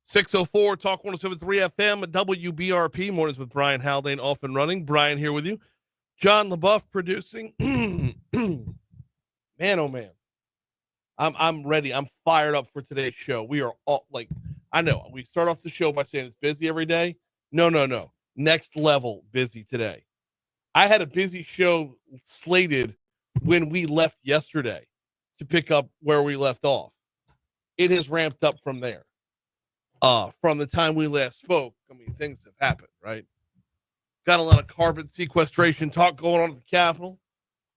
604 Talk 107.3 FM at WBRP. Mornings with Brian Haldane off and running. Brian here with you. John LaBeouf producing. Man, oh man. I'm ready. I'm fired up for today's show. We are all I know we start off the show by saying it's busy every day. No. Next level busy today. I had a busy show slated when we left yesterday to pick up where we left off. It has ramped up from there. From the time we last spoke, I mean, things have happened, right? Got a lot of carbon sequestration talk going on at the Capitol.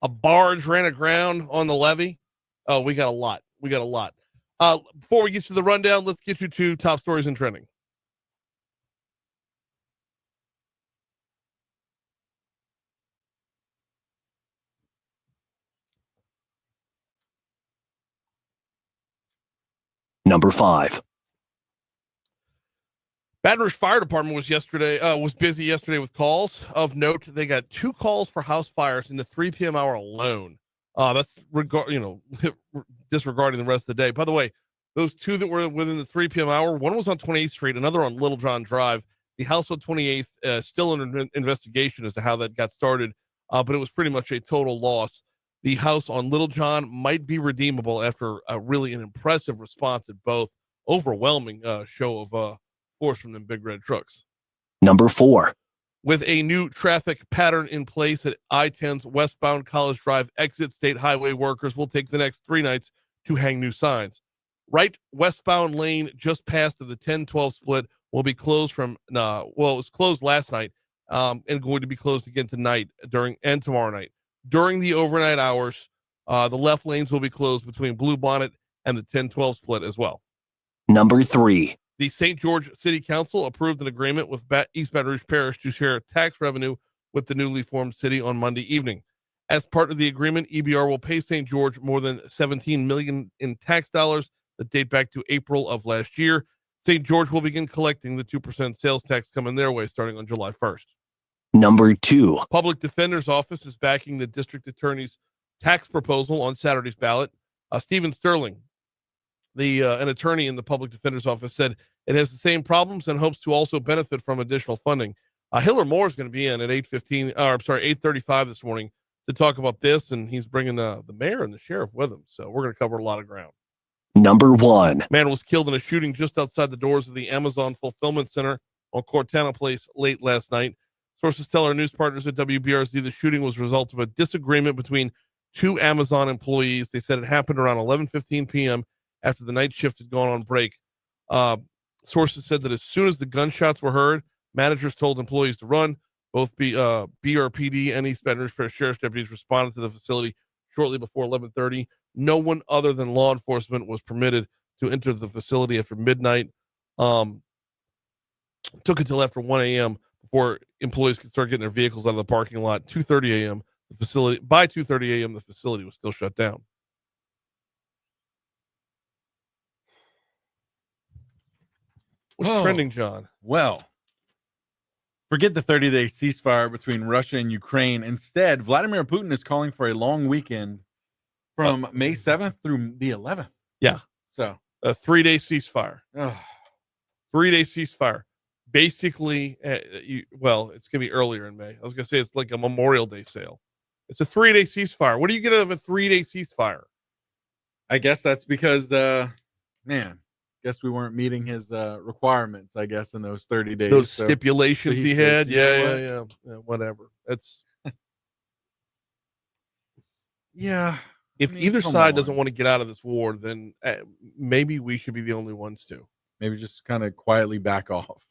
A barge ran aground on the levee. Oh, we got a lot. Before we get to the rundown, let's get you to top stories and trending. Number 5. Baton Rouge Fire Department was busy yesterday with calls. Of note, they got 2 calls for house fires in the 3 p.m. hour alone. That's disregarding the rest of the day. By the way, those 2 that were within the 3 p.m. hour, one was on 28th Street, another on Little John Drive. The house on 28th still under investigation as to how that got started, but it was pretty much a total loss. The house on Little John might be redeemable after really an impressive response at both. Overwhelming show of force from them big red trucks. Number 4. With a new traffic pattern in place at I-10's westbound College Drive exit, state highway workers will take the next 3 nights to hang new signs. Right westbound lane just past of the 10-12 split will be closed from, it was closed last night and going to be closed again tonight and tomorrow night. During the overnight hours, the left lanes will be closed between Blue Bonnet and the 10-12 split as well. Number 3. The St. George City Council approved an agreement with East Baton Rouge Parish to share tax revenue with the newly formed city on Monday evening. As part of the agreement, EBR will pay St. George more than $17 million in tax dollars that date back to April of last year. St. George will begin collecting the 2% sales tax coming their way starting on July 1st. Number 2. Public Defender's Office is backing the district attorney's tax proposal on Saturday's ballot. Stephen Sterling, an attorney in the Public Defender's Office, said it has the same problems and hopes to also benefit from additional funding. Hillar Moore is going to be in at 8:35 this morning to talk about this, and he's bringing the mayor and the sheriff with him. So we're going to cover a lot of ground. Number 1. Man was killed in a shooting just outside the doors of the Amazon Fulfillment Center on Cortana Place late last night. Sources tell our news partners at WBRZ the shooting was a result of a disagreement between 2 Amazon employees. They said it happened around 11:15 p.m. after the night shift had gone on break. Sources said that as soon as the gunshots were heard, managers told employees to run. Both BRPD and East Baton Rouge Sheriff's deputies responded to the facility shortly before 11:30. No one other than law enforcement was permitted to enter the facility after midnight. Took until after 1 a.m. before employees could start getting their vehicles out of the parking lot. 2:30 a.m. By 2:30 a.m. the facility was still shut down. What's trending, John? Well, forget the 30-day ceasefire between Russia and Ukraine. Instead, Vladimir Putin is calling for a long weekend from May 7th through the 11th. Yeah. So a 3-day ceasefire. 3-day ceasefire. Basically, it's going to be earlier in May. I was going to say it's like a Memorial Day sale. It's a 3-day ceasefire. What do you get out of a 3-day ceasefire? I guess that's because, guess we weren't meeting his requirements, I guess, in those 30 days. Those stipulations he had. Yeah. Whatever. That's yeah. If either side doesn't want to get out of this war, then maybe we should be the only ones to. Maybe just kind of quietly back off.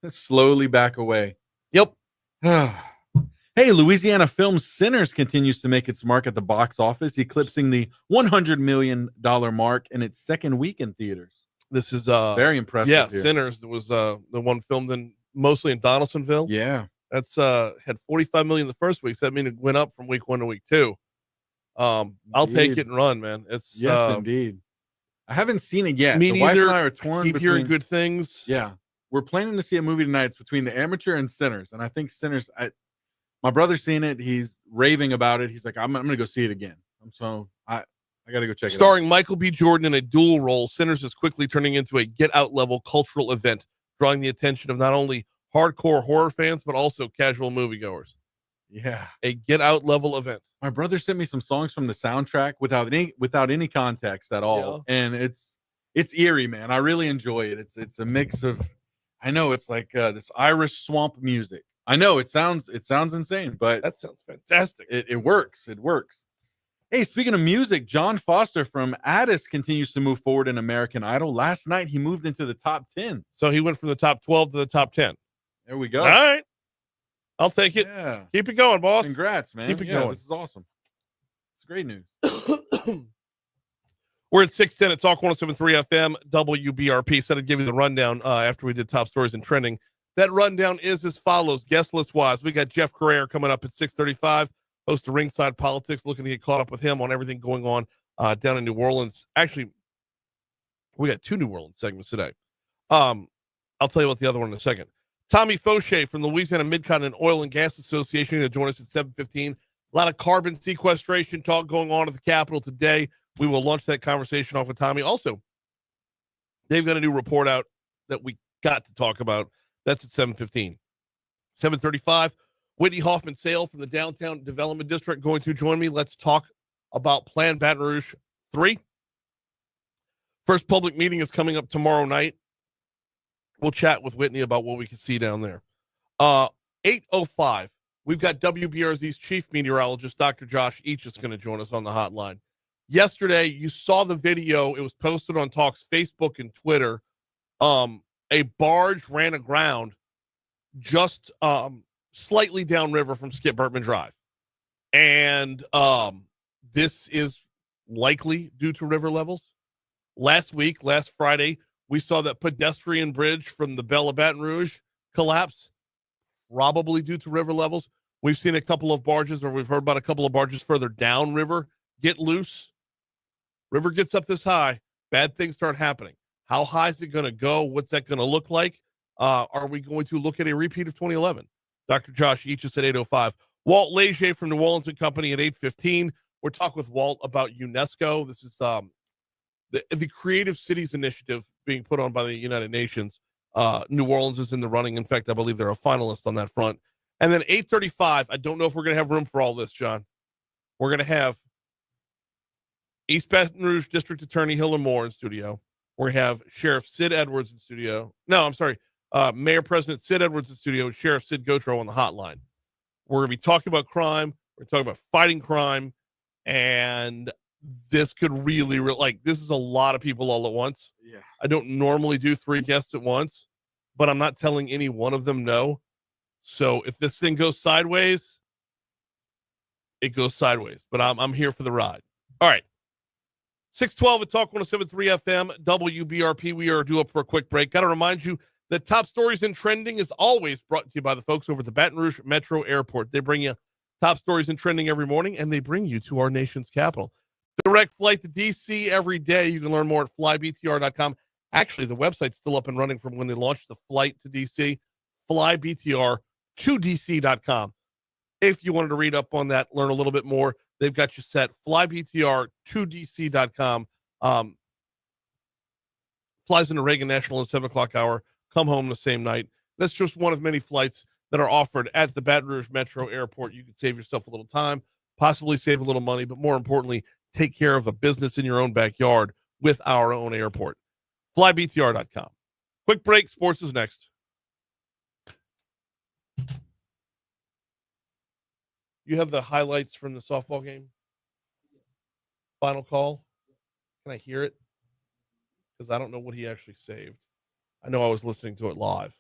Slowly back away. Yep. Hey, Louisiana film Sinners continues to make its mark at the box office, eclipsing the $100 million mark in its second week in theaters. This is very impressive. Yeah, here. Sinners was the one filmed mostly in Donaldsonville. Yeah. That's had 45 million the first week. So that means it went up from week 1 to week 2. I'll take it and run, man. It's yes, indeed. I haven't seen it yet. Me the wife neither. and I are torn. Keep hearing good things. Yeah, we're planning to see a movie tonight. It's between The Amateur and Sinners, and I think Sinners. My brother's seen it. He's raving about it. He's like, I'm going to go see it again. I got to go check it out. Starring Michael B. Jordan in a dual role, Sinners is quickly turning into a get-out level cultural event, drawing the attention of not only hardcore horror fans, but also casual moviegoers. Yeah. A get-out level event. My brother sent me some songs from the soundtrack without any context at all. Yeah. And it's eerie, man. I really enjoy it. It's a mix of, I know it's like this Irish swamp music. I know it sounds insane, but That sounds fantastic. it works. It works. Hey, speaking of music, John Foster from Addis continues to move forward in American Idol. Last night, he moved into the top 10. So he went from the top 12 to the top 10. There we go. All right. I'll take it. Yeah. Keep it going, boss. Congrats, man. Keep it going. This is awesome. It's great news. We're at 610 at Talk 107.3 FM, WBRP. Said I'd give you the rundown after we did top stories and trending. That rundown is as follows, guest list wise. We got Jeff Crouere coming up at 6:35. Host of Ringside Politics, looking to get caught up with him on everything going on down in New Orleans. Actually, we got 2 New Orleans segments today. I'll tell you about the other one in a second. Tommy Faucheux from the Louisiana Mid-Continent Oil and Gas Association going to join us at 7:15. A lot of carbon sequestration talk going on at the Capitol today. We will launch that conversation off with Tommy. Also, they've got a new report out that we got to talk about. That's at 7:15. 7:35. Whitney Hoffman Sayal from the Downtown Development District going to join me. Let's talk about Plan Baton Rouge 3. First public meeting is coming up tomorrow night. We'll chat with Whitney about what we can see down there. 8:05. We've got WBRZ's chief meteorologist, Dr. Josh Eachus, going to join us on the hotline. Yesterday, you saw the video. It was posted on Talk's Facebook and Twitter. A barge ran aground just slightly downriver from Skip Burtman Drive. And this is likely due to river levels. Last Friday, we saw that pedestrian bridge from the Belle of Baton Rouge collapse, probably due to river levels. We've seen a couple of barges, or we've heard about a couple of barges further downriver get loose. River gets up this high, bad things start happening. How high is it going to go? What's that going to look like? Are we going to look at a repeat of 2011? Dr. Josh Eachus at 8:05. Walt Leger from New Orleans and Company at 8:15. We're talking with Walt about UNESCO. This is the Creative Cities Initiative being put on by the United Nations. New Orleans is in the running. In fact, I believe they're a finalist on that front. And then 8:35, I don't know if we're going to have room for all this, John. We're going to have East Baton Rouge District Attorney Hillar Moore in studio. We're going to have Sheriff Sid Edwards in studio. No, I'm sorry. Mayor President Sid Edwards in studio, and Sheriff Sid Gautreaux on the hotline. We're going to be talking about crime. We're talking about fighting crime. And this could really, this is a lot of people all at once. Yeah. I don't normally do 3 guests at once, but I'm not telling any one of them no. So if this thing goes sideways, it goes sideways. But I'm here for the ride. All right. 612 at Talk 107.3 FM, WBRP. We are due up for a quick break. Got to remind you that Top Stories and Trending is always brought to you by the folks over at the Baton Rouge Metro Airport. They bring you top stories and trending every morning, and they bring you to our nation's capital. Direct flight to D.C. every day. You can learn more at flybtr.com. Actually, the website's still up and running from when they launched the flight to D.C. flybtr2dc.com. If you wanted to read up on that, learn a little bit more, they've got you set. flybtr2dc.com. Flies into Reagan National at 7 o'clock hour. Come home the same night. That's just one of many flights that are offered at the Baton Rouge Metro Airport. You can save yourself a little time, possibly save a little money, but more importantly, take care of a business in your own backyard with our own airport. flybtr.com. Quick break. Sports is next. You have the highlights from the softball game? Final call? Can I hear it? Because I don't know what he actually saved. I know I was listening to it live.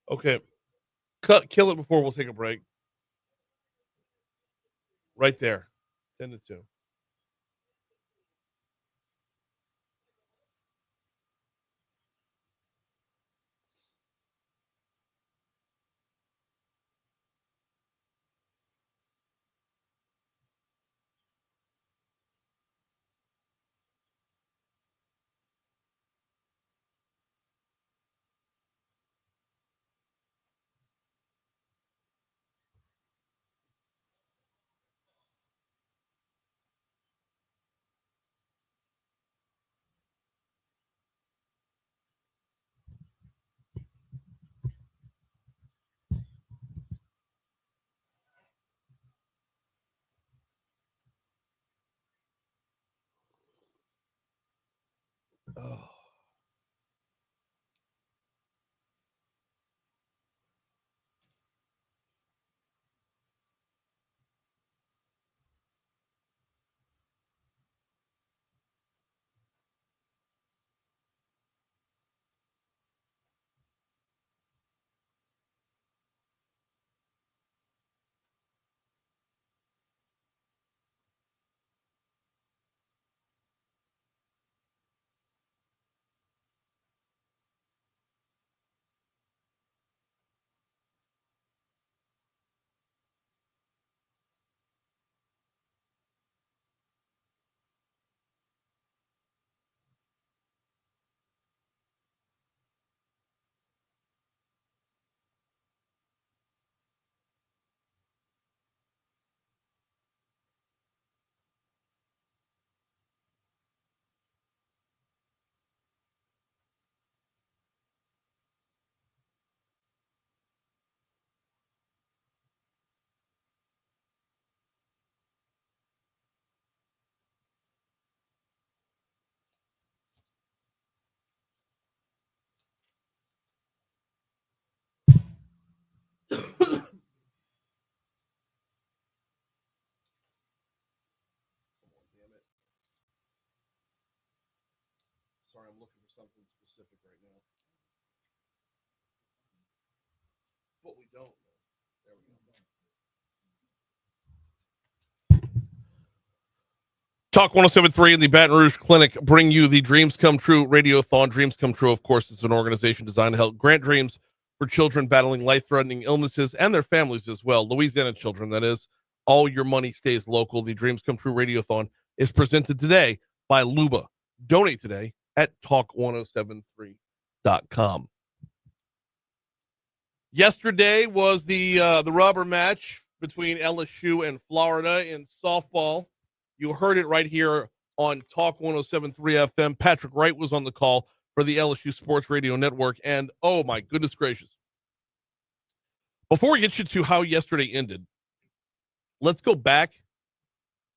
Okay. Kill it before we'll take a break. Right there. 10-2. Oh. Sorry, I'm looking for something specific right now. But we don't. There we go. Talk 1073 and the Baton Rouge Clinic bring you the Dreams Come True Radiothon. Dreams Come True, of course, is an organization designed to help grant dreams for children battling life-threatening illnesses and their families as well. Louisiana children, that is. All your money stays local. The Dreams Come True Radiothon is presented today by Luba. Donate today at talk1073.com. Yesterday was the rubber match between LSU and Florida in softball. You heard it right here on Talk 1073 FM. Patrick Wright was on the call for the LSU Sports Radio Network. And oh my goodness gracious. Before we get you to how yesterday ended, let's go back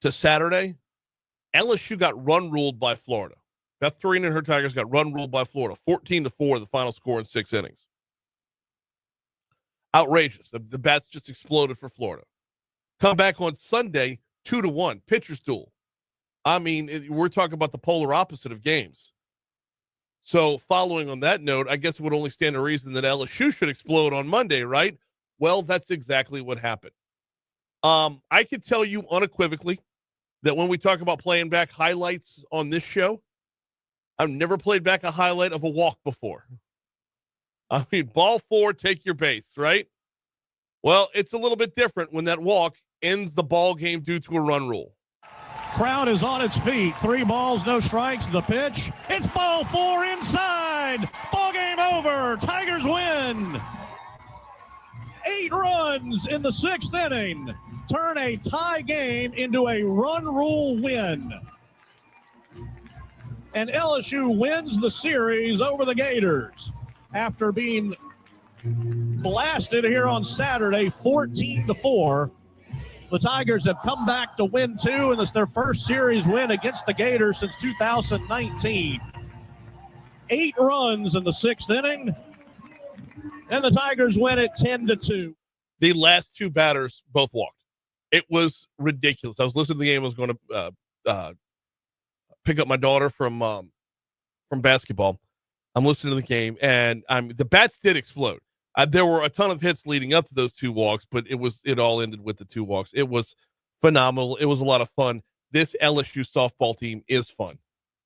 to Saturday. LSU got run ruled by Florida. Beth Torina and her Tigers got run ruled by Florida. 14-4, the final score in 6 innings. Outrageous. The bats just exploded for Florida. Come back on Sunday, 2-1, pitcher's duel. I mean, we're talking about the polar opposite of games. So following on that note, I guess it would only stand to reason that LSU should explode on Monday, right? Well, that's exactly what happened. I can tell you unequivocally that when we talk about playing back highlights on this show, I've never played back a highlight of a walk before. I mean, ball 4, take your base, right? Well, it's a little bit different when that walk ends the ball game due to a run rule. Crowd is on its feet. 3 balls, no strikes. The pitch. It's ball 4 inside. Ball game over. Tigers win. 8 runs in the 6th inning. Turn a tie game into a run rule win. And LSU wins the series over the Gators after being blasted here on Saturday, 14-4. The Tigers have come back to win 2, and it's their first series win against the Gators since 2019. 8 runs in the 6th inning, and the Tigers win it 10-2. The last 2 batters both walked. It was ridiculous. I was listening to the game. I was going to pick up my daughter from basketball. I'm listening to the game, and the bats did explode. There were a ton of hits leading up to those 2 walks, but it all ended with the 2 walks. It was phenomenal. It was a lot of fun. This LSU softball team is fun.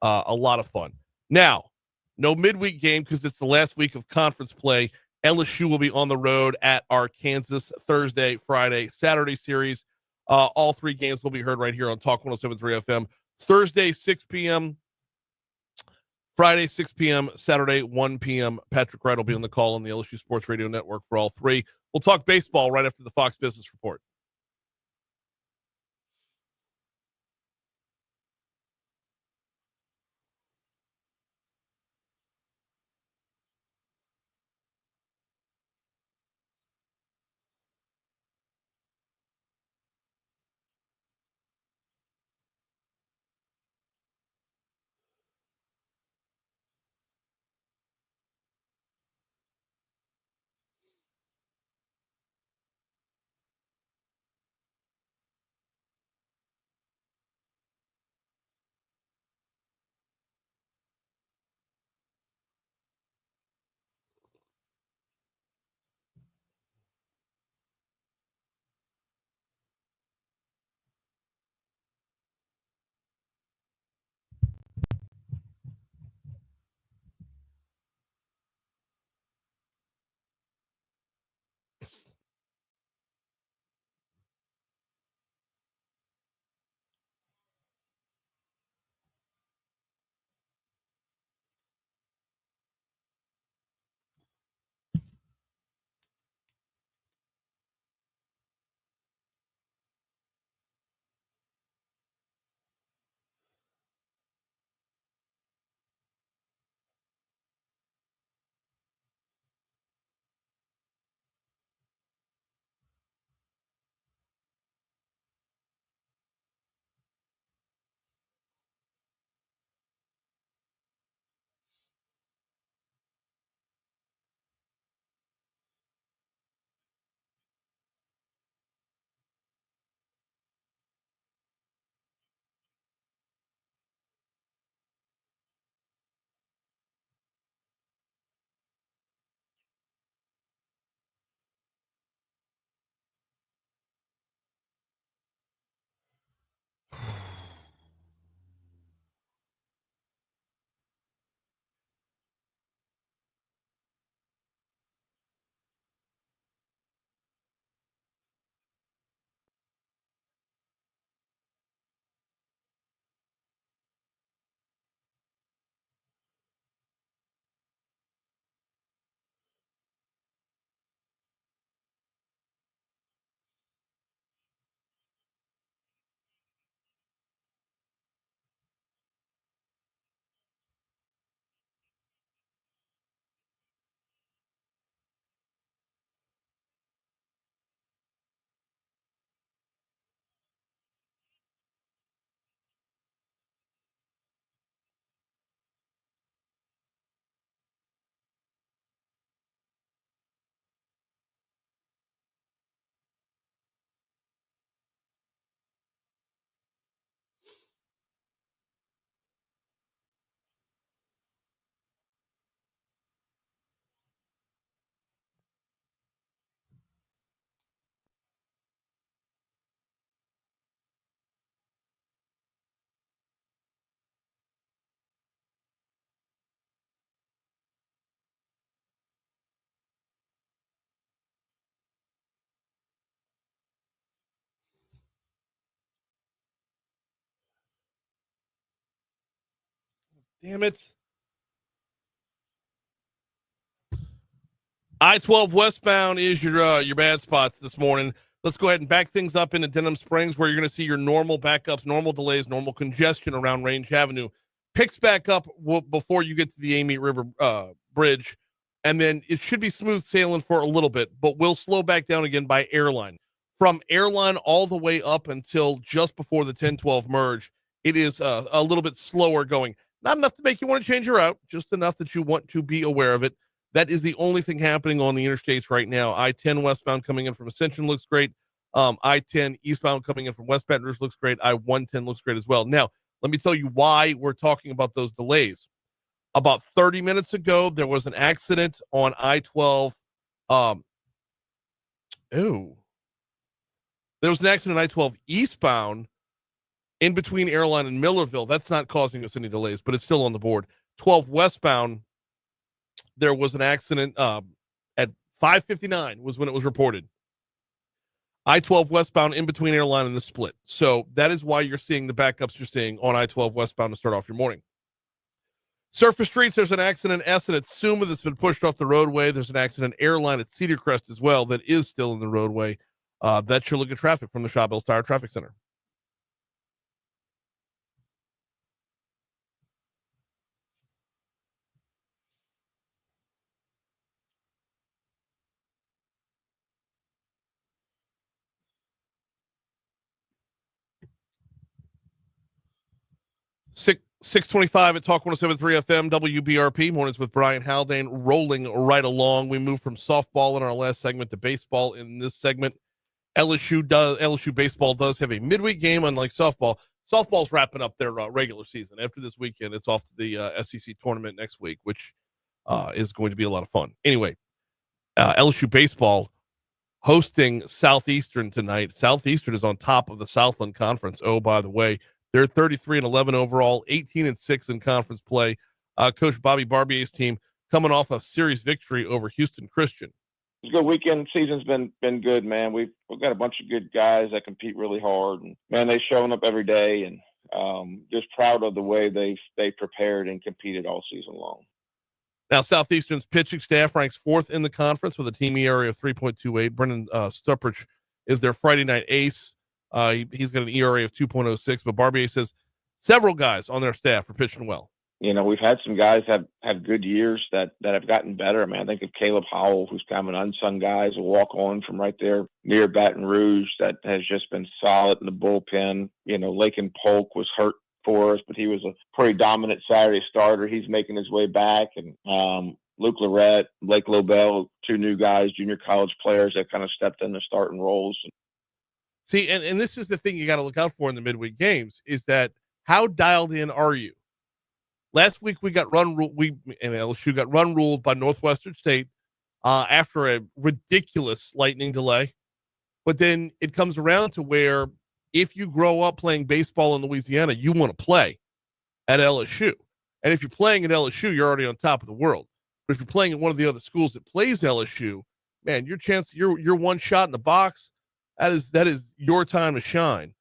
A lot of fun. Now, no midweek game because it's the last week of conference play. LSU will be on the road at Arkansas Thursday, Friday, Saturday series. All 3 games will be heard right here on Talk 107.3 FM. Thursday, 6 p.m., Friday, 6 p.m., Saturday, 1 p.m. Patrick Wright will be on the call on the LSU Sports Radio Network for all 3. We'll talk baseball right after the Fox Business Report. Damn it. I-12 westbound is your bad spots this morning. Let's go ahead and back things up into Denham Springs, where you're going to see your normal backups, normal delays, normal congestion around Range Avenue. Picks back up before you get to the Amite River Bridge, and then it should be smooth sailing for a little bit, but will slow back down again by Airline. From Airline all the way up until just before the 10-12 merge, it is a little bit slower going. Not enough to make you want to change your route, just enough that you want to be aware of it. That is the only thing happening on the interstates right now. I-10 westbound coming in from Ascension looks great. I-10 eastbound coming in from West Baton Rouge looks great. I-110 looks great as well. Now, let me tell you why we're talking about those delays. About 30 minutes ago, there was an accident on I-12 Um, ooh, there was an accident on I-12 eastbound in between Airline and Millerville. That's not causing us any delays, but it's still on the board. 12 westbound, there was an accident at 5:59 was when it was reported. I-12 westbound in between Airline and the split. So that is why you're seeing the backups you're seeing on I-12 westbound to start off your morning. Surface streets, there's an accident S and at Suma that's been pushed off the roadway. There's an accident Airline at Cedar Crest as well that is still in the roadway. That's your look at traffic from the Shawbills Tire Traffic Center. Six 625 at Talk 107.3 FM, WBRP. Mornings with Brian Haldane rolling right along. We move from softball in our last segment to baseball in this segment. LSU baseball does have a midweek game, unlike softball. Softball's wrapping up their regular season. After this weekend, it's off to the SEC tournament next week, which is going to be a lot of fun. Anyway, LSU baseball hosting Southeastern tonight. Southeastern is on top of the Southland Conference. Oh, by the way, they're 33-11 overall, 18-6 in conference play. Coach Bobby Barbier's team coming off a series victory over Houston Christian. It's a good weekend. Season's been good, man. We've got a bunch of good guys that compete really hard, and man, they showing up every day, and just proud of the way they prepared and competed all season long. Now, Southeastern's pitching staff ranks fourth in the conference with a team ERA of 3.28. Brendan Stuppridge is their Friday night ace. He's got an ERA of 2.06, but Barbier says several guys on their staff are pitching well. You know, we've had some guys have good years that have gotten better. I mean, I think of Caleb Howell, who's kind of an unsung guy, a walk-on from right there near Baton Rouge that has just been solid in the bullpen. You know, Lakin Polk was hurt for us, but he was a pretty dominant Saturday starter. He's making his way back. And Luke Lorette, Blake Lobel, two new guys, junior college players that kind of stepped in the starting roles. See, and this is the thing you got to look out for in the midweek games is that how dialed in are you? Last week we got LSU got run ruled by Northwestern State after a ridiculous lightning delay. But then it comes around to where if you grow up playing baseball in Louisiana, you want to play at LSU. And if you're playing at LSU, you're already on top of the world. But if you're playing at one of the other schools that plays LSU, man, you're one shot in the box. That is your time to shine.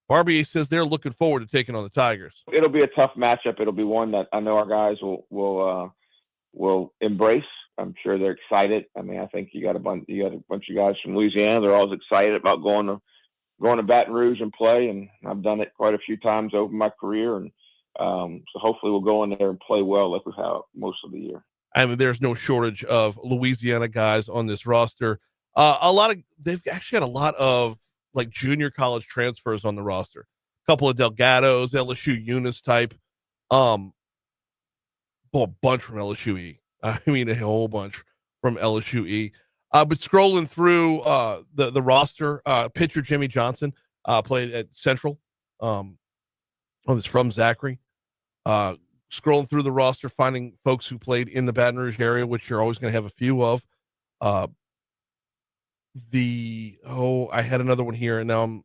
Barbier says they're looking forward to taking on the Tigers. It'll be a tough matchup. It'll be one that I know our guys will embrace. I'm sure they're excited. I mean, I think you got a bunch of guys from Louisiana. They're always excited about going to Baton Rouge and play. And I've done it quite a few times over my career. And so hopefully we'll go in there and play well like we have most of the year. I mean, there's no shortage of Louisiana guys on this roster. They've actually got a lot of like junior college transfers on the roster. A couple of Delgados, LSU Eunice type. A bunch from LSU-E. I mean, a whole bunch from LSU-E. But scrolling through the roster, pitcher Jimmy Johnson played at Central. This from Zachary. Scrolling through the roster, finding folks who played in the Baton Rouge area, which you're always going to have a few of. I had another one here, and now I'm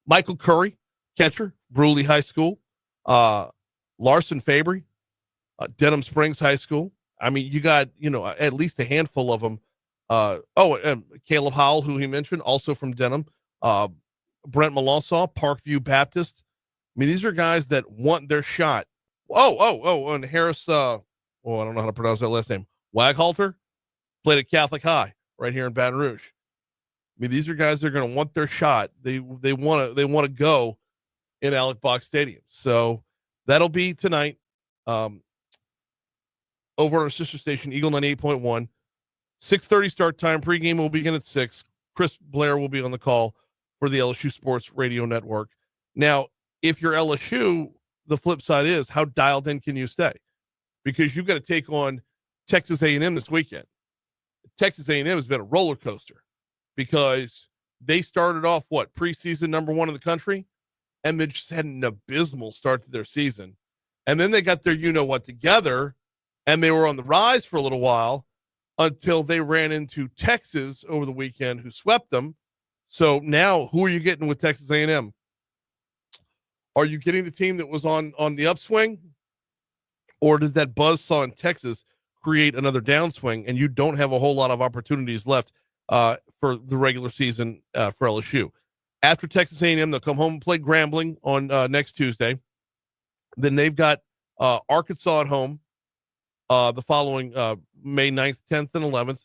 Michael Curry, catcher, Bruley High School, Larson Fabry, Denham Springs High School. I mean, you got, at least a handful of them. Caleb Howell, who he mentioned, also from Denham, Brent Melanson, Parkview Baptist. I mean, these are guys that want their shot. And Harris, I don't know how to pronounce that last name. Waghalter played at Catholic High right here in Baton Rouge. I mean, these are guys that are going to want their shot. They want to go in Alec Box Stadium. So that'll be tonight over on our sister station, Eagle 98.1. 6:30 start time. Pregame will begin at 6. Chris Blair will be on the call for the LSU Sports Radio Network. Now, if you're LSU, the flip side is how dialed in can you stay? Because you've got to take on Texas A&M this weekend. Texas A&M has been a roller coaster because they started off preseason number 1 in the country, and then just had an abysmal start to their season. And then they got their together, and they were on the rise for a little while. until they ran into Texas over the weekend, who swept them. So now, who are you getting with Texas A&M? Are you getting the team that was on the upswing, or did that buzzsaw in Texas create another downswing, and you don't have a whole lot of opportunities left for the regular season for LSU? After Texas A&M, they'll come home and play Grambling on next Tuesday. Then they've got Arkansas at home the following May 9th, 10th, and 11th.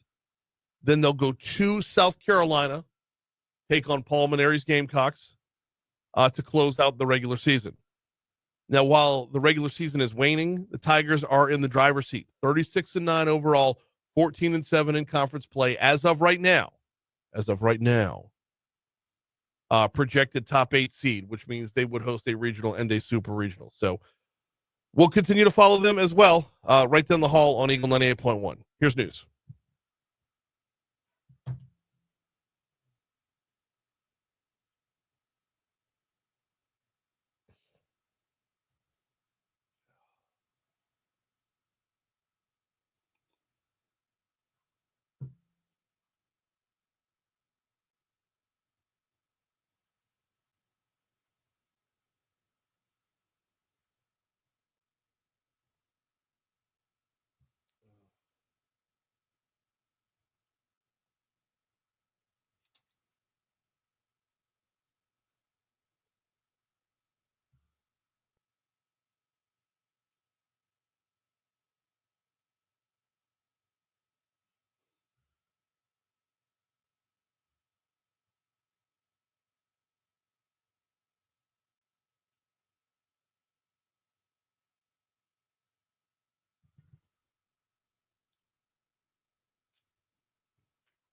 Then they'll go to South Carolina, take on Paul Maneri's Gamecocks to close out the regular season. Now, while the regular season is waning, the Tigers are in the driver's seat. 36-9 overall, 14-7 in conference play as of right now. Projected top 8 seed, which means they would host a regional and a super regional. So we'll continue to follow them as well, right down the hall on Eagle 98.1. Here's news.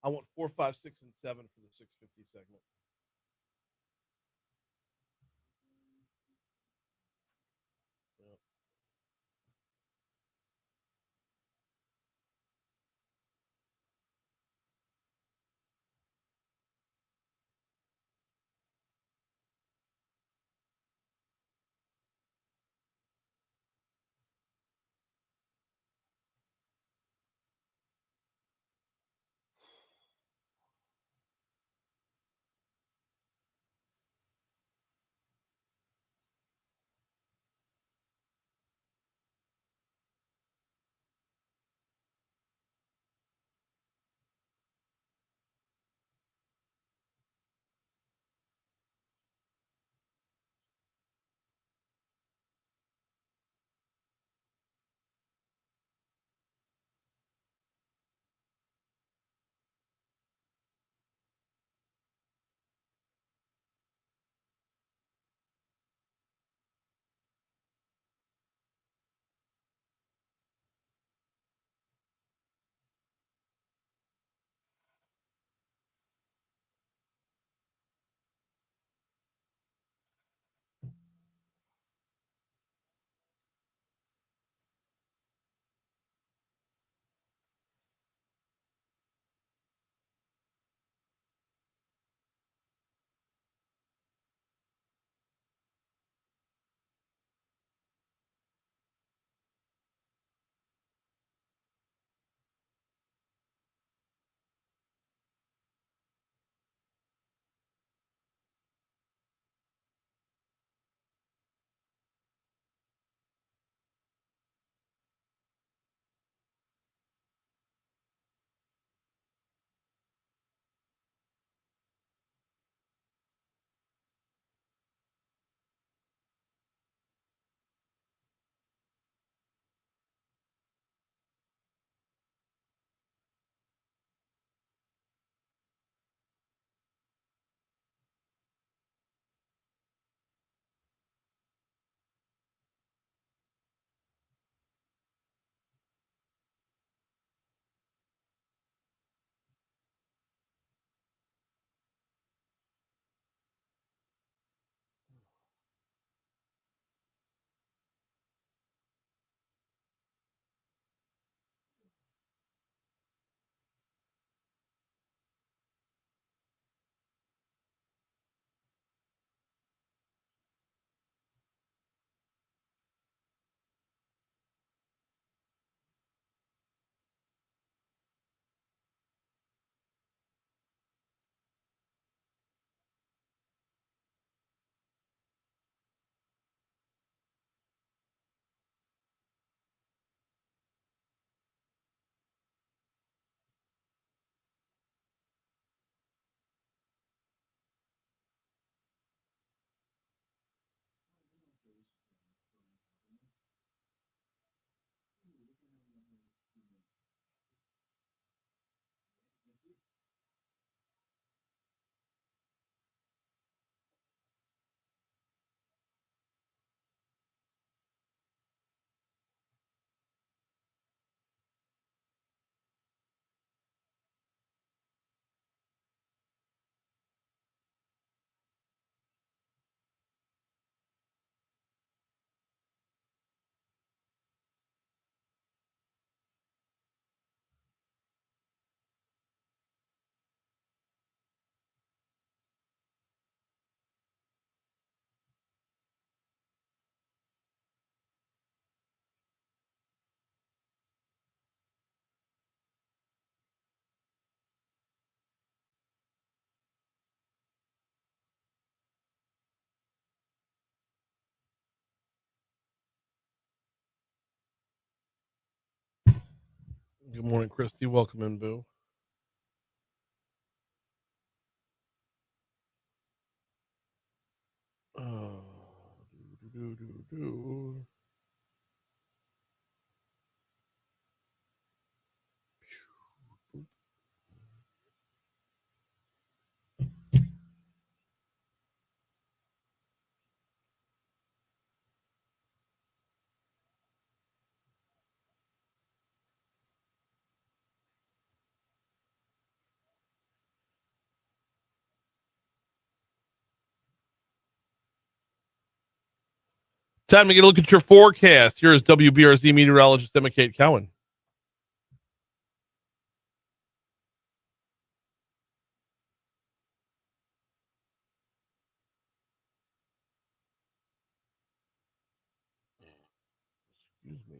I want 4, 5, 6, and 7 for the 650 segment. Good morning, Christy. Welcome in, Boo. Do. Time to get a look at your forecast. Here is WBRZ meteorologist Emma Kate Cowan. Excuse me.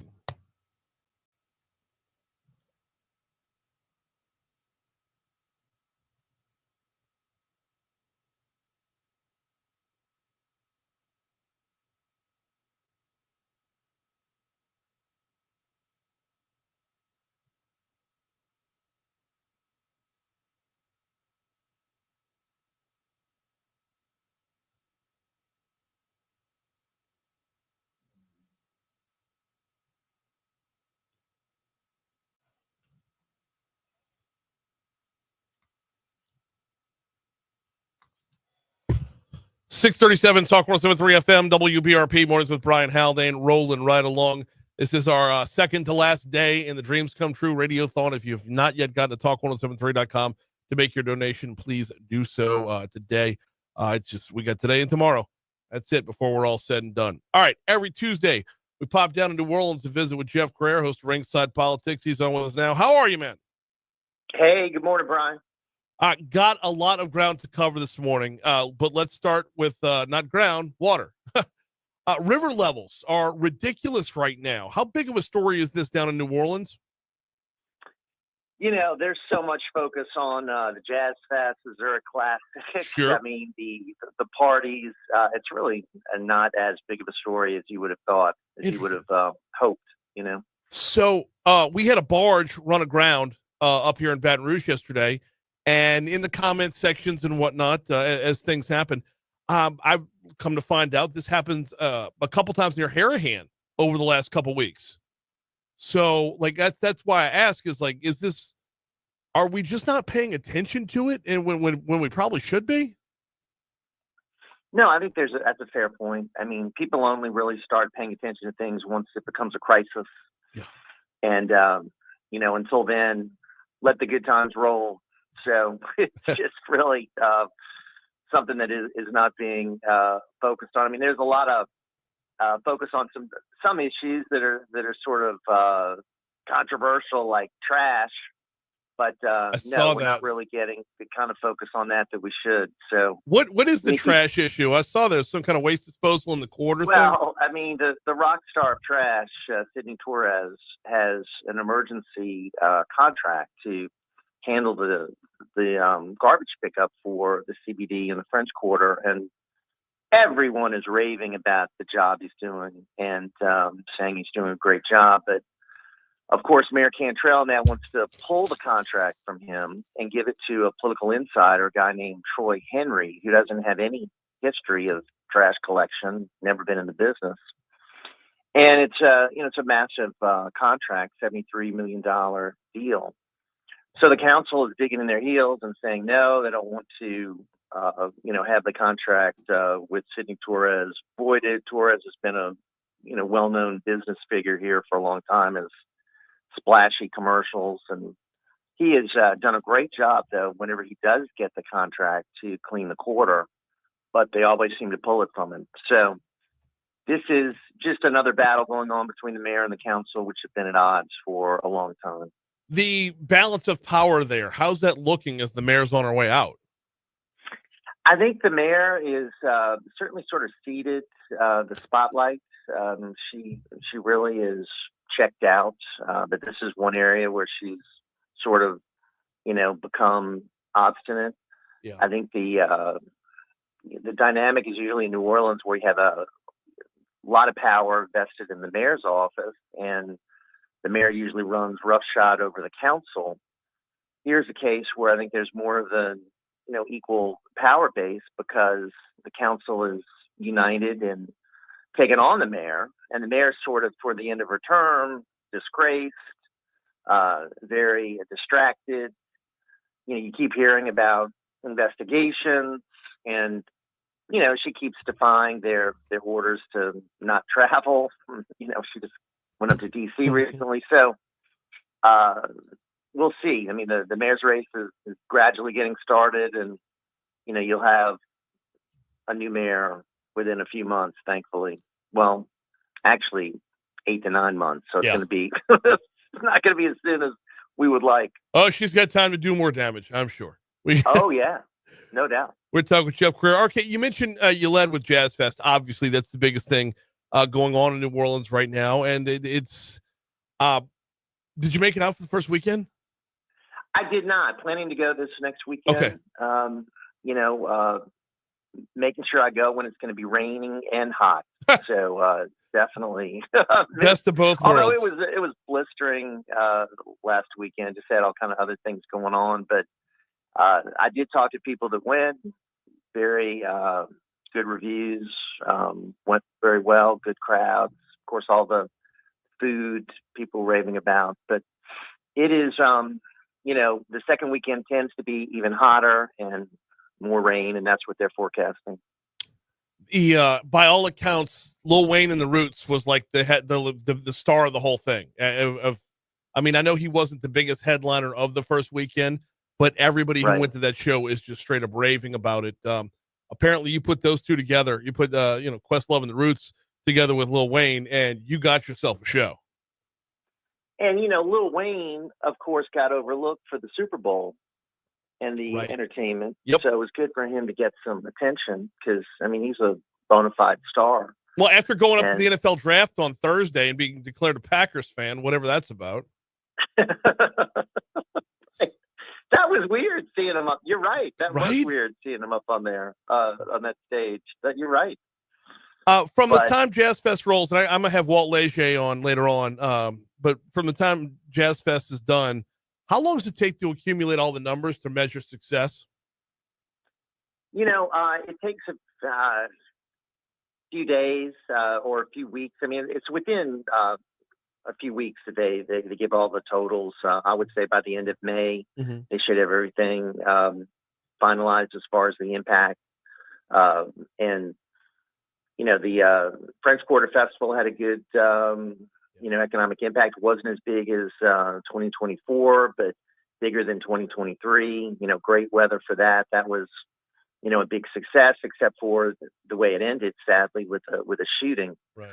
.637 Talk 107.3 FM WBRP Mornings with Brian Haldane, rolling right along. This is our second to last day in the Dreams Come True Radiothon. If you've not yet gotten to talk1073.com to make your donation, please do so today. It's just we got today and tomorrow. That's it before we're all said and done. All right, every Tuesday we pop down to New Orleans to visit with Jeff Crouere, host of Ringside Politics. He's on with us now. How are you, man? Hey, good morning, Brian. Got a lot of ground to cover this morning, but let's start with not ground, water. River levels are ridiculous right now. How big of a story is this down in New Orleans? You know, there's so much focus on the Jazz Fest, the Zurich Classic. Sure. I mean, the parties. It's really not as big of a story as you would have thought, as you would have hoped. You know. So we had a barge run aground up here in Baton Rouge yesterday. And in the comment sections and whatnot, as things happen, I've come to find out this happens a couple times near Harahan over the last couple weeks. So, like, that's why I ask is like, are we just not paying attention to it, and when we probably should be? No, I think that's a fair point. I mean, people only really start paying attention to things once it becomes a crisis. Yeah. And you know, until then, let the good times roll. So it's just really something that is not being focused on. I mean, there's a lot of focus on some issues that are sort of controversial, like trash. But no, we're not really getting the kind of focus on that we should. So what is the trash issue? I saw there's some kind of waste disposal in the quarter. Well, I mean, the rock star of trash, Sidney Torres, has an emergency contract to handle the garbage pickup for the CBD and the French Quarter, and everyone is raving about the job he's doing and saying he's doing a great job. But of course, Mayor Cantrell now wants to pull the contract from him and give it to a political insider, a guy named Troy Henry, who doesn't have any history of trash collection, never been in the business. And it's a massive contract, $73 million deal. So the council is digging in their heels and saying, no, they don't want to, have the contract with Sidney Torres voided. Torres has been a, well-known business figure here for a long time as splashy commercials. And he has done a great job, though, whenever he does get the contract to clean the quarter, but they always seem to pull it from him. So this is just another battle going on between the mayor and the council, which have been at odds for a long time. The balance of power there, how's that looking as the mayor's on her way out? I think the mayor is certainly sort of ceded the spotlight. She really is checked out, but this is one area where she's sort of, become obstinate. Yeah. I think the dynamic is usually in New Orleans, where you have a lot of power vested in the mayor's office, and the mayor usually runs roughshod over the council. Here's a case where I think there's more of a, equal power base because the council is united and taking on the mayor, and the mayor's sort of toward the end of her term, disgraced, very distracted. You keep hearing about investigations, and she keeps defying their orders to not travel. She just went up to DC recently, so we'll see. I mean, the mayor's race is gradually getting started, and you'll have a new mayor within a few months, thankfully. Well, actually, 8 to 9 months. So it's going to be it's not going to be as soon as we would like. Oh, she's got time to do more damage, I'm sure. Oh yeah, no doubt. We're talking with Jeff Crouere. Okay, you mentioned you led with Jazz Fest. Obviously, that's the biggest thing going on in New Orleans right now, and it's. Did you make it out for the first weekend? I did not. Planning to go this next weekend. Okay. Making sure I go when it's going to be raining and hot. So definitely. Best of both worlds. Although it was blistering last weekend. Just had all kind of other things going on, but I did talk to people that went. Very good reviews. Went very well. Good crowds. Of course, all the food people raving about. But it is, the second weekend tends to be even hotter and more rain, and that's what they're forecasting. By all accounts, Lil Wayne and the Roots was like the star of the whole thing. I mean, I know he wasn't the biggest headliner of the first weekend, but everybody who went to that show is just straight up raving about it. Apparently, you put those two together. You put Questlove and the Roots together with Lil Wayne, and you got yourself a show. And Lil Wayne, of course, got overlooked for the Super Bowl and the entertainment. Yep. So it was good for him to get some attention because, I mean, he's a bona fide star. Well, after going up to the NFL draft on Thursday and being declared a Packers fan, whatever that's about. That was weird seeing him up. You're right. That was weird seeing him up on there, on that stage. But you're right. The time Jazz Fest rolls, and I'm going to have Walt Leger on later on, but from the time Jazz Fest is done, how long does it take to accumulate all the numbers to measure success? It takes a few days or a few weeks. I mean, it's within a few weeks that they give all the totals. I would say by the end of May, they should have everything finalized as far as the impact. And the French Quarter Festival had a good, economic impact. It wasn't as big as 2024, but bigger than 2023. Great weather for that. That was, a big success, except for the way it ended, sadly, with a shooting. Right.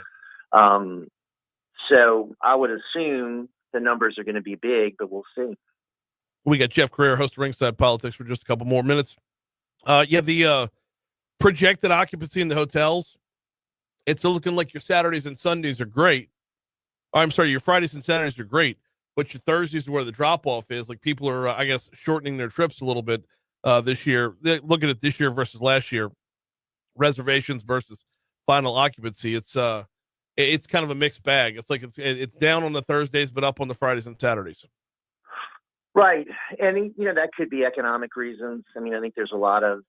So I would assume the numbers are going to be big, but we'll see. We got Jeff Crouere, host of Ringside Politics, for just a couple more minutes. The projected occupancy in the hotels, it's looking like your Saturdays and Sundays are great. I'm sorry, your Fridays and Saturdays are great, but your Thursdays are where the drop-off is. Like, people are, I guess, shortening their trips a little bit this year. Looking at this year versus last year, reservations versus final occupancy. It's kind of a mixed bag. It's like it's down on the Thursdays, but up on the Fridays and Saturdays. Right. And, that could be economic reasons. I mean, I think there's a lot of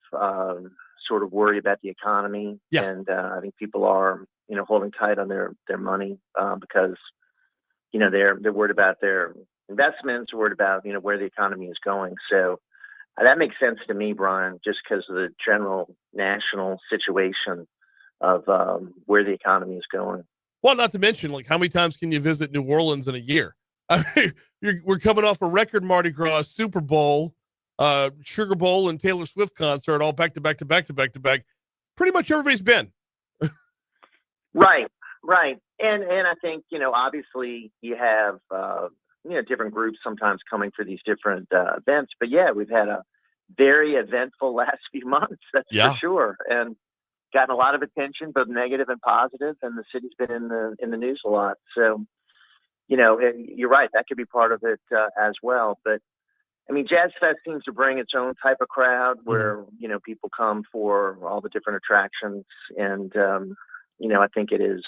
sort of worry about the economy. Yeah. And I think people are, holding tight on their money because, they're worried about their investments, worried about, where the economy is going. So that makes sense to me, Brian, just because of the general national situation of where the economy is going. Well, not to mention, like, how many times can you visit New Orleans in a year? I mean, we're coming off a record Mardi Gras, Super Bowl, Sugar Bowl, and Taylor Swift concert, all back to back to back to back to back. Pretty much everybody's been. Right. And I think, obviously you have, different groups sometimes coming for these different events. But yeah, we've had a very eventful last few months, that's for sure. And gotten a lot of attention, both negative and positive, and the city's been in the news a lot. So, you're right, that could be part of it as well. But I mean, Jazz Fest seems to bring its own type of crowd where, people come for all the different attractions. And, I think it is,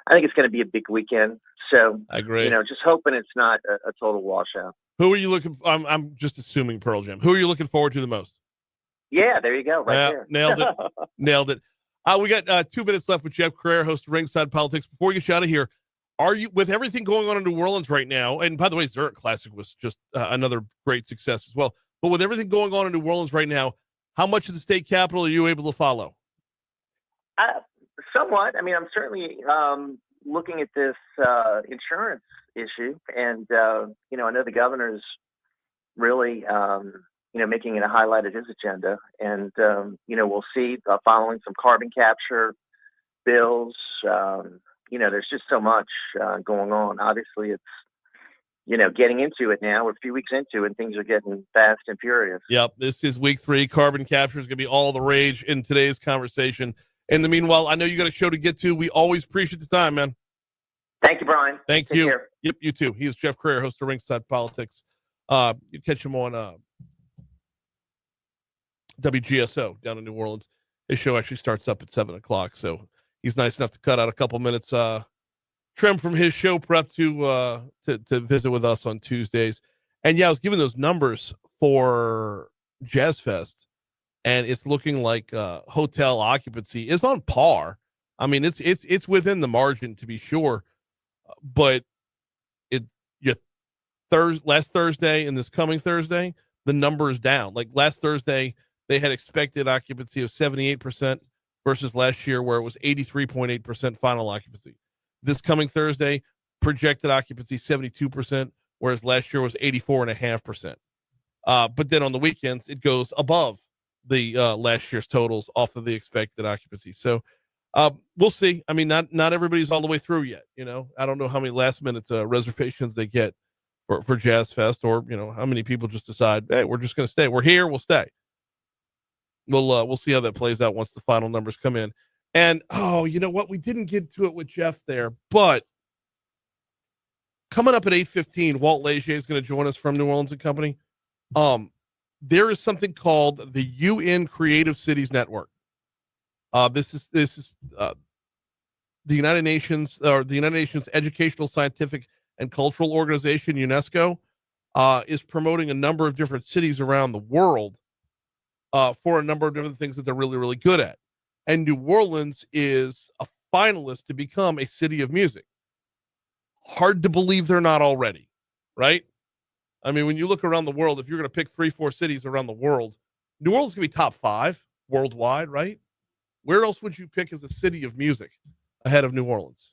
I think it's going to be a big weekend. So, I agree. Just hoping it's not a total washout. Who are you looking for? I'm just assuming Pearl Jam. Who are you looking forward to the most? Yeah, there you go. Right there. Nailed it. Nailed it. We got 2 minutes left with Jeff Crouere, host of Ringside Politics. Before we get you out of here, are you, with everything going on in New Orleans right now, and by the way, Zurich Classic was just another great success as well, but with everything going on in New Orleans right now, how much of the state capitol are you able to follow? Somewhat. I mean, I'm certainly looking at this insurance issue, and I know the governor's really making it a highlight of his agenda, and we'll see following some carbon capture bills. There's just so much going on. Obviously, it's getting into it now. We're a few weeks into it, and things are getting fast and furious. Yep, this is week 3. Carbon capture is going to be all the rage in today's conversation. In the meanwhile, I know you got a show to get to. We always appreciate the time, man. Thank you, Brian. Thank Take you. Care. Yep, you too. He is Jeff Crouere, host of Ringside Politics. You catch him on WGSO down in New Orleans. His show actually starts up at 7:00, so he's nice enough to cut out a couple minutes trim from his show prep to visit with us on Tuesdays. And yeah, I was giving those numbers for Jazz Fest, and it's looking like hotel occupancy is on par. I mean, it's within the margin to be sure, but last Thursday and this coming Thursday, the number is down. Like last Thursday, they had expected occupancy of 78% versus last year where it was 83.8% final occupancy. This coming Thursday, projected occupancy 72%, whereas last year was 84.5%. But then on the weekends, it goes above the last year's totals off of the expected occupancy. So we'll see. I mean, not everybody's all the way through yet. I don't know how many last minute reservations they get for Jazz Fest, or how many people just decide, hey, we're just going to stay. We're here. We'll stay. We'll see how that plays out once the final numbers come in. And you know what? We didn't get to it with Jeff there, but coming up at 8:15, Walt Leger is going to join us from New Orleans and Company. There is something called the UN Creative Cities Network. This is the United Nations, or the United Nations Educational, Scientific, and Cultural Organization, UNESCO, is promoting a number of different cities around the world for a number of different things that they're really, really good at. And New Orleans is a finalist to become a city of music. Hard to believe they're not already, right? I mean, when you look around the world, if you're going to pick 3-4 cities around the world, New Orleans can be top 5 worldwide, right? Where else would you pick as a city of music ahead of New Orleans?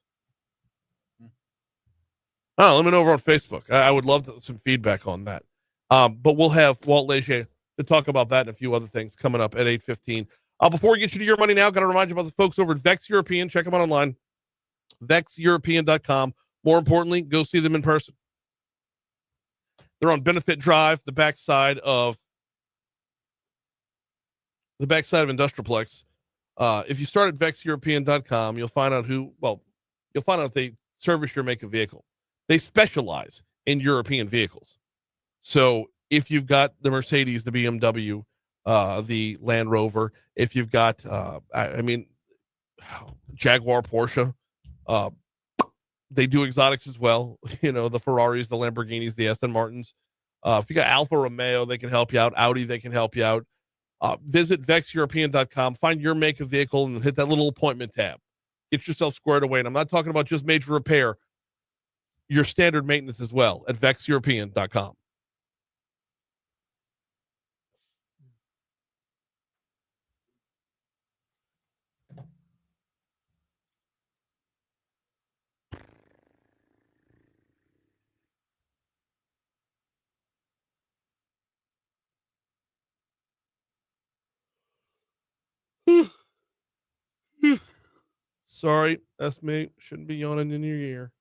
Oh, let me know over on Facebook. I would love some feedback on that. But we'll have Walt Leger to talk about that and a few other things coming up at 8:15. Before we get you to your money now, got to remind you about the folks over at Vex European. Check them out online, vexeuropean.com. More importantly, go see them in person. They're on Benefit Drive, the backside of Industrialplex. If you start at vexeuropean.com, you'll find out if they service your make of vehicle. They specialize in European vehicles. So if you've got the Mercedes, the BMW, the Land Rover, if you've got, Jaguar, Porsche, they do exotics as well. The Ferraris, the Lamborghinis, the Aston Martins. If you got Alfa Romeo, they can help you out. Audi, they can help you out. Visit vexeuropean.com, find your make of vehicle, and hit that little appointment tab. Get yourself squared away. And I'm not talking about just major repair, your standard maintenance as well at vexeuropean.com. Sorry, that's me. Shouldn't be yawning in your ear.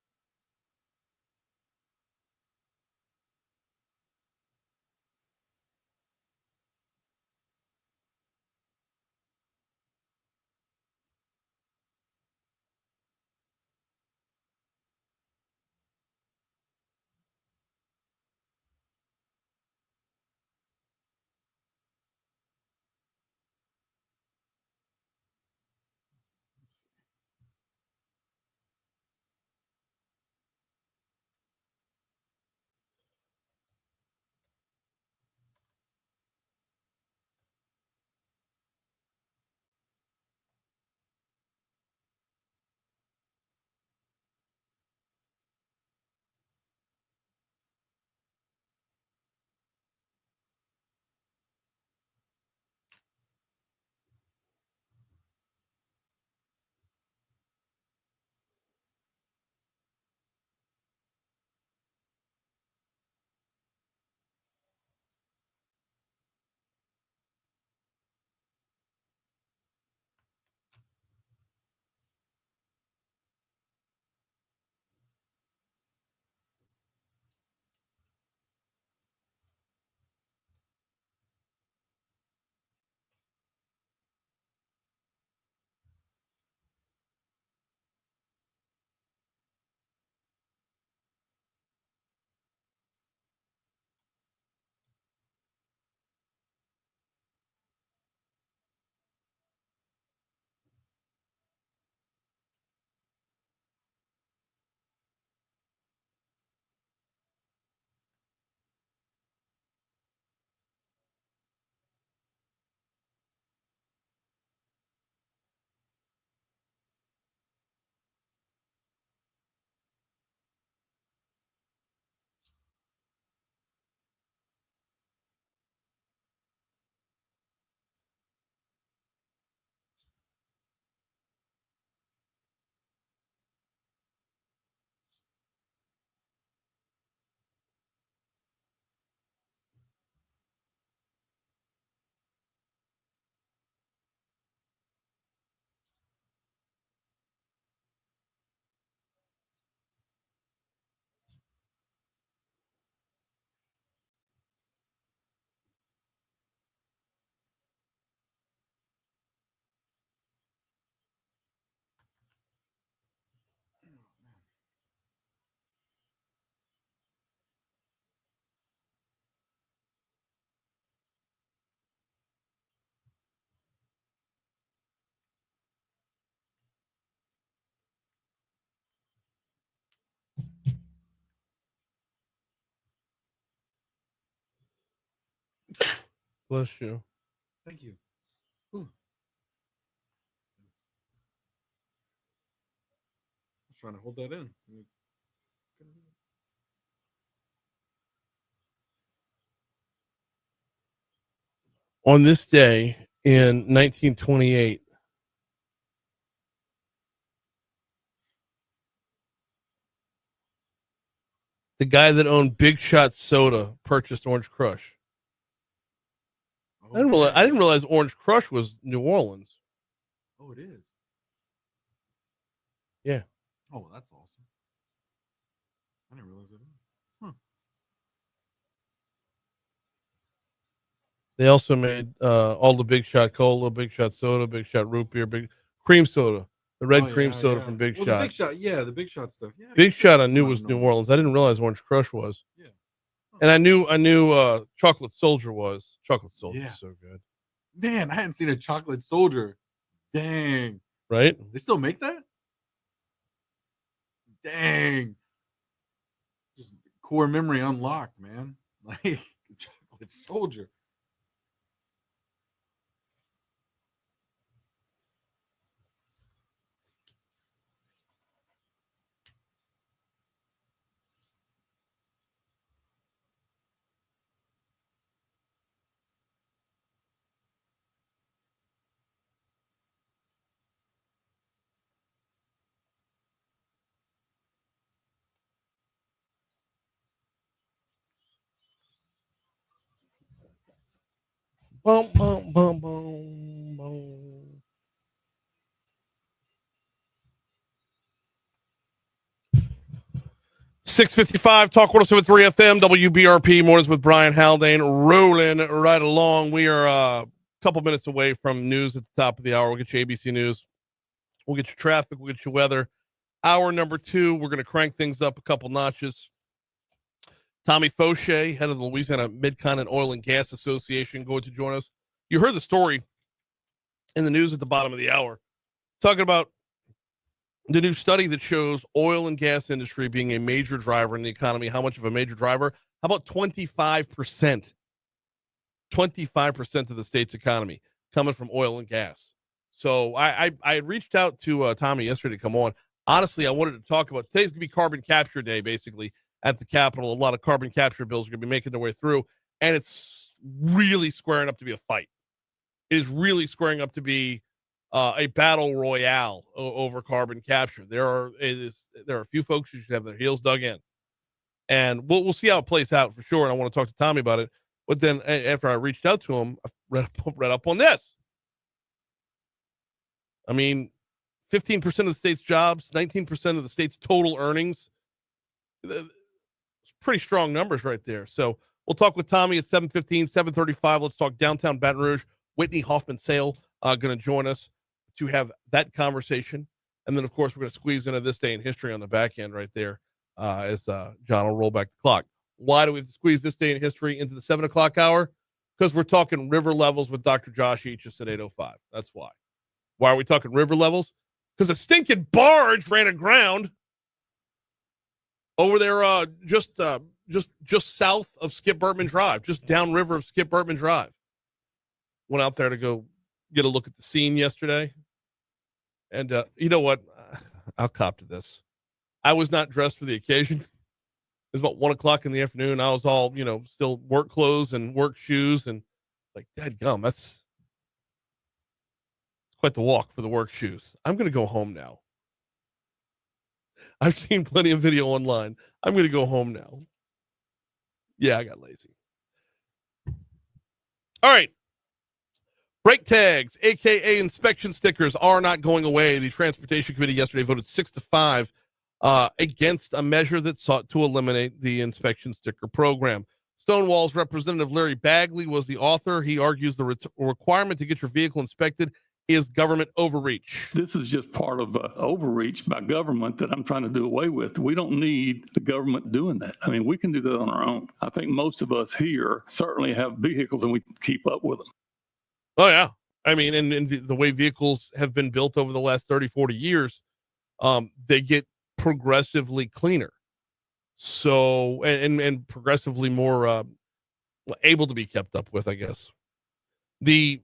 Bless you. Thank you. Ooh. I was trying to hold that in. On this day in 1928, the guy that owned Big Shot Soda purchased Orange Crush. I didn't realize Orange Crush was New Orleans. Oh, it is. Yeah. Oh, that's awesome. I didn't realize it. They also made all the Big Shot Cola, Big Shot Soda, Big Shot Root Beer, Big Cream Soda, the red cream soda from Big Shot. The Big Shot, the Big Shot stuff. Yeah, Big Shot I knew was New Orleans. I didn't realize Orange Crush was. Yeah. And I knew Chocolate Soldier was. Chocolate Soldier is so good. Man, I hadn't seen a Chocolate Soldier. Dang. Right? They still make that? Dang. Just core memory unlocked, man. Like Chocolate Soldier. Bum, bum, bum, bum, bum. .655 Talk 107.3 FM WBRP mornings with Brian Haldane rolling right along. We are a couple minutes away from news at the top of the hour. We'll get you ABC News. We'll get you traffic. We'll get you weather. Hour number 2, we're going to crank things up a couple notches. Tommy Faucheux, head of the Louisiana Mid-Continent Oil and Gas Association, going to join us. You heard the story in the news at the bottom of the hour, talking about the new study that shows oil and gas industry being a major driver in the economy. How much of a major driver? How about 25%? 25% of the state's economy coming from oil and gas. So I had reached out to Tommy yesterday to come on. Honestly, I wanted to talk about today's going to be carbon capture day, basically, at the Capitol. A lot of carbon capture bills are going to be making their way through, and it's really squaring up to be a fight. It is really squaring up to be a battle royale over carbon capture. There are a few folks who should have their heels dug in, and we'll see how it plays out for sure. And I want to talk to Tommy about it. But then after I reached out to him, I read up on this. I mean, 15% of the state's jobs, 19% of the state's total earnings. It's pretty strong numbers right there. So we'll talk with Tommy at 7:15, 7:35. Let's talk downtown Baton Rouge. Whitney, Hoffman, Sayal going to join us to have that conversation. And then, of course, we're going to squeeze into this day in history on the back end right there as John will roll back the clock. Why do we have to squeeze this day in history into the 7 o'clock hour? Because we're talking river levels with Dr. Josh Eachus at 8:05. That's why. Why are we talking river levels? Because a stinking barge ran aground over there just south of Skip Burtman Drive, just downriver of Skip Burtman Drive. Went out there to go get a look at the scene yesterday. And you know what? I'll cop to this. I was not dressed for the occasion. It was about 1 o'clock in the afternoon. I was all, still work clothes and work shoes. And like, dadgum, that's quite the walk for the work shoes. I'm going to go home now. I've seen plenty of video online. I'm going to go home now. Yeah, I got lazy. All right. Brake tags, a.k.a. inspection stickers, are not going away. The Transportation Committee yesterday voted 6-5 against a measure that sought to eliminate the inspection sticker program. Stonewall's Representative Larry Bagley was the author. He argues the requirement to get your vehicle inspected is government overreach. This is just part of overreach by government that I'm trying to do away with. We don't need the government doing that. I mean, we can do that on our own. I think most of us here certainly have vehicles and we can keep up with them. Oh, yeah. I mean, and the way vehicles have been built over the last 30, 40 years, they get progressively cleaner. So, and progressively more able to be kept up with, I guess. The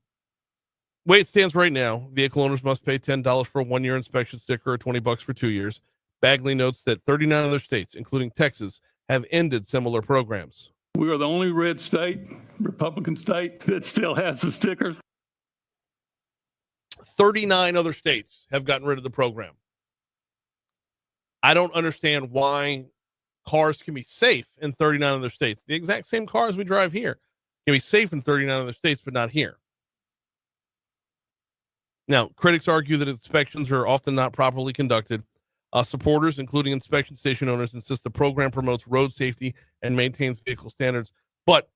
way it stands right now, vehicle owners must pay $10 for a 1-year inspection sticker or $20 for 2 years. Bagley notes that 39 other states, including Texas, have ended similar programs. We are the only red state, Republican state, that still has the stickers. 39 other states have gotten rid of the program. I don't understand why cars can be safe in 39 other states. The exact same cars we drive here can be safe in 39 other states, but not here. Now, critics argue that inspections are often not properly conducted. Supporters, including inspection station owners, insist the program promotes road safety and maintains vehicle standards. But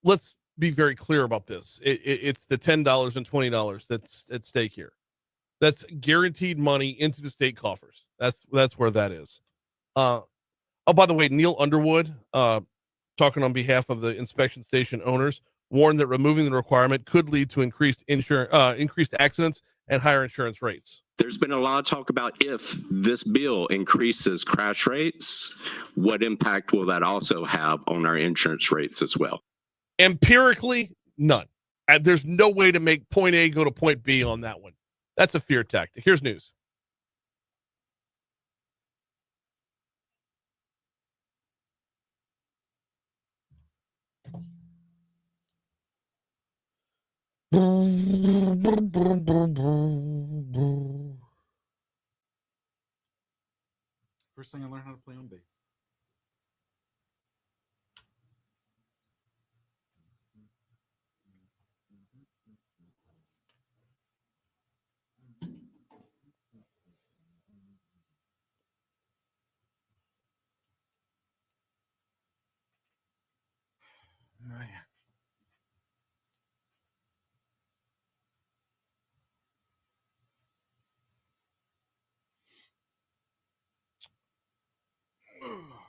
let's be very clear about this. It's the $10 and $20 that's at stake here. That's guaranteed money into the state coffers. That's where that is. Oh, by the way, Neil Underwood, talking on behalf of the inspection station owners, warned that removing the requirement could lead to increased accidents and higher insurance rates. There's been a lot of talk about if this bill increases crash rates, what impact will that also have on our insurance rates as well? Empirically, none. There's no way to make point A go to point B on that one. That's a fear tactic. Here's news. First thing I learned how to play on bass. Man.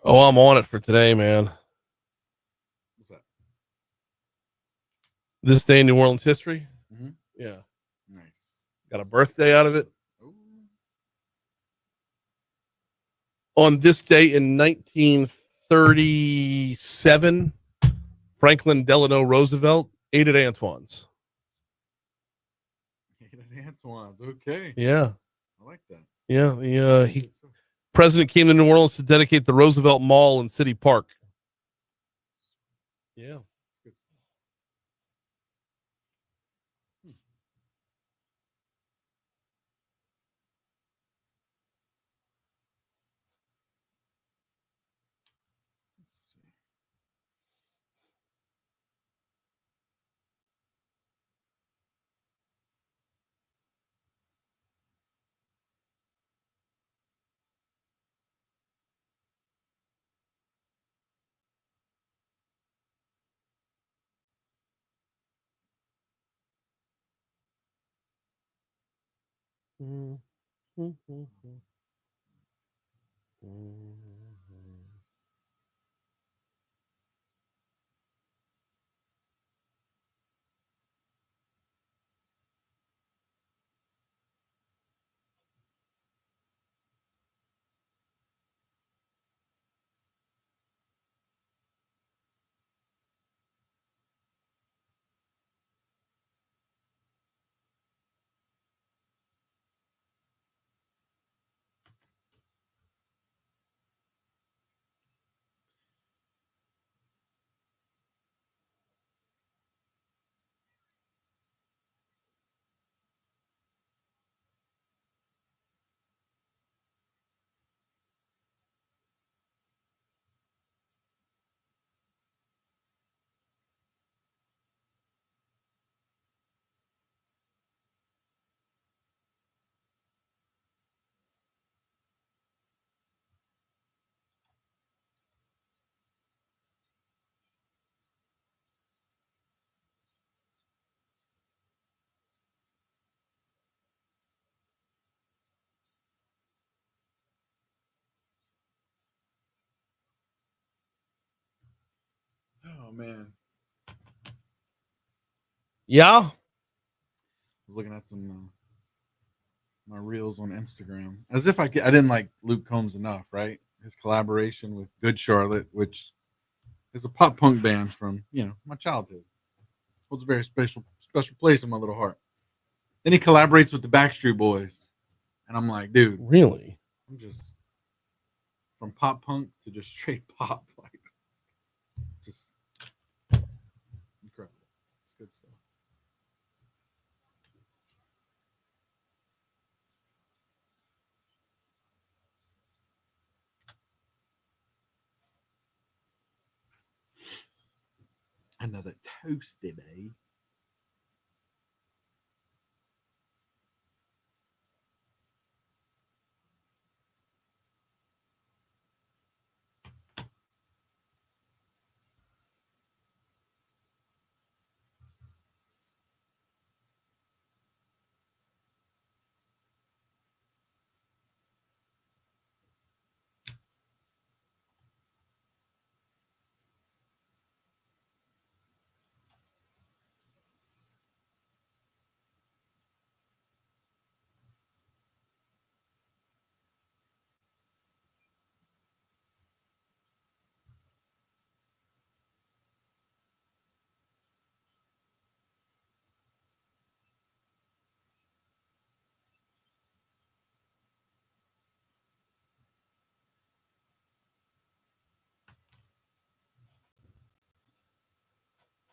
Oh, I'm on it for today, man. What's that? This day in New Orleans history. Mm-hmm. Yeah. Nice. Got a birthday out of it. Ooh. On this day in 1937, Franklin Delano Roosevelt ate at Antoine's. Ate at Antoine's. Okay. Yeah. I like that. Yeah. President came to New Orleans to dedicate the Roosevelt Mall in City Park. Yeah. Good stuff. Let's see. Oh man. Yeah. I was looking at some my reels on Instagram, as if I didn't like Luke Combs enough, right? His collaboration with Good Charlotte, which is a pop punk band from, my childhood. Holds a very special place in my little heart. Then he collaborates with the Backstreet Boys. And I'm like, dude, Really? I'm just from pop punk to just straight pop. Like, just incredible. It's good stuff. Another toasty day.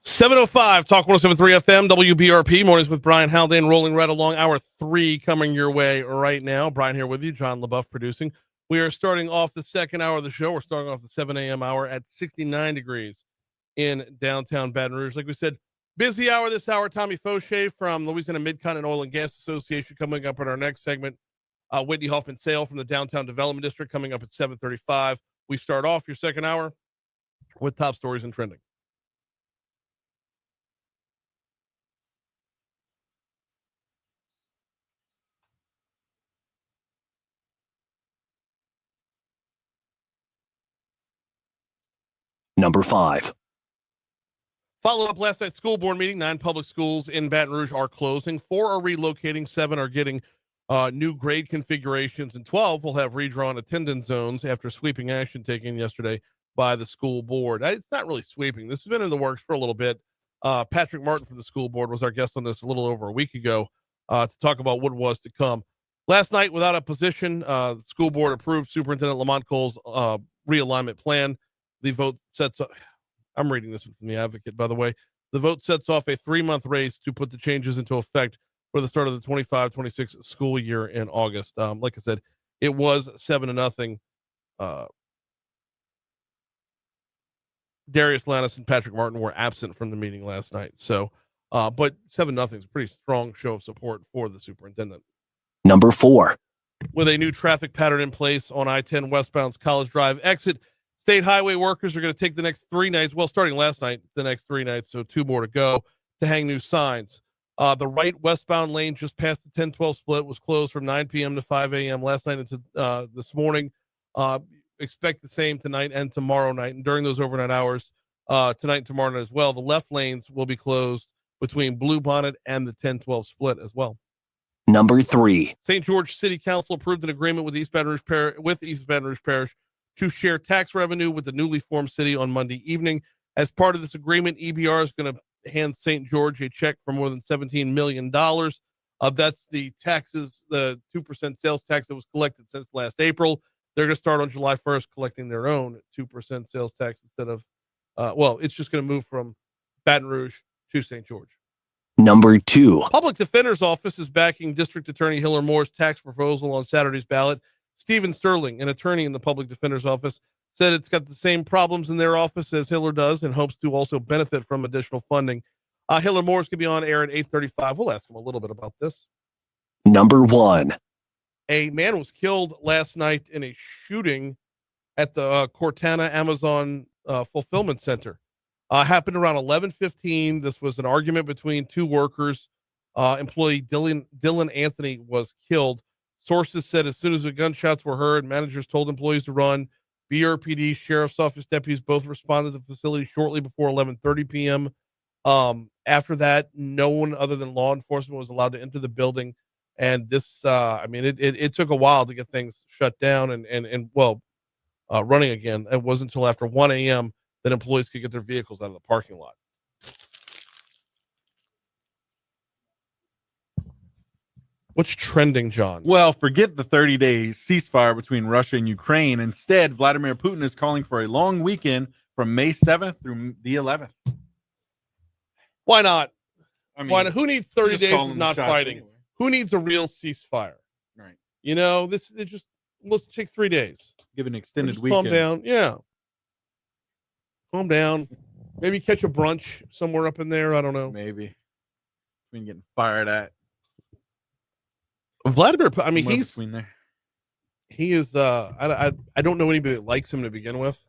$7:05 Talk 107.3 FM WBRP mornings with Brian Haldane rolling right along. Hour 3 coming your way right now. Brian here with you, John LaBeouf producing. We are starting off the second hour of the show. We're starting off the 7 a.m. hour at 69 degrees in downtown Baton Rouge. Like we said, busy hour this hour. Tommy Faucheux from Louisiana Mid-Continent Oil and Gas Association coming up in our next segment. Whitney Hoffman Sayal from the Downtown Development District coming up at 7:35. We start off your second hour with top stories and trending. Number 5. Followed up last night's school board meeting. 9 public schools in Baton Rouge are closing. 4 are relocating. 7 are getting new grade configurations. And 12 will have redrawn attendance zones after sweeping action taken yesterday by the school board. It's not really sweeping. This has been in the works for a little bit. Patrick Martin from the school board was our guest on this a little over a week ago to talk about what was to come. Last night, without opposition, the school board approved Superintendent Lamont Cole's realignment plan. The vote sets up, I'm reading this from the Advocate, by the way. The vote sets off a 3-month race to put the changes into effect for the start of the 25-26 school year in August. Like I said, it was 7-0. Darius Lannis and Patrick Martin were absent from the meeting last night. So, but 7-0 is a pretty strong show of support for the superintendent. Number 4. With a new traffic pattern in place on I-10 westbound College Drive exit, state highway workers are going to take the next 3 nights, well, starting last night, the next 3 nights, so 2 more to go, to hang new signs. The right westbound lane just past the 10-12 split was closed from 9 p.m. to 5 a.m. last night into this morning. Expect the same tonight and tomorrow night. And during those overnight hours, tonight and tomorrow night as well, the left lanes will be closed between Blue Bonnet and the 10-12 split as well. Number 3. St. George City Council approved an agreement with East Baton Rouge Parish to share tax revenue with the newly formed city on Monday evening. As part of this agreement, EBR is going to hand St. George a check for more than $17 million. That's the taxes, the 2% sales tax that was collected since last April. They're going to start on July 1st collecting their own 2% sales tax instead of, it's just going to move from Baton Rouge to St. George. Number 2. Public Defender's Office is backing District Attorney Hillar Moore's tax proposal on Saturday's ballot. Stephen Sterling, an attorney in the Public Defender's Office, said it's got the same problems in their office as Hillar does and hopes to also benefit from additional funding. Hillar Moore's going to be on air at 8:35. We'll ask him a little bit about this. Number 1. A man was killed last night in a shooting at the Cortana Amazon Fulfillment Center. Happened around 11:15. This was an argument between 2 workers. Employee Dylan Anthony was killed. Sources said as soon as the gunshots were heard, managers told employees to run. BRPD, Sheriff's Office deputies both responded to the facility shortly before 11:30 p.m. After that, no one other than law enforcement was allowed to enter the building. And this, it took a while to get things shut down and running again. It wasn't until after 1 a.m. then employees could get their vehicles out of the parking lot. What's trending, John? Well, forget the 30-day ceasefire between Russia and Ukraine. Instead, Vladimir Putin is calling for a long weekend from May 7th through the 11th. Why not? I mean, Why not? Who needs 30 just days calling of the not shots fighting? anyway. Who needs a real ceasefire? Right. You know, let's take 3 days. Give an extended Just weekend. calm down. Yeah. Calm down. Maybe catch a brunch somewhere up in there. I don't know. Maybe. Between getting fired at. Vladimir, I mean, Somewhere between there. he is, I don't know anybody that likes him to begin with,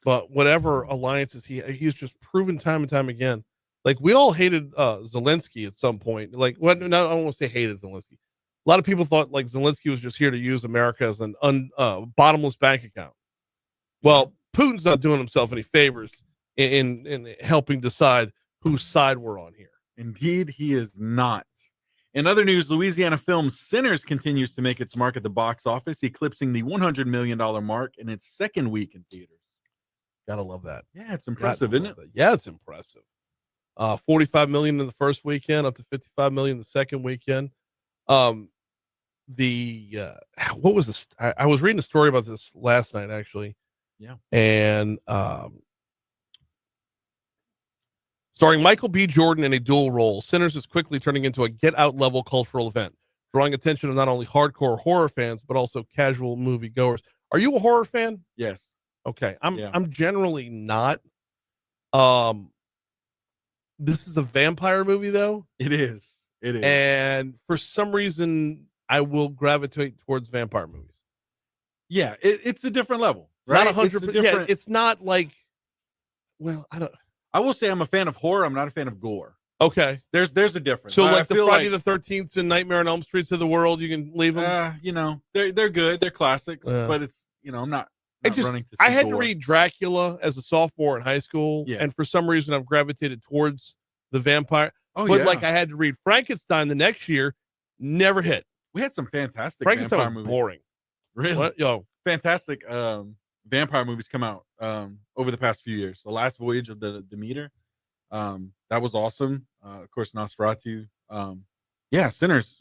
but whatever alliances he's just proven time and time again. Like, we all hated Zelensky at some point. Like, what? No, I don't want to say hated Zelensky. A lot of people thought like Zelensky was just here to use America as an bottomless bank account. Well, Putin's not doing himself any favors in helping decide whose side we're on here. Indeed, he is not. In other news, Louisiana film Sinners continues to make its mark at the box office, eclipsing the $100 million mark in its second week in theaters. Gotta love that. Yeah, it's impressive, isn't it? Yeah, it's impressive. 45 million in the first weekend, up to 55 million the second weekend. What was this? I was reading a story about this last night, actually. Yeah. And starring Michael B. Jordan in a dual role, Sinners is quickly turning into a get-out level cultural event, drawing attention of not only hardcore horror fans but also casual moviegoers. Are you a horror fan? Yes. Okay, I'm generally not. This is a vampire movie, though. It is. It is. And for some reason, I will gravitate towards vampire movies. Yeah, it's a different level, right? Not 100%. Yeah, it's not like. Well, I don't. I will say I'm a fan of horror. I'm not a fan of gore. Okay, there's a difference. So, I like the feel Friday the 13th and Nightmare on Elm Streets of the world, you can leave them. You know, they're good. They're classics, but it's I'm not running to see I had gore. to read Dracula as a sophomore in high school, and for some reason I've gravitated towards the vampire. But like I had to read Frankenstein the next year, never hit. We had some fantastic Frankenstein vampire was movies. boring. Really? What? Yo, fantastic vampire movies come out over the past few years. The Last Voyage of the Demeter, that was awesome. Of course, Nosferatu. Sinners.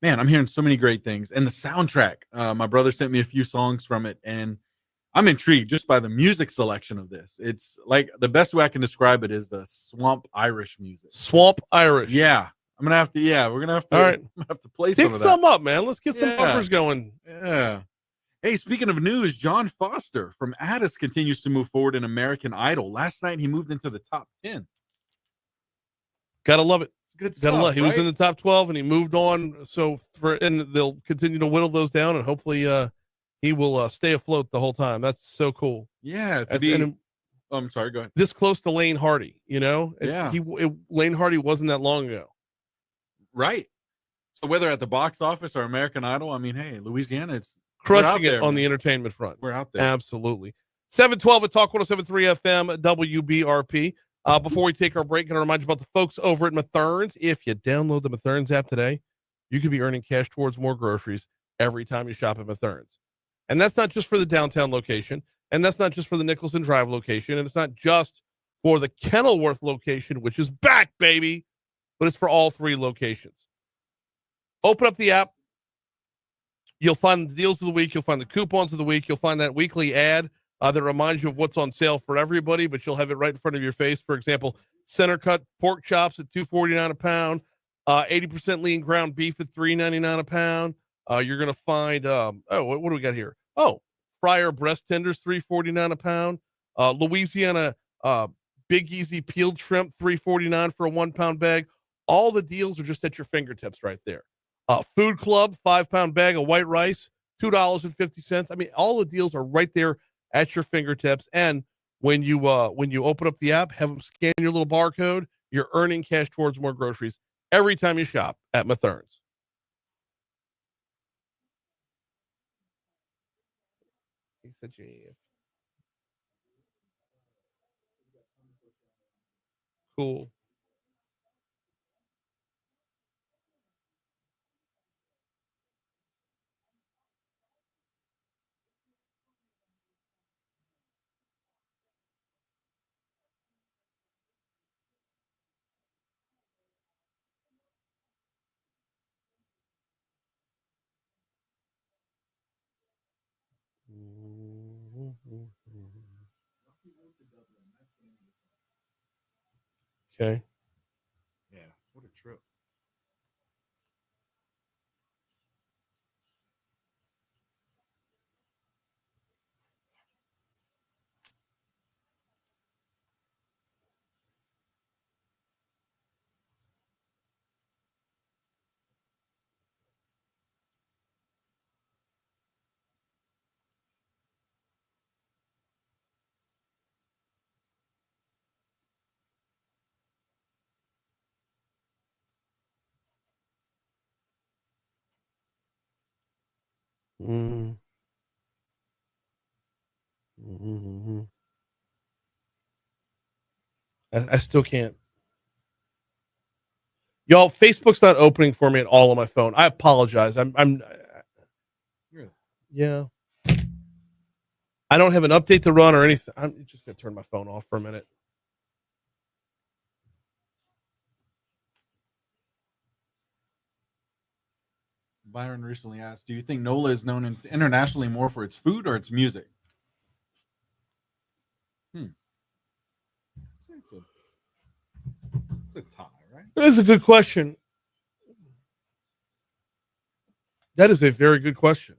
I'm hearing so many great things, and the soundtrack. My brother sent me a few songs from it, and I'm intrigued just by the music selection of this. It's like the best way I can describe it is the swamp Irish music. Swamp Irish. Yeah. I'm gonna have to. Yeah, we're gonna have to. All right. Have to play Dig some up, man. Let's get some bumpers going. Yeah. Hey, speaking of news, John Foster from Addis continues to move forward in American Idol. Last night, he moved into the top 10. Gotta love it. It's good Gotta stuff. love. He was in the top 12 and he moved on. And they'll continue to whittle those down, and hopefully, he will stay afloat the whole time. That's so cool. Yeah. I'm sorry. Go ahead. This close to Lane Hardy, Lane Hardy wasn't that long ago. Right. So whether at the box office or American Idol, I mean, hey, Louisiana, it's crushing it on the entertainment front. We're out there. Absolutely. 712 at Talk 107.3 FM WBRP. Before we take our break, I'm going to remind you about the folks over at Matherns. If you download the Matherns app today, you could be earning cash towards more groceries every time you shop at Matherns. And that's not just for the downtown location, and that's not just for the Nicholson Drive location, and it's not just for the Kenilworth location, which is back, baby, but it's for all three locations. Open up the app. You'll find the deals of the week. You'll find the coupons of the week. You'll find that weekly ad that reminds you of what's on sale for everybody, but you'll have it right in front of your face. For example, center cut pork chops at $2.49 a pound, 80% lean ground beef at $3.99 a pound. You're going to find, what do we got here? Oh, fryer breast tenders, $3.49 a pound. Louisiana Big Easy peeled shrimp, $3.49 for a 1 pound bag. All the deals are just at your fingertips right there. Food Club, 5 pound bag of white rice, $2.50. I mean, all the deals are right there at your fingertips. And when you open up the app, have them scan your little barcode, you're earning cash towards more groceries every time you shop at Matherns. Cool. Okay. Yeah, what a trip. Mm. Mm-hmm. I still can't. Y'all, Facebook's not opening for me at all on my phone. I apologize. Really? Yeah. I don't have an update to run or anything. I'm just gonna turn my phone off for a minute. Byron recently asked, do you think NOLA is known internationally more for its food or its music? It's a tie, right? That is a good question. That is a very good question.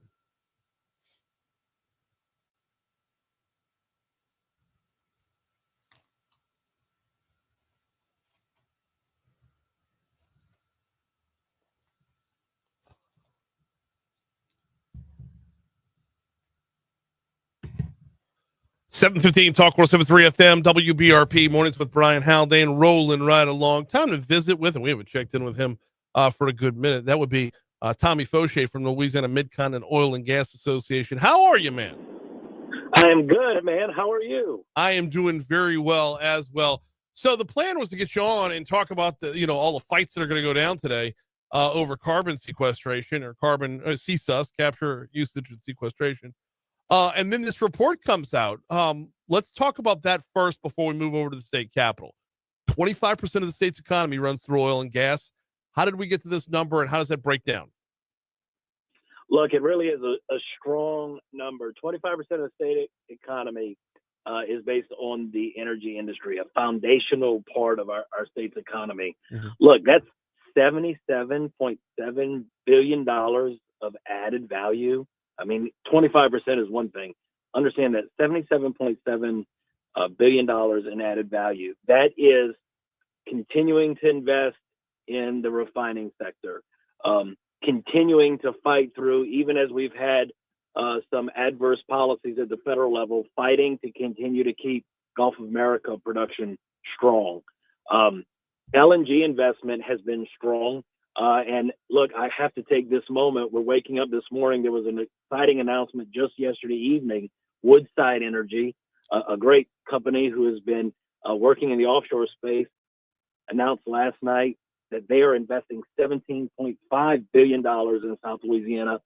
$7:15 Talk 107.3 FM WBRP mornings with Brian Haldane rolling right along. Time to visit with him. We haven't checked in with him for a good minute. That would be Tommy Faucheux from the Louisiana Mid-Continent Oil and Gas Association. How are you, man? I am good, man. How are you? I am doing very well as well. So the plan was to get you on and talk about all the fights that are going to go down today over carbon sequestration or carbon CSUS, capture, usage, and sequestration. And then this report comes out. Let's talk about that first before we move over to the state capitol. 25% of the state's economy runs through oil and gas. How did we get to this number, and how does that break down? Look, it really is a strong number. 25% of the state economy is based on the energy industry, a foundational part of our state's economy. Mm-hmm. Look, that's $77.7 billion of added value. I mean, 25% is one thing. Understand that $77.7 billion in added value. That is continuing to invest in the refining sector, continuing to fight through, even as we've had some adverse policies at the federal level, fighting to continue to keep Gulf of America production strong. LNG investment has been strong. And look, I have to take this moment. We're waking up this morning. There was an exciting announcement just yesterday evening. Woodside Energy, a great company who has been working in the offshore space, announced last night that they are investing $17.5 billion in South Louisiana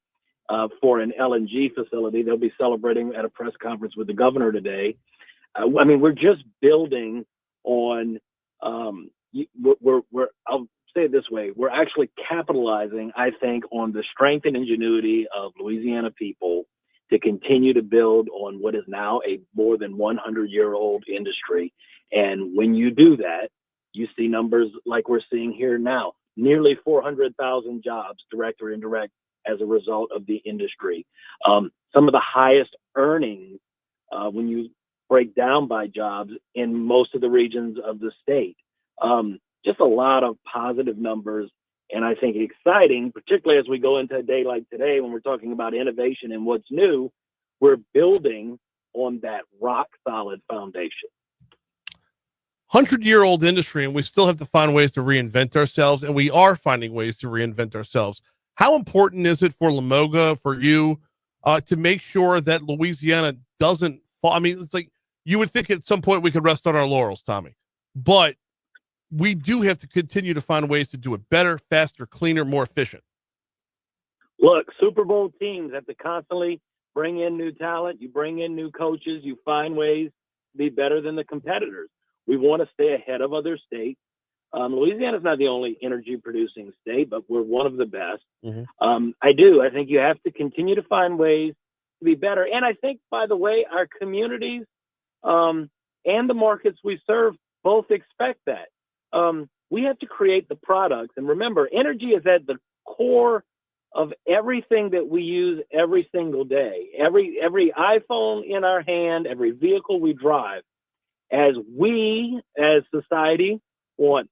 for an LNG facility. They'll be celebrating at a press conference with the governor today. I mean, we're just building on, I'll say it this way, we're actually capitalizing, I think, on the strength and ingenuity of Louisiana people to continue to build on what is now a more than 100-year-old industry. And when you do that, you see numbers like we're seeing here now, nearly 400,000 jobs, direct or indirect, as a result of the industry. Some of the highest earnings when you break down by jobs in most of the regions of the state. Just a lot of positive numbers, and I think exciting, particularly as we go into a day like today when we're talking about innovation and what's new. We're building on that rock-solid foundation. 100-year-old industry, and we still have to find ways to reinvent ourselves, and we are finding ways to reinvent ourselves. How important is it for Lamoga, for you, to make sure that Louisiana doesn't fall? I mean, it's like you would think at some point we could rest on our laurels, Tommy, but we do have to continue to find ways to do it better, faster, cleaner, more efficient. Look, Super Bowl teams have to constantly bring in new talent. You bring in new coaches. You find ways to be better than the competitors. We want to stay ahead of other states. Louisiana is not the only energy producing state, but we're one of the best. Mm-hmm. I think you have to continue to find ways to be better. And I think, by the way, our communities and the markets we serve both expect that. we have to create the products. And remember, energy is at the core of everything that we use every single day. Every iPhone in our hand, every vehicle we drive, as we, as society, want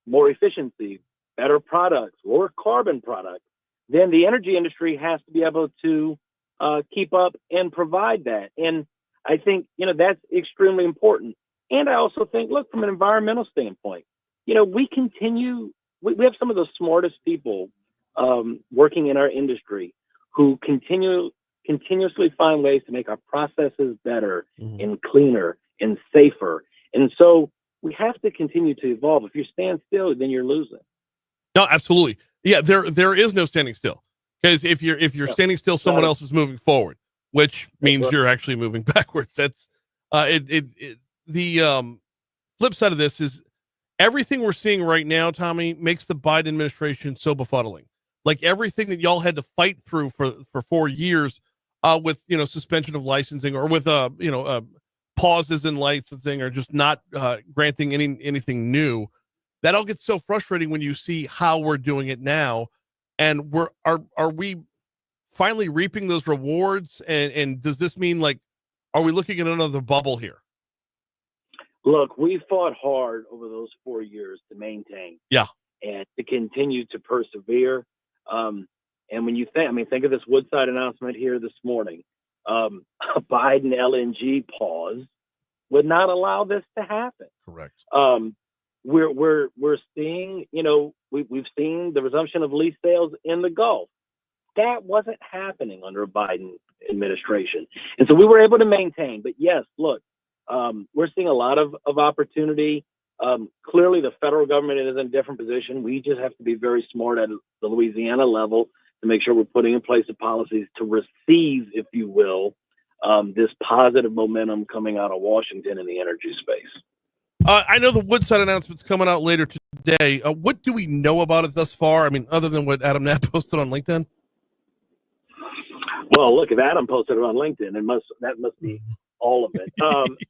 more efficiency, better products, lower carbon products, then the energy industry has to be able to keep up and provide that. And I think, that's extremely important. And I also think, look, from an environmental standpoint, we have some of the smartest people working in our industry who continuously find ways to make our processes better and cleaner and safer. And so we have to continue to evolve. If you stand still, then you're losing. No, absolutely. Yeah, there is no standing still, because if you're standing still, someone else is moving forward, which means you're actually moving backwards. That's the flip side of this is everything we're seeing right now, Tommy, makes the Biden administration so befuddling. Like everything that y'all had to fight through for 4 years with, suspension of licensing, or with, pauses in licensing, or just not granting anything new. That all gets so frustrating when you see how we're doing it now. And are we finally reaping those rewards? And does this mean, like, are we looking at another bubble here? Look, we fought hard over those 4 years to maintain. Yeah. And to continue to persevere. And when you think of this Woodside announcement here this morning, a Biden LNG pause would not allow this to happen. Correct. We're seeing, we've seen the resumption of lease sales in the Gulf. That wasn't happening under a Biden administration. And so we were able to maintain. But yes, look, we're seeing a lot of opportunity. Clearly, the federal government is in a different position. We just have to be very smart at the Louisiana level to make sure we're putting in place the policies to receive, if you will, this positive momentum coming out of Washington in the energy space. I know the Woodside announcement's coming out later today. What do we know about it thus far? I mean, other than what Adam Knapp posted on LinkedIn? Well, look, if Adam posted it on LinkedIn, that must be all of it.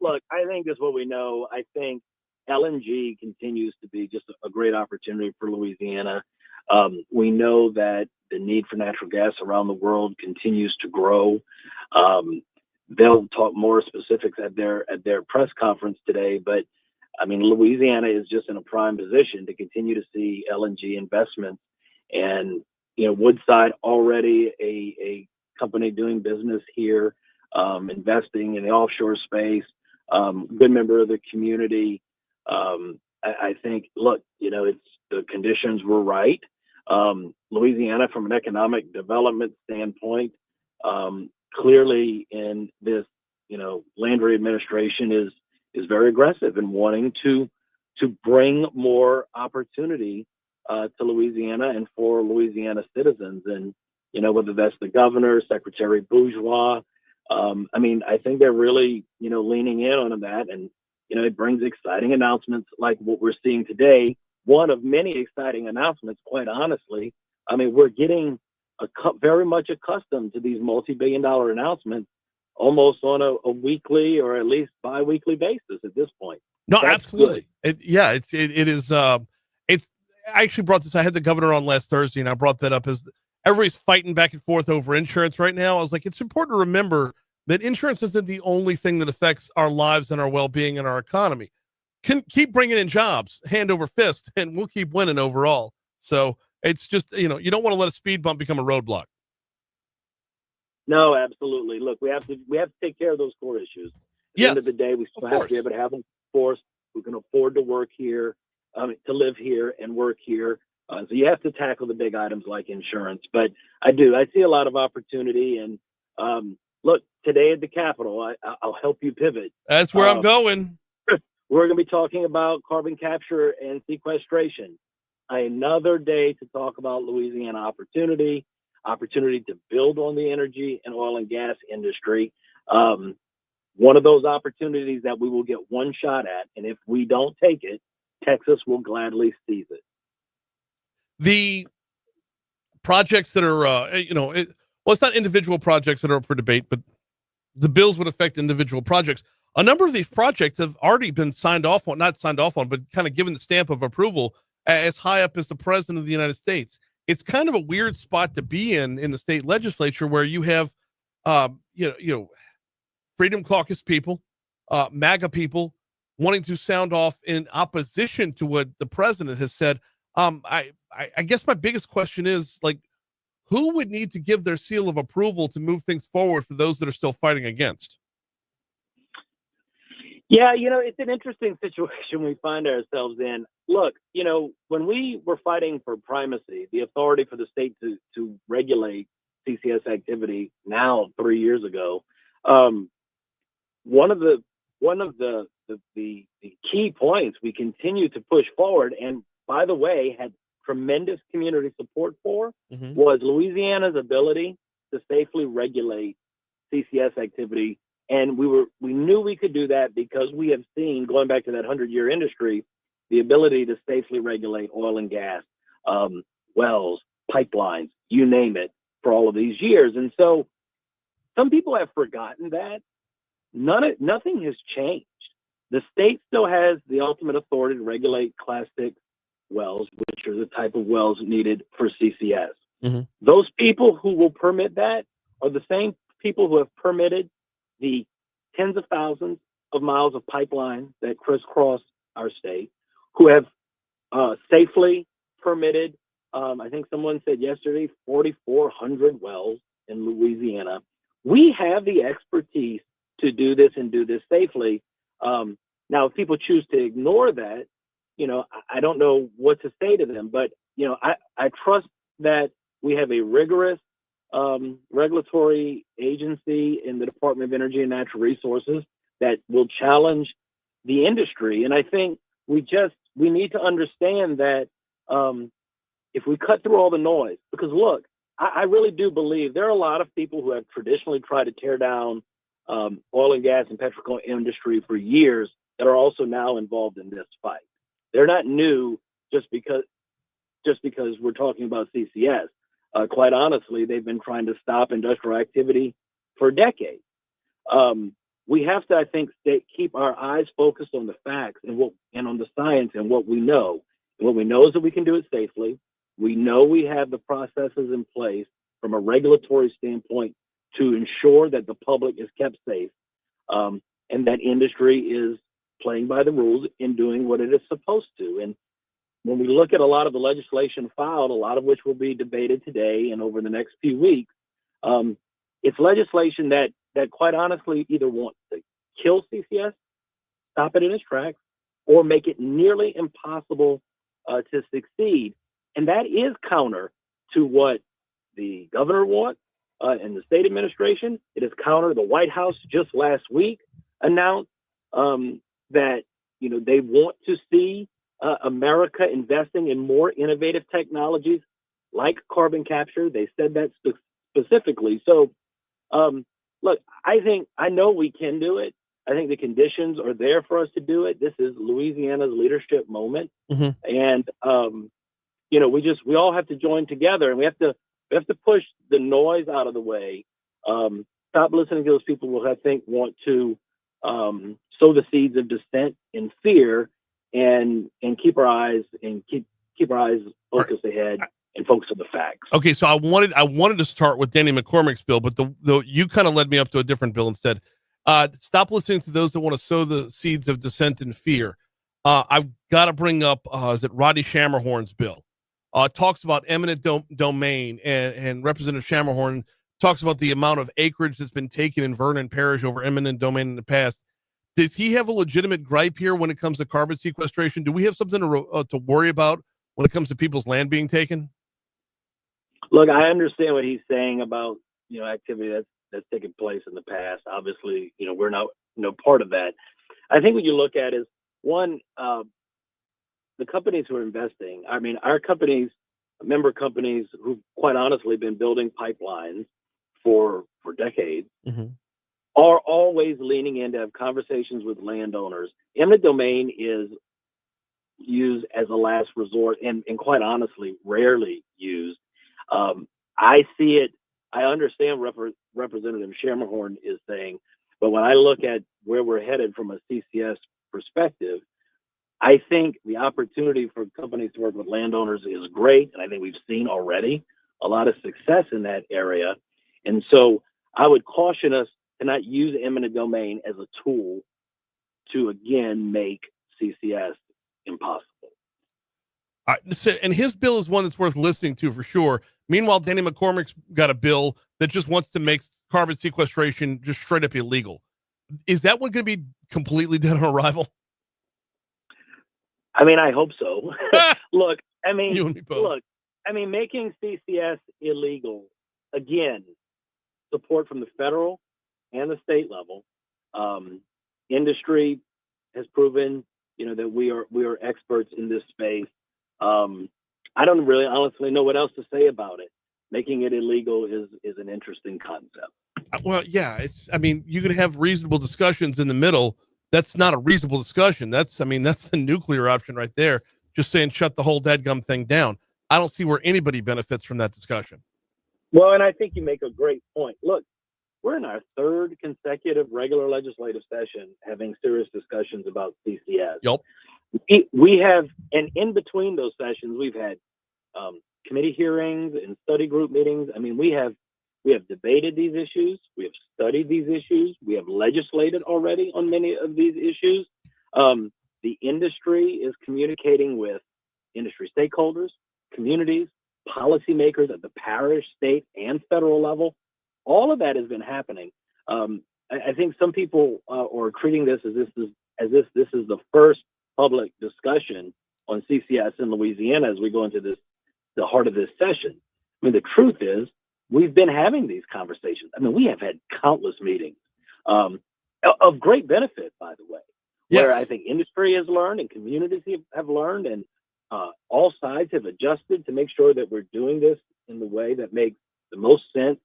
Look, I think that's what we know. I think LNG continues to be just a great opportunity for Louisiana. We know that the need for natural gas around the world continues to grow. They'll talk more specifics at their press conference today, but I mean, Louisiana is just in a prime position to continue to see LNG investments. And, Woodside already a company doing business here, investing in the offshore space, good member of the community. I think, look, it's the conditions were right. Louisiana, from an economic development standpoint, clearly in this, Landry administration is very aggressive in wanting to bring more opportunity to Louisiana and for Louisiana citizens. And, whether that's the governor, Secretary Bourgeois, I think they're really, leaning in on that. And, it brings exciting announcements like what we're seeing today. One of many exciting announcements, quite honestly. We're getting very much accustomed to these multi-billion-dollar announcements almost on a weekly or at least bi-weekly basis at this point. No, That's absolutely. It is. I actually brought this. I had the governor on last Thursday, and I brought that up as everybody's fighting back and forth over insurance right now. I was like, it's important to remember that insurance isn't the only thing that affects our lives and our well-being and our economy. Can keep bringing in jobs hand over fist, and we'll keep winning overall. So it's just, you don't want to let a speed bump become a roadblock. No, absolutely. Look, we have to take care of those core issues. At the end of the day, we still have to be able to have them forced. We can afford to work here, to live here and work here. So you have to tackle the big items like insurance. But I see a lot of opportunity. And look, today at the Capitol, I'll help you pivot. That's where I'm going. We're going to be talking about carbon capture and sequestration. Another day to talk about Louisiana opportunity to build on the energy and oil and gas industry. One of those opportunities that we will get one shot at. And if we don't take it, Texas will gladly seize it. The projects that are, it's not individual projects that are up for debate, but the bills would affect individual projects. a number of these projects have already been signed off on, not signed off on, but kind of given the stamp of approval as high up as the president of the United States. It's kind of a weird spot to be in the state legislature, where you have, Freedom Caucus people, MAGA people wanting to sound off in opposition to what the president has said. I guess my biggest question is, like, who would need to give their seal of approval to move things forward for those that are still fighting against? Yeah, it's an interesting situation we find ourselves in. Look, when we were fighting for primacy, the authority for the state to regulate CCS activity now 3 years ago, one of the key points we continue to push forward, and by the way, had tremendous community support for, was Louisiana's ability to safely regulate CCS activity. And we knew we could do that because we have seen, going back to that 100-year industry, the ability to safely regulate oil and gas, wells, pipelines, you name it, for all of these years. And so some people have forgotten that. Nothing has changed. The state still has the ultimate authority to regulate Class 6 wells, which are the type of wells needed for CCS. Those people who will permit that are the same people who have permitted the tens of thousands of miles of pipeline that crisscross our state, who have safely permitted, I think someone said yesterday, 4,400 wells in Louisiana. We have the expertise to do this and do this safely. Now, if people choose to ignore that, I don't know what to say to them, but, I trust that we have a rigorous regulatory agency in the Department of Energy and Natural Resources that will challenge the industry. And I think we need to understand that if we cut through all the noise, because look, I really do believe there are a lot of people who have traditionally tried to tear down oil and gas and petrochemical industry for years that are also now involved in this fight. They're not new just because we're talking about CCS. Quite honestly, they've been trying to stop industrial activity for decades. We have to, I think, keep our eyes focused on the facts and on the science and what we know. And what we know is that we can do it safely. We know we have the processes in place from a regulatory standpoint to ensure that the public is kept safe, and that industry is playing by the rules in doing what it is supposed to. And when we look at a lot of the legislation filed, a lot of which will be debated today and over the next few weeks, it's legislation that quite honestly either wants to kill CCS, stop it in its tracks, or make it nearly impossible to succeed. And that is counter to what the governor wants and the state administration. It is counter. The White House just last week announced that they want to see America investing in more innovative technologies like carbon capture. They said that specifically. So, look, I know we can do it. I think the conditions are there for us to do it. This is Louisiana's leadership moment, and we all have to join together, and we have to push the noise out of the way. Stop listening to those people who I think want to sow the seeds of dissent and fear, and keep our eyes focused ahead and focus on the facts. Okay, so I wanted to start with Danny McCormick's bill, but you kind of led me up to a different bill instead. Stop listening to those that want to sow the seeds of dissent and fear. I've got to bring up is it Rodney Shammerhorn's bill? Talks about eminent domain, and Representative Shammerhorn talks about the amount of acreage that's been taken in Vernon Parish over eminent domain in the past. Does he have a legitimate gripe here when it comes to carbon sequestration? Do we have something to worry about when it comes to people's land being taken? Look, I understand what he's saying about activity that's taken place in the past. Obviously, we're not part of that. I think what you look at is one, the companies who are investing. I mean, our companies, member companies who've quite honestly been building pipelines for decades, are always leaning in to have conversations with landowners. Eminent domain is used as a last resort, and quite honestly, rarely used. I see it. I understand Representative Shammerhorn is saying, But when I look at where we're headed from a CCS perspective, I think the opportunity for companies to work with landowners is great. And I think we've seen already a lot of success in that area. And so I would caution us to not use eminent domain as a tool to, again, make CCS impossible. And his bill is one that's worth listening to for sure. Meanwhile, Danny McCormick's got a bill that just wants to make carbon sequestration just straight up illegal. Is that one going to be completely dead on arrival? I mean, I hope so. Look, I mean, You and me both. Making CCS illegal, again, support from the federal and the state level. Industry has proven, that we are experts in this space. I don't really honestly know what else to say about it. Making it illegal is an interesting concept. Well, yeah, you can have reasonable discussions in the middle. That's not a reasonable discussion. That's the nuclear option right there. Just saying, shut the whole dadgum thing down. I don't see where anybody benefits from that discussion. Well, and I think you make a great point. Look, we're in our third consecutive regular legislative session having serious discussions about CCS. Yep. We have, and in between those sessions, we've had committee hearings and study group meetings. I mean, we have debated these issues. We have studied these issues. We have legislated already on many of these issues. The industry is communicating with industry stakeholders, communities, policymakers at the parish, state, and federal level. All of that has been happening. I think some people are treating this as if this is the first public discussion on CCS in Louisiana as we go into the heart of this session. I mean, the truth is, we've been having these conversations. I mean, we have had countless meetings of great benefit, by the way, where I think industry has learned and communities have learned, and all sides have adjusted to make sure that we're doing this in the way that makes the most sense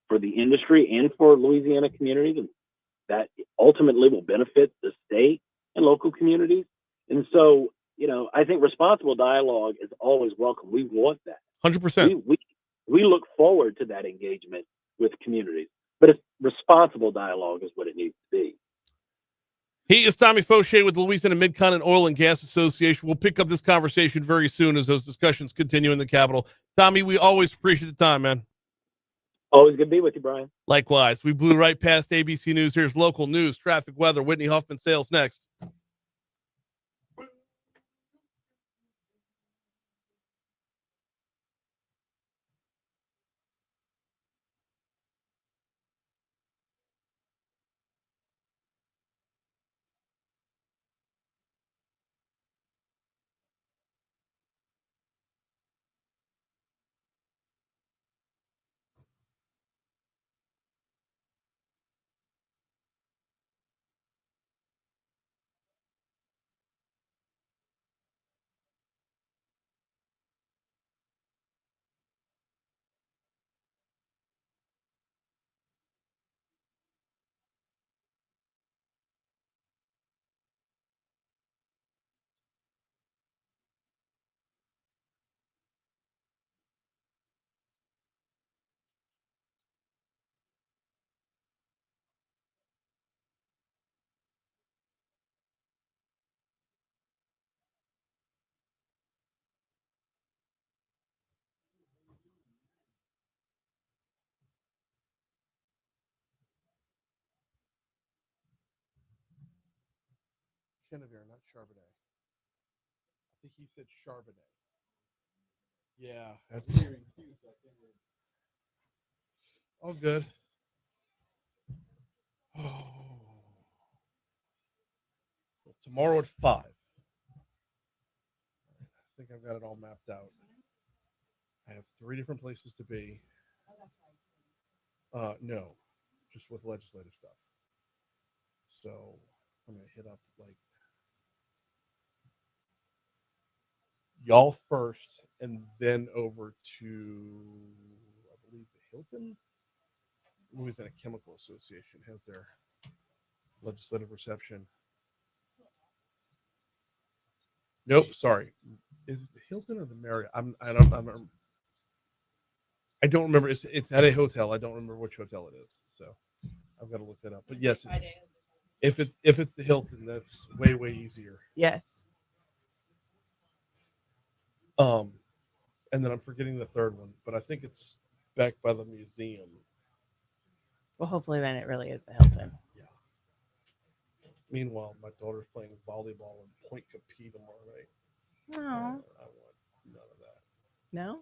for the industry and for Louisiana communities, and that ultimately will benefit the state and local communities. And so, I think responsible dialogue is always welcome. We want that. 100%. We look forward to that engagement with communities, but it's responsible dialogue is what it needs to be. He is Tommy Faucheux with the Louisiana Mid-Continent Oil and Gas Association. We'll pick up this conversation very soon as those discussions continue in the Capitol. Tommy, we always appreciate the time, man. Always good to be with you, Brian. Likewise. We blew right past ABC News. Here's local news, traffic, weather. Whitney, Hoffman, Sayal next. Chenevere, not Charbonnet. I think he said Charbonnet. Yeah, that's all good. Oh. Well, tomorrow at 5. I think I've got it all mapped out. I have 3 different places to be. No, just with legislative stuff. So I'm gonna hit up y'all first, and then over to, I believe, the Hilton. Louisiana Chemical Association has their legislative reception. Nope, sorry. Is it the Hilton or the Marriott? I don't remember. It's at a hotel. I don't remember which hotel it is. So I've got to look that up. But yes, if it's the Hilton, that's way easier. Yes. And then I'm forgetting the third one, but I think it's back by the museum. Well, hopefully then it really is the Hilton. Yeah. Meanwhile, my daughter's playing volleyball in Point Capee tomorrow night. Oh. I want none of that. No?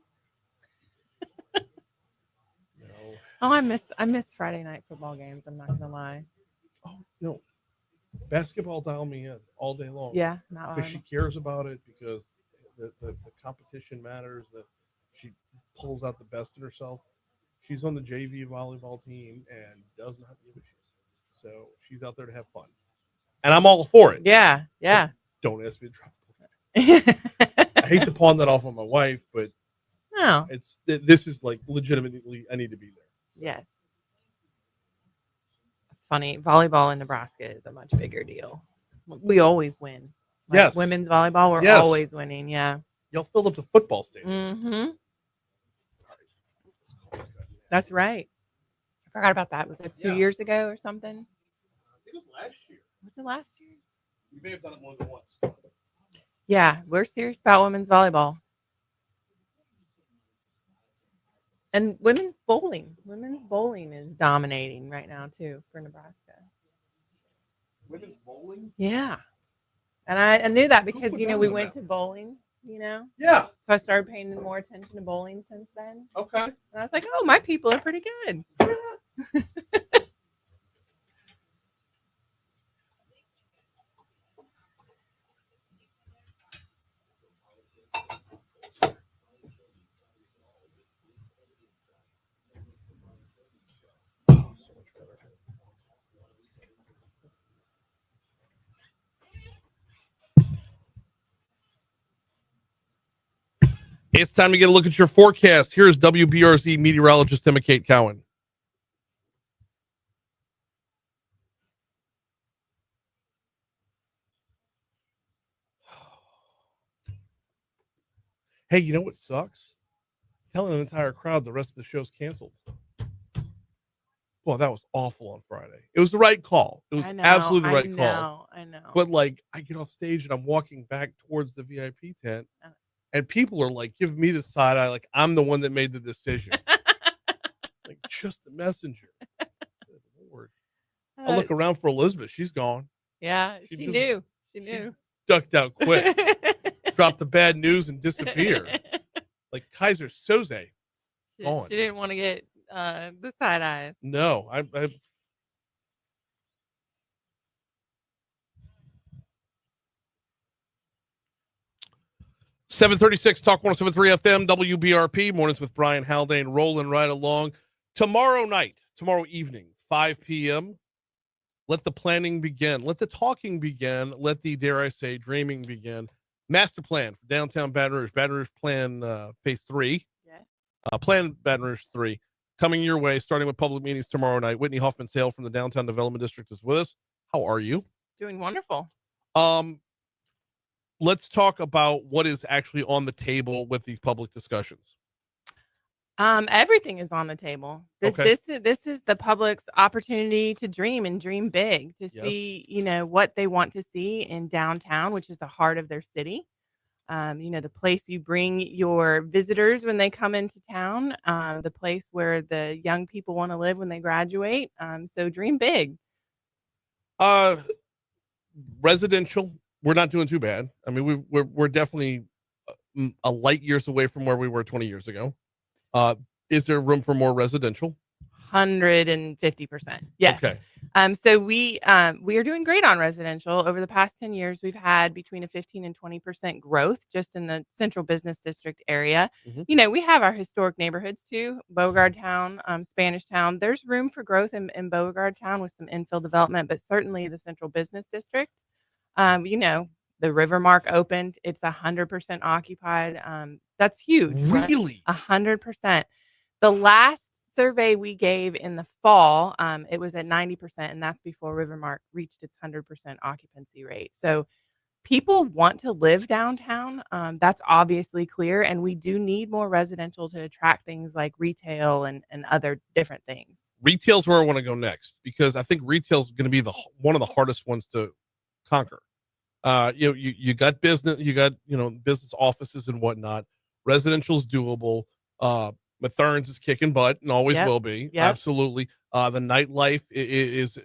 No. Oh, I miss Friday night football games. I'm not gonna lie. Oh no. Basketball dial me in all day long. Yeah, not because she cares about it, because the competition matters, that she pulls out the best in herself. She's on the JV volleyball team and does not give a shit. So she's out there to have fun. And I'm all for it. Yeah, yeah. But don't ask me to drop the ball. I hate to pawn that off on my wife, but no. This is like legitimately, I need to be there. Yes. It's funny. Volleyball in Nebraska is a much bigger deal. We always win. Like yes. Women's volleyball, we're always winning. Yeah. Y'all filled up the football stadium. Mm-hmm. That's right. I forgot about that. Was it 2 years ago or something? I think it was last year. Was it last year? We may have done it more than once. Yeah, we're serious about women's volleyball. And women's bowling. Women's bowling is dominating right now, too, for Nebraska. Women's bowling? Yeah. And I knew that because, we went to bowling, Yeah. So I started paying more attention to bowling since then. Okay. And I was like, oh, my people are pretty good. It's time to get a look at your forecast. Here's WBRZ meteorologist Emma Kate Cowan. Hey, you know what sucks? Telling an entire crowd the rest of the show's canceled. Well, that was awful on Friday. It was the right call. It was absolutely the right call. I know. But I get off stage and I'm walking back towards the VIP tent. And people are giving me the side eye, I'm the one that made the decision. Just the messenger. Good Lord. I look around for Elizabeth. She's gone. Yeah, she knew. She knew. Ducked out quick. Dropped the bad news and disappeared. Like Kaiser Soze. She didn't want to get the side eyes. No, I 736 Talk 107.3 FM, WBRP, mornings with Brian Haldane, rolling right along. Tomorrow evening, 5 p.m., let the planning begin. Let the talking begin. Let the, dare I say, dreaming begin. Master plan for downtown Baton Rouge. Baton Rouge Plan Phase 3. Yes. Plan Baton Rouge 3. Coming your way, starting with public meetings tomorrow night. Whitney Hoffman Sayal from the Downtown Development District is with us. How are you? Doing wonderful. Let's talk about what is actually on the table with these public discussions. Everything is on the table. This is the public's opportunity to dream and dream big, to see, what they want to see in downtown, which is the heart of their city. The place you bring your visitors when they come into town, the place where the young people want to live when they graduate. So dream big. Residential, we're not doing too bad. I mean, we're definitely a light years away from where we were 20 years ago. Is there room for more residential? 150%. Yes. Okay. So we are doing great on residential. Over the past 10 years, we've had between a 15 and 20% growth just in the central business district area. Mm-hmm. We have our historic neighborhoods too, Beauregard Town, Spanish Town. There's room for growth in Beauregard Town with some infill development, but certainly the central business district. The River Mark opened. It's 100% occupied. That's huge. Really? 100%. The last survey we gave in the fall, it was at 90%, and that's before Rivermark reached its 100% occupancy rate. So people want to live downtown. That's obviously clear, and we do need more residential to attract things like retail and other different things. Retail's where I want to go next, because I think retail's going to be one of the hardest ones to conquer. You got business, business offices and whatnot. Residential's doable. Matherns is kicking butt and always will be. Yep. Absolutely. The nightlife is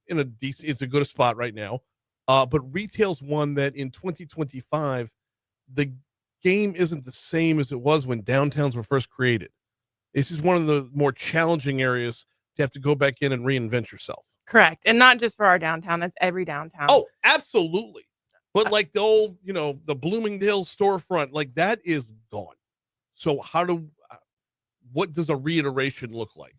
in it's a good spot right now. But retail's one that in 2025, the game isn't the same as it was when downtowns were first created. This is one of the more challenging areas to have to go back in and reinvent yourself. Correct. And not just for our downtown, that's every downtown. Oh, absolutely. But like the old, the Bloomingdale storefront, like that is gone. So what does a reiteration look like?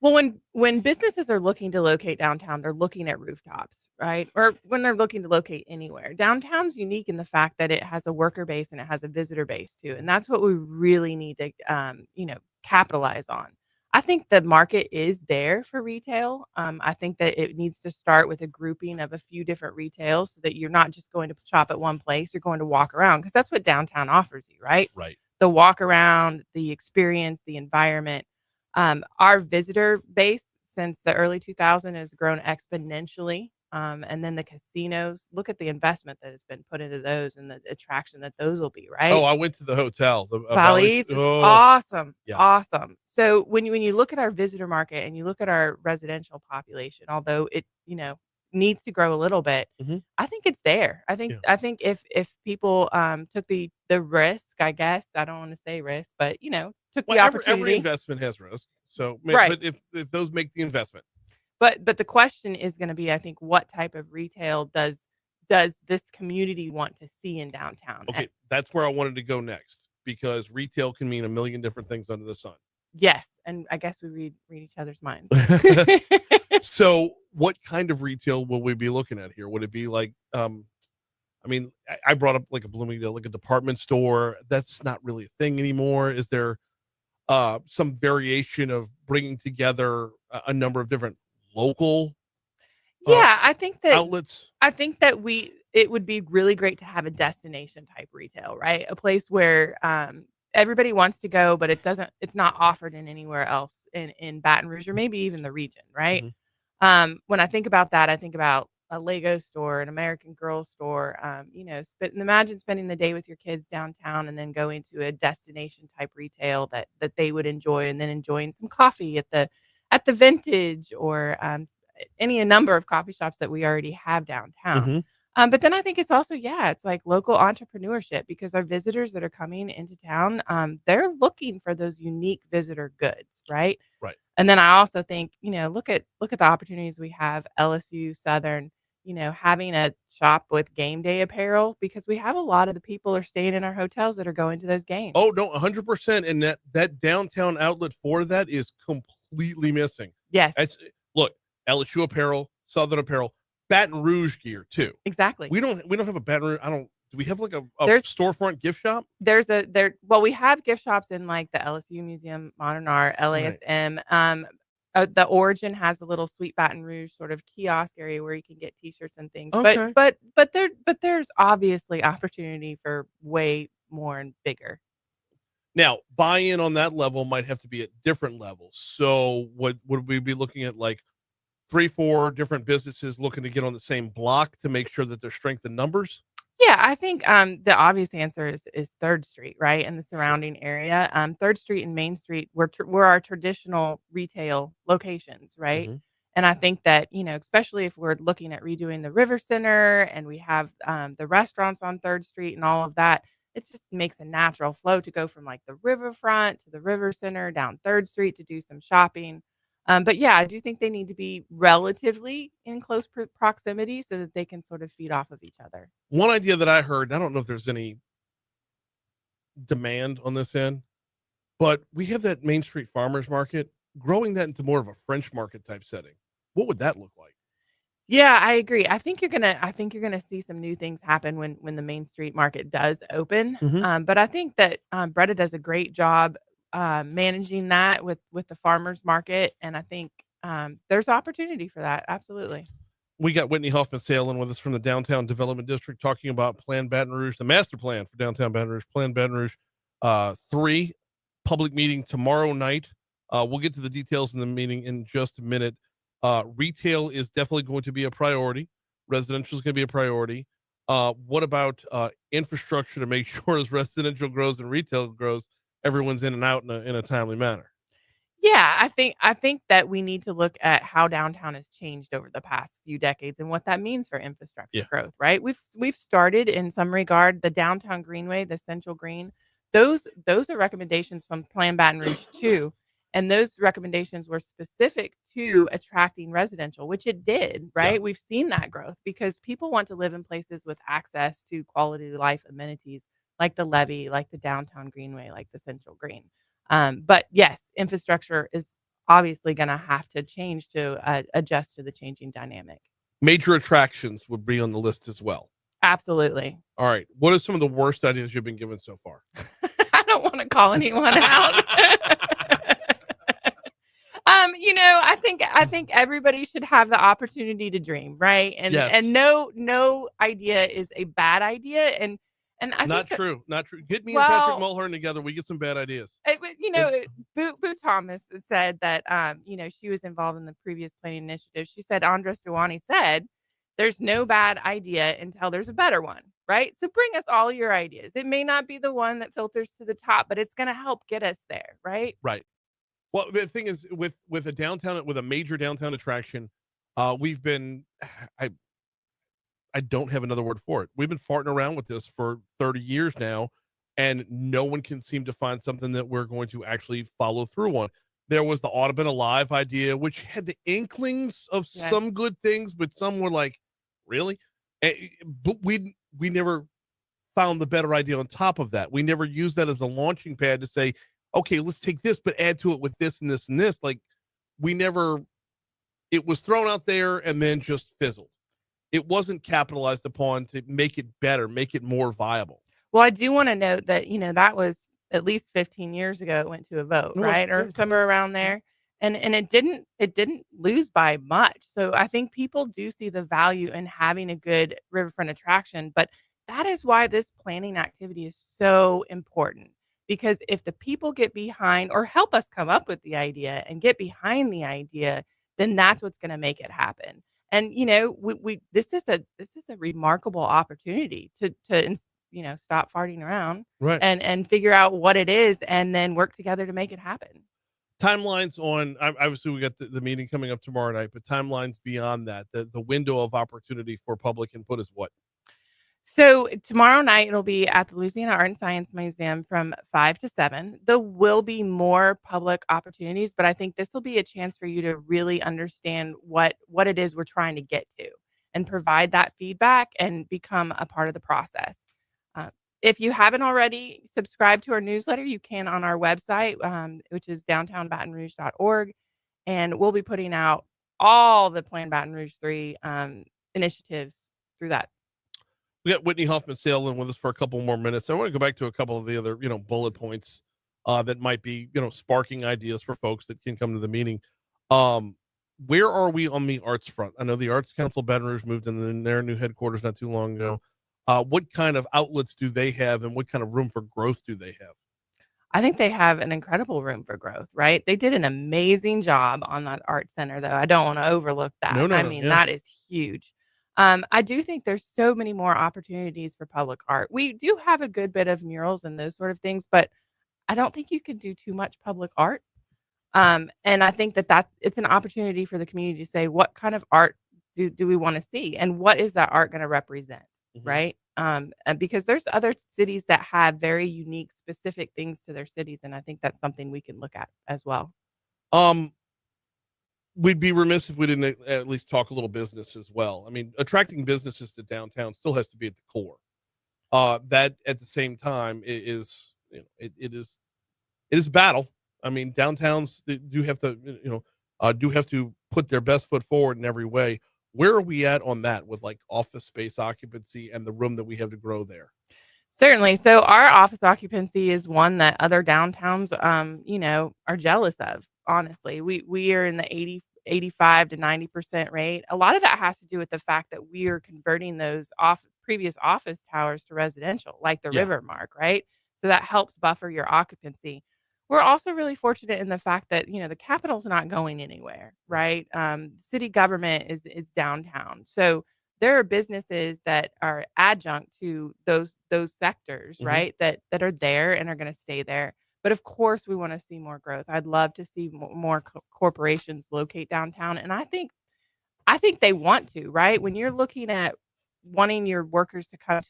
Well, when businesses are looking to locate downtown, they're looking at rooftops, right? Or when they're looking to locate anywhere. Downtown's unique in the fact that it has a worker base and it has a visitor base too. And that's what we really need to, capitalize on. I think the market is there for retail. I think that it needs to start with a grouping of a few different retails so that you're not just going to shop at one place. You're going to walk around, because that's what downtown offers you, right? Right. The walk around, the experience, the environment. Our visitor base since the early 2000s has grown exponentially. And then the casinos, look at the investment that has been put into those and the attraction that those will be, right? Oh, I went to the hotel. The Valleys. Oh, awesome. Yeah. Awesome. So when you look at our visitor market and you look at our residential population, although it, needs to grow a little bit, I think it's there. I think if people took the risk, I guess, I don't want to say risk, but took the opportunity. Every investment has risk. So right. But if those make the investment. But the question is going to be, I think, what type of retail does this community want to see in downtown? Okay, that's where I wanted to go next, because retail can mean a million different things under the sun. Yes, and I guess we read each other's minds. So what kind of retail will we be looking at here? Would it be like, I brought up like a Bloomingdale, like a department store. That's not really a thing anymore. Is there some variation of bringing together a number of different local I think that outlets? I think that it would be really great to have a destination type retail, right? A place where everybody wants to go, but it's not offered in anywhere else in Baton Rouge or maybe even the region, right? When I think about that, I think about a Lego store, an American Girl store, imagine spending the day with your kids downtown and then going to a destination type retail that they would enjoy, and then enjoying some coffee at the Vintage or any number of coffee shops that we already have downtown. But then I think it's also, it's like local entrepreneurship, because our visitors that are coming into town, they're looking for those unique visitor goods, right? Right. And then I also think, look at the opportunities we have, LSU, Southern, having a shop with game day apparel, because we have a lot of the people are staying in our hotels that are going to those games. Oh, no, 100%. And that downtown outlet for that is completely missing. Yes. Look, LSU apparel, Southern apparel, Baton Rouge gear too. Exactly. We don't have a Baton Rouge. Do we have like a storefront gift shop? We have gift shops in like the LSU Museum, Modern Art, LASM. Right. The Origin has a little Sweet Baton Rouge sort of kiosk area where you can get T-shirts and things. Okay. But there's obviously opportunity for way more and bigger. Now, buy-in on that level might have to be at different levels. So would we be looking at like 3-4 different businesses looking to get on the same block to make sure that there's strength in numbers? Yeah, I think the obvious answer is 3rd Street, right, and the surrounding area. 3rd Street and Main Street were our traditional retail locations, right? And I think that, especially if we're looking at redoing the River Center and we have the restaurants on 3rd Street and all of that, it just makes a natural flow to go from like the riverfront to the River Center down 3rd Street to do some shopping. But I do think they need to be relatively in close proximity so that they can sort of feed off of each other. One idea that I heard, I don't know if there's any demand on this end, but we have that Main Street Farmers Market, growing that into more of a French market type setting. What would that look like? Yeah, I agree. I think you're gonna see some new things happen when the Main Street Market does open. But I think that Bretta does a great job managing that with the farmers market, and I think there's opportunity for that. Absolutely. We got Whitney Hoffman sailing with us from the Downtown Development District, talking about Plan Baton Rouge, the master plan for Downtown Baton Rouge, Plan Baton Rouge 3, public meeting tomorrow night. We'll get to the details in the meeting in just a minute. Retail is definitely going to be a priority. Residential is going to be a priority. What about infrastructure to make sure as residential grows and retail grows, everyone's in and out in a timely manner? Yeah, I think that we need to look at how downtown has changed over the past few decades and what that means for infrastructure growth, right? We've started in some regard the downtown greenway, the central green. Those are recommendations from Plan Baton Rouge too. And those recommendations were specific to attracting residential, which it did, right? Yeah. We've seen that growth because people want to live in places with access to quality of life amenities like the levee, like the downtown greenway, like the central green. But yes, infrastructure is obviously going to have to change to adjust to the changing dynamic. Major attractions would be on the list as well. Absolutely. All right. What are some of the worst ideas you've been given so far? I don't want to call anyone out. I think everybody should have the opportunity to dream, right? And no idea is a bad idea. And I Not think true. Get me and Patrick Mulhern together. We get some bad ideas. Boo Thomas said that, she was involved in the previous planning initiative. She said, Andres Duwani said, there's no bad idea until there's a better one, right? So bring us all your ideas. It may not be the one that filters to the top, but it's going to help get us there, right? Right. Well, the thing is with a major downtown attraction, we've been, I don't have another word for it. We've been farting around with this for 30 years now, and no one can seem to find something that we're going to actually follow through on. There was the Audubon Alive idea, which had the inklings of some good things, but some were like, really? But we never found the better idea on top of that. We never used that as a launching pad to say, okay, let's take this, but add to it with this and this and this. Like, it was thrown out there and then just fizzled. It wasn't capitalized upon to make it better, make it more viable. Well, I do want to note that, that was at least 15 years ago it went to a vote, right? Or somewhere around there. And it didn't lose by much. So I think people do see the value in having a good riverfront attraction, but that is why this planning activity is so important. Because if the people get behind or help us come up with the idea and get behind the idea, then that's what's going to make it happen. And this is a remarkable opportunity to stop farting around, right, and figure out what it is, and then work together to make it happen. Timelines on, obviously we got the meeting coming up tomorrow night, but timelines beyond that, the window of opportunity for public input is what? So tomorrow night, it'll be at the Louisiana Art and Science Museum from 5 to 7. There will be more public opportunities, but I think this will be a chance for you to really understand what it is we're trying to get to and provide that feedback and become a part of the process. If you haven't already subscribed to our newsletter, you can on our website, which is downtownbatonrouge.org. And we'll be putting out all the Plan Baton Rouge 3 initiatives through that. We got Whitney Hoffman Sayal in with us for a couple more minutes. I want to go back to a couple of the other, bullet points that might be, sparking ideas for folks that can come to the meeting. Where are we on the arts front? I know the Arts Council of Baton Rouge moved in their new headquarters not too long ago. What kind of outlets do they have, and what kind of room for growth do they have? I think they have an incredible room for growth, right? They did an amazing job on that art center, though. I don't want to overlook that. That is huge. I do think there's so many more opportunities for public art. We do have a good bit of murals and those sort of things, but I don't think you can do too much public art. And I think that it's an opportunity for the community to say, what kind of art do we want to see? And what is that art going to represent? Mm-hmm. Right. And because there's other cities that have very unique, specific things to their cities. And I think that's something we can look at as well. We'd be remiss if we didn't at least talk a little business as well. I mean, attracting businesses to downtown still has to be at the core. That at the same time is a battle. I mean, downtowns do have to put their best foot forward in every way. Where are we at on that with like office space occupancy and the room that we have to grow there? Certainly. So our office occupancy is one that other downtowns, are jealous of. Honestly, we are in the 85 to 90% rate. A lot of that has to do with the fact that we are converting those previous office towers to residential, like the River Mark, right? So that helps buffer your occupancy. We're also really fortunate in the fact that, the capital's not going anywhere, right? City government is downtown. So there are businesses that are adjunct to those sectors, right? That are there and are going to stay there. But of course, we want to see more growth. I'd love to see more corporations locate downtown, and I think they want to, right? When you're looking at wanting your workers to come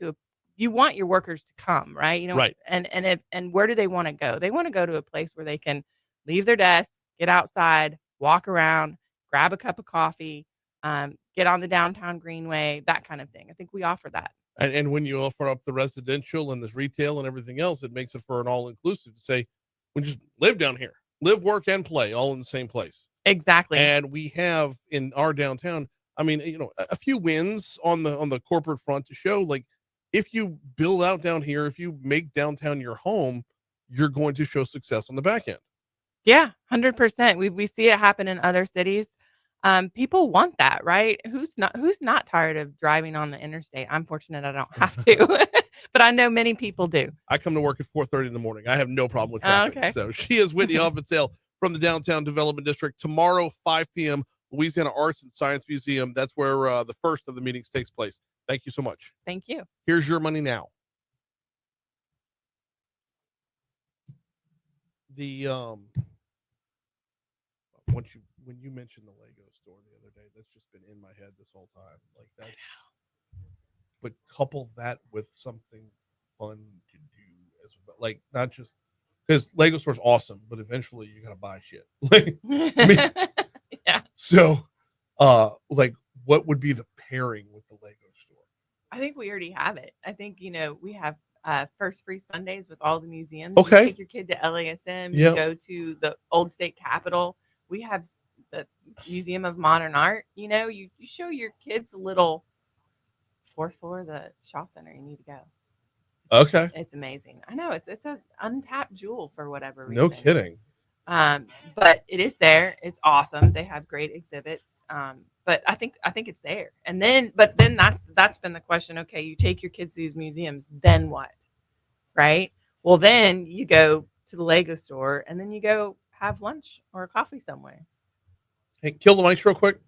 you want your workers to come, right? Right. And where do they want to go? They want to go to a place where they can leave their desk, get outside, walk around, grab a cup of coffee, get on the downtown greenway, that kind of thing. I think we offer that. And when you offer up the residential and the retail and everything else, it makes it for an all-inclusive to say, we just live down here, live, work, and play all in the same place. Exactly. And we have in our downtown, I mean, a few wins on the corporate front to show, like, if you build out down here, if you make downtown your home, you're going to show success on the back end. Yeah, 100%. We see it happen in other cities. People want that, right? Who's not tired of driving on the interstate? I'm fortunate I don't have to, but I know many people do. I come to work at 4:30 in the morning. I have no problem with traffic. Okay. So she is Whitney Hoffman Sayal from the Downtown Development District. Tomorrow, 5 p.m., Louisiana Arts and Science Museum. That's where the first of the meetings takes place. Thank you so much. Thank you. Here's your money now. The when you mentioned the Lego store the other day, that's just been in my head this whole time. Like, that's, but couple that with something fun to do as well. Like, not just because Lego store's awesome, but eventually you gotta buy shit. Like, Yeah. So, like, what would be the pairing with the Lego store? I think we already have it. I think, we have first free Sundays with all the museums. Okay. You take your kid to LASM, Yep. you go to the Old State Capitol. We have the Museum of Modern Art. You show your kids a little fourth floor of the Shaw Center. You need to go. Okay. It's amazing. I know it's an untapped jewel for whatever reason. No kidding. But it is there. It's awesome. They have great exhibits. But I think it's there. And then that's been the question. Okay, you take your kids to these museums, then what? Right? Well, then you go to the Lego store and then you go have lunch or a coffee somewhere. Hey, kill the mics real quick.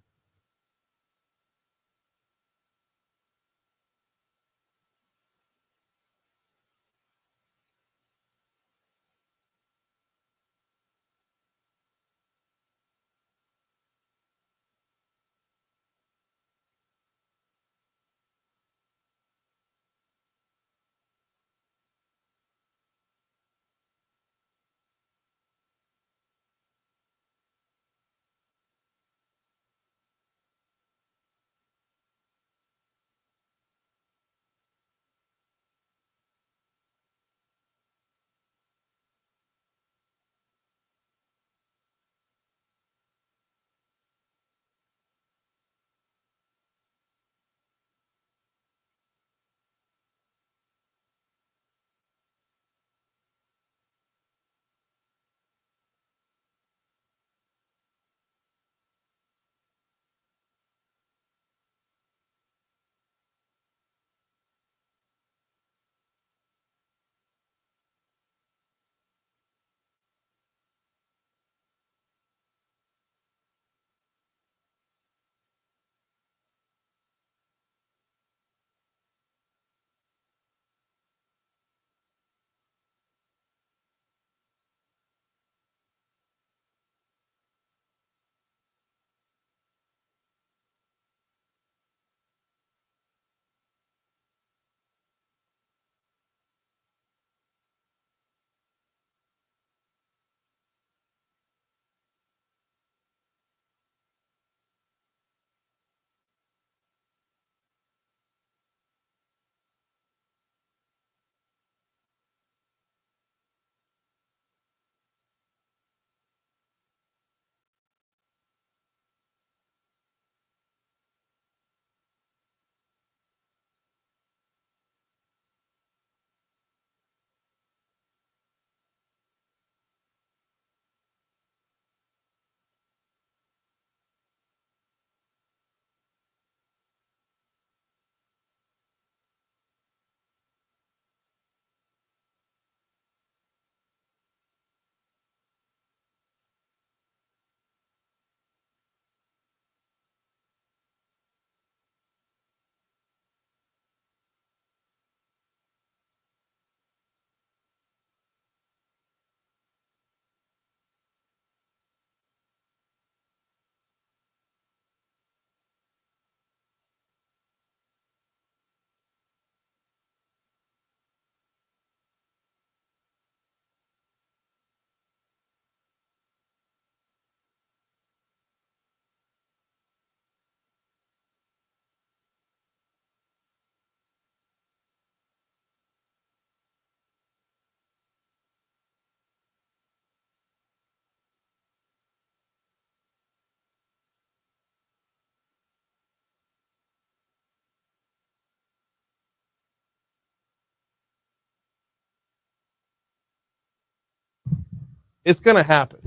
It's going to happen.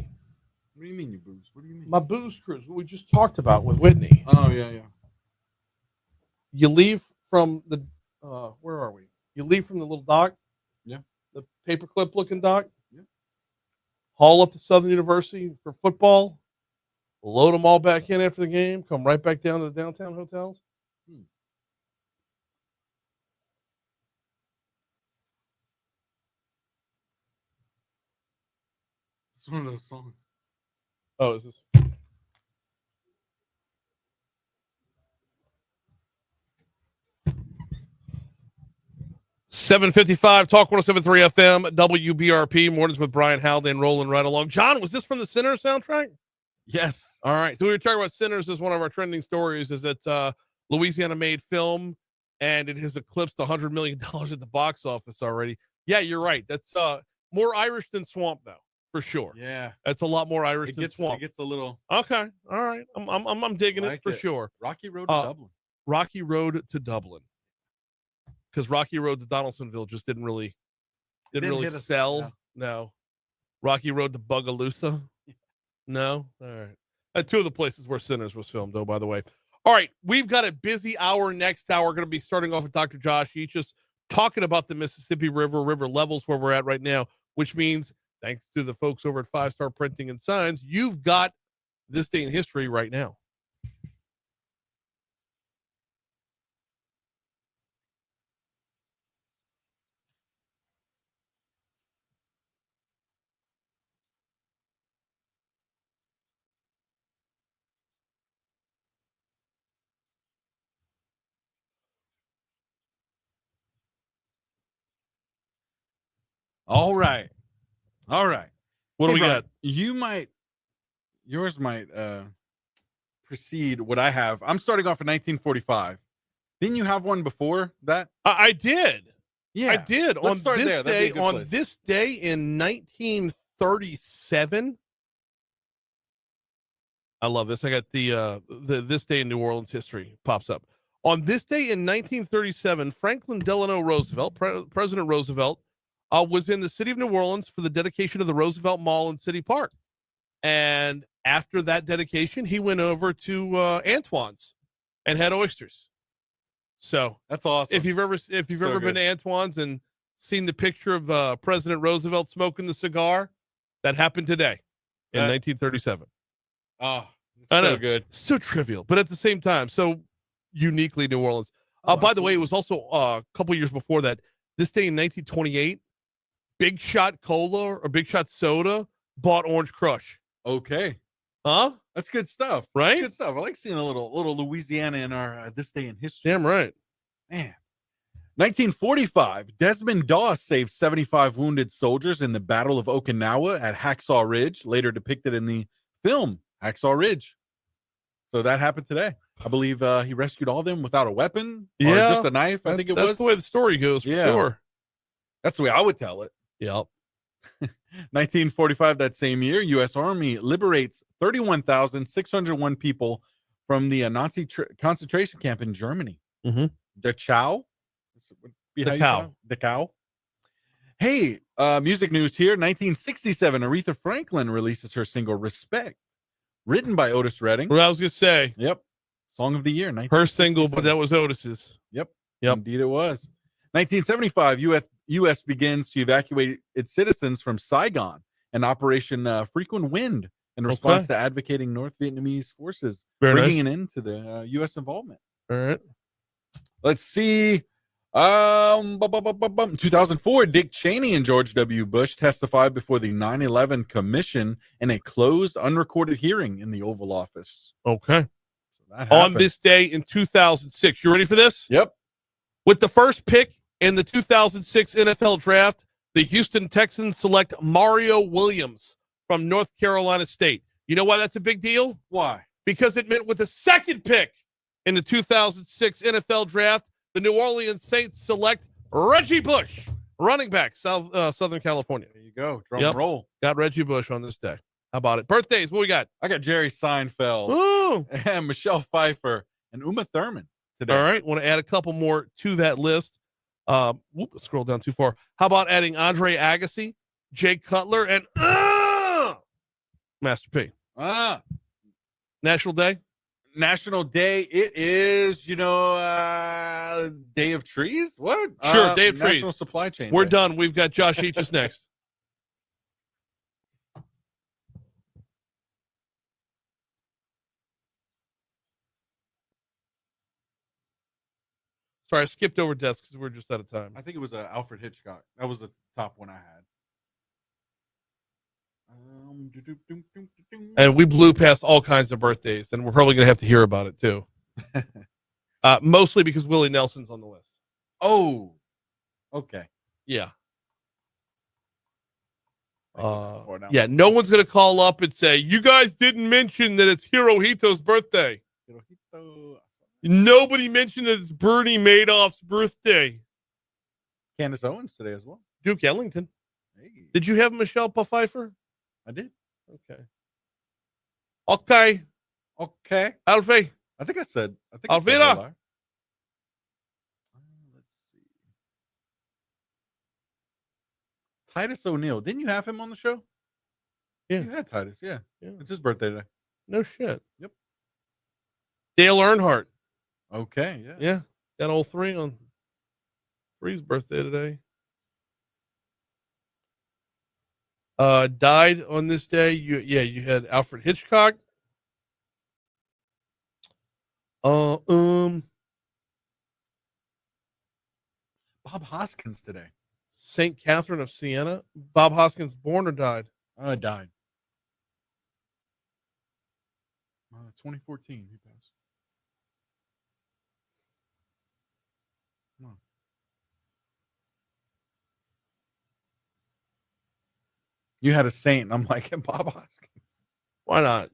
What do you mean, you booze? What do you mean? My booze cruise, what we just talked about with Whitney. Oh, yeah. You leave from the, where are we? You leave from the little dock. Yeah. The paperclip looking dock. Yeah. Haul up to Southern University for football. Load them all back in after the game. Come right back down to the downtown hotels. It's one of those songs. Oh, is this? $7:55 Talk 107.3 FM WBRP mornings with Brian Haldane rolling right along. John, was this from the Sinner soundtrack? Yes. All right. So we were talking about Sinners as one of our trending stories. Is that Louisiana made film and it has eclipsed $100 million at the box office already. Yeah, you're right. That's more Irish than Swamp, though, for sure. Yeah, that's a lot more Irish than Swamp. It gets a little okay. All right, I'm digging like it for sure. Rocky Road to Dublin. Rocky Road to Dublin, because Rocky Road to Donaldsonville just didn't really sell. Yeah. No, Rocky Road to Bugaloosa. No, all right. Two of the places where Sinners was filmed, though. By the way. All right, we've got a busy hour. Next hour, going to be starting off with Dr. Josh Eachus talking about the Mississippi River levels where we're at right now, which means thanks to the folks over at 5 Star Printing and Signs, you've got this day in history right now. All right. What do we Brian, got? Yours might precede what I have. I'm starting off in 1945. Didn't you have one before that? I did. Yeah, I did. Let's start there. That'd be a good On place. this day in 1937. I love this. I got the this day in New Orleans history pops up. On this day in 1937, Franklin Delano Roosevelt, President Roosevelt, was in the city of New Orleans for the dedication of the Roosevelt Mall in City Park. And after that dedication, he went over to Antoine's and had oysters. So that's awesome. If you've ever been to Antoine's and seen the picture of President Roosevelt smoking the cigar, that happened today in 1937. Oh, I know. So good. So trivial, but at the same time, so uniquely New Orleans. By the way, it was also a couple years before that. This day in 1928, Big Shot Cola or Big Shot Soda bought Orange Crush. Okay. Huh? That's good stuff. Right? Good stuff. I like seeing a little Louisiana in our this day in history. Damn right. Man. 1945, Desmond Doss saved 75 wounded soldiers in the Battle of Okinawa at Hacksaw Ridge, later depicted in the film Hacksaw Ridge. So that happened today. I believe he rescued all of them without a weapon or just a knife. I think it was. That's the way the story goes, for sure. That's the way I would tell it. Yep. 1945, that same year, U.S. Army liberates 31,601 people from the Nazi concentration camp in Germany. Mm-hmm. Dachau. Dachau. Hey, music news here. 1967, Aretha Franklin releases her single "Respect," written by Otis Redding. What I was gonna say. Yep. Song of the year. Her single, but that was Otis's. Yep. Indeed, it was. 1975, U.S. begins to evacuate its citizens from Saigon, and Operation Frequent Wind, in response to advocating North Vietnamese forces bringing an end to the U.S. involvement. All right. Let's see. 2004, Dick Cheney and George W. Bush testified before the 9/11 Commission in a closed, unrecorded hearing in the Oval Office. Okay. So on this day in 2006, you ready for this? Yep. With the first pick in the 2006 NFL Draft, the Houston Texans select Mario Williams from North Carolina State. You know why that's a big deal? Why? Because it meant with the second pick in the 2006 NFL Draft, the New Orleans Saints select Reggie Bush, running back, Southern California. There you go. Drum roll. Got Reggie Bush on this day. How about it? Birthdays, what we got? I got Jerry Seinfeld. Ooh. And Michelle Pfeiffer and Uma Thurman today. All right. Want to add a couple more to that list. Scroll down too far. How about adding Andre Agassi, Jay Cutler, and Master P. National Day. It is, Day of Trees. What? Sure, Day of Trees. National Supply Chain. We're Day. done. We've got Josh Eachus next. Sorry, I skipped over deaths because we're just out of time. I think it was Alfred Hitchcock. That was the top one I had. And we blew past all kinds of birthdays, and we're probably going to have to hear about it too. Mostly because Willie Nelson's on the list. Oh, okay. Yeah. Yeah, no one's going to call up and say, you guys didn't mention that it's Hirohito's birthday. Nobody mentioned that it's Bernie Madoff's birthday. Candace Owens today as well. Duke Ellington. Hey. Did you have Michelle Pfeiffer? I did. Okay. Alfie. I think I said. Alvira. Let's see. Titus O'Neil. Didn't you have him on the show? Yeah. You had Titus. Yeah. It's his birthday today. No shit. Yep. Dale Earnhardt. Okay. Yeah. Yeah. Got all three on Three's birthday today. Died on this day. You had Alfred Hitchcock. Bob Hoskins today. St. Catherine of Siena. Bob Hoskins born or died? Died. 2014. He passed. Come on. You had a saint, and I'm like, Bob Hoskins. Why not?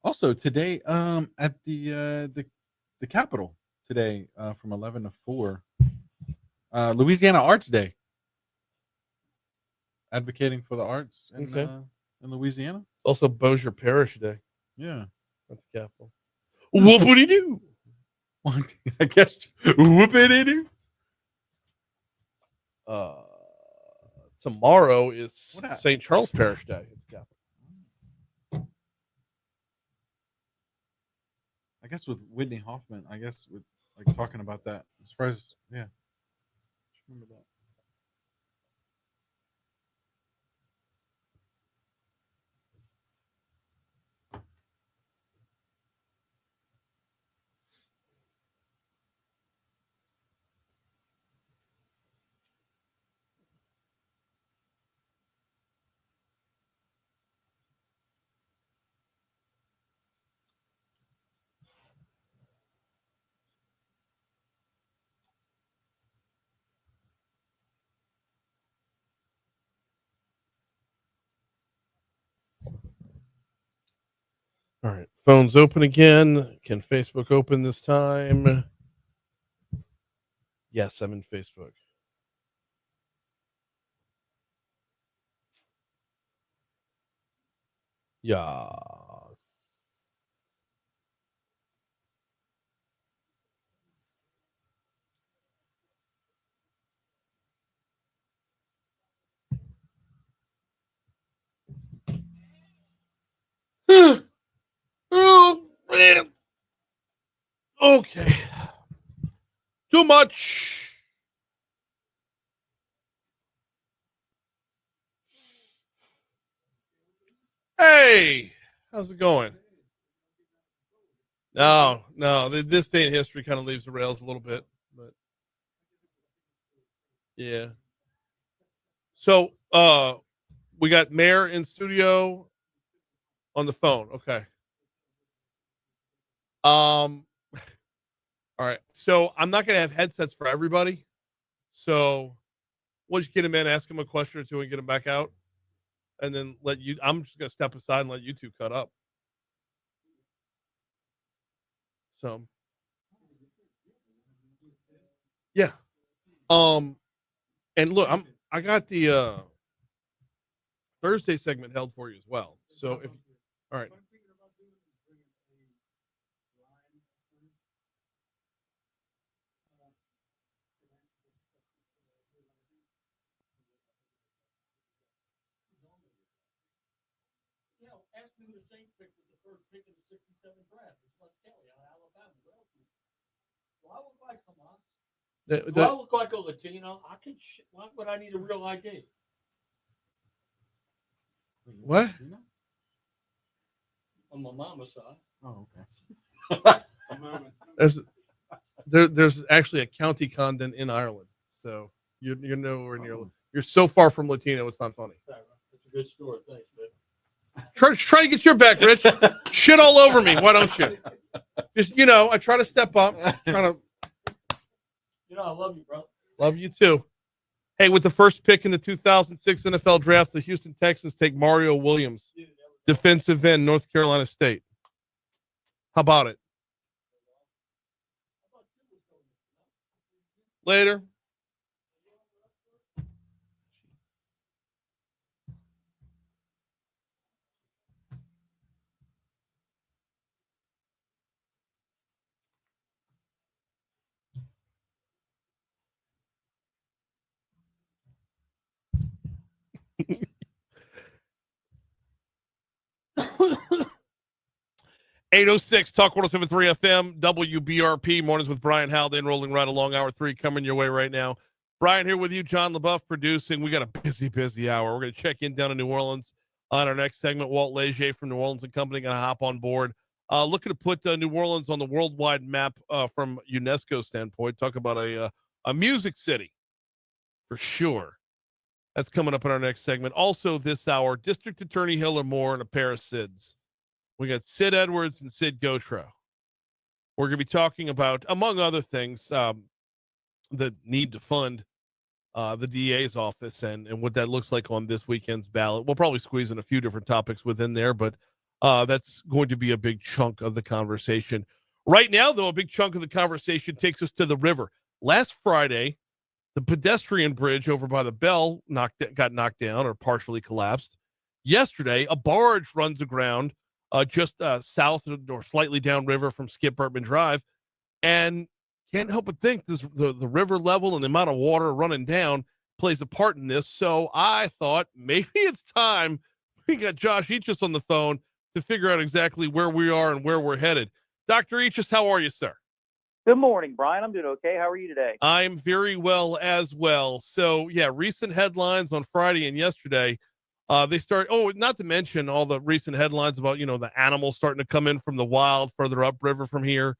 Also today, at the Capitol today, from 11 to 4, Louisiana Arts Day. Advocating for the arts in Louisiana. It's also Bossier Parish Day. Yeah, at the Capitol. Whoopity doo. I guess whoopity doo. Tomorrow is St. Charles Parish Day at the Capitol. I guess with Whitney Hoffman, I guess with like talking about that. I'm surprised. Yeah. Remember that. All right, phone's open again. Can Facebook open this time? Yes, I'm in Facebook. Yeah. Oh, man. Okay. Too much. Hey, how's it going? No, this day in history kind of leaves the rails a little bit, but yeah. So, we got Mayor in studio on the phone. Okay. All right. So I'm not going to have headsets for everybody. So we'll just get him in, ask him a question or two, and get him back out, and then I'm just going to step aside and let you two cut up. So, yeah. And look, I got the Thursday segment held for you as well. So all right. Ask me who the Saints picked with the first pick in the 67 draft. It's like Kelly out of Alabama. Do I look like, come on? Do I look like a Latino? Why would I need a real ID? What? On my mama's side. Oh, okay. There's actually a county condon in Ireland, so you're nowhere near. You're so far from Latino, it's not funny. That's a good story. Thanks, man. Try to get your back, Rich. Shit all over me. Why don't you? Just I try to step up. Trying to. I love you, bro. Love you too. Hey, with the first pick in the 2006 NFL Draft, the Houston Texans take Mario Williams, defensive end, North Carolina State. How about it? Later. (806) Talk 107.3 FM, WBRP, mornings with Brian Haldane, rolling right along. Hour 3 coming your way right now. Brian here with you, John LaBeouf producing. We got a busy hour. We're going to check in down in New Orleans on our next segment. Walt Leger from New Orleans and Company going to hop on board. Looking to put New Orleans on the worldwide map from UNESCO standpoint. Talk about a music city for sure. That's coming up in our next segment. Also this hour, District Attorney Hillar Moore and a pair of Sids. We got Sid Edwards and Sid Gautreaux. We're going to be talking about, among other things, the need to fund the DA's office and what that looks like on this weekend's ballot. We'll probably squeeze in a few different topics within there, but that's going to be a big chunk of the conversation. Right now, though, a big chunk of the conversation takes us to the river. Last Friday, the pedestrian bridge over by the Bell got knocked down or partially collapsed. Yesterday, a barge runs aground just south or slightly downriver from Skip Burtman Drive, and can't help but think the river level and the amount of water running down plays a part in this. So I thought maybe it's time we got Josh Eachus on the phone to figure out exactly where we are and where we're headed. Dr. Eachus, how are you, sir? Good morning, Brian. I'm doing okay. How are you today? I'm very well as well. So, yeah, recent headlines on Friday and yesterday. They start, not to mention all the recent headlines about, the animals starting to come in from the wild further upriver from here.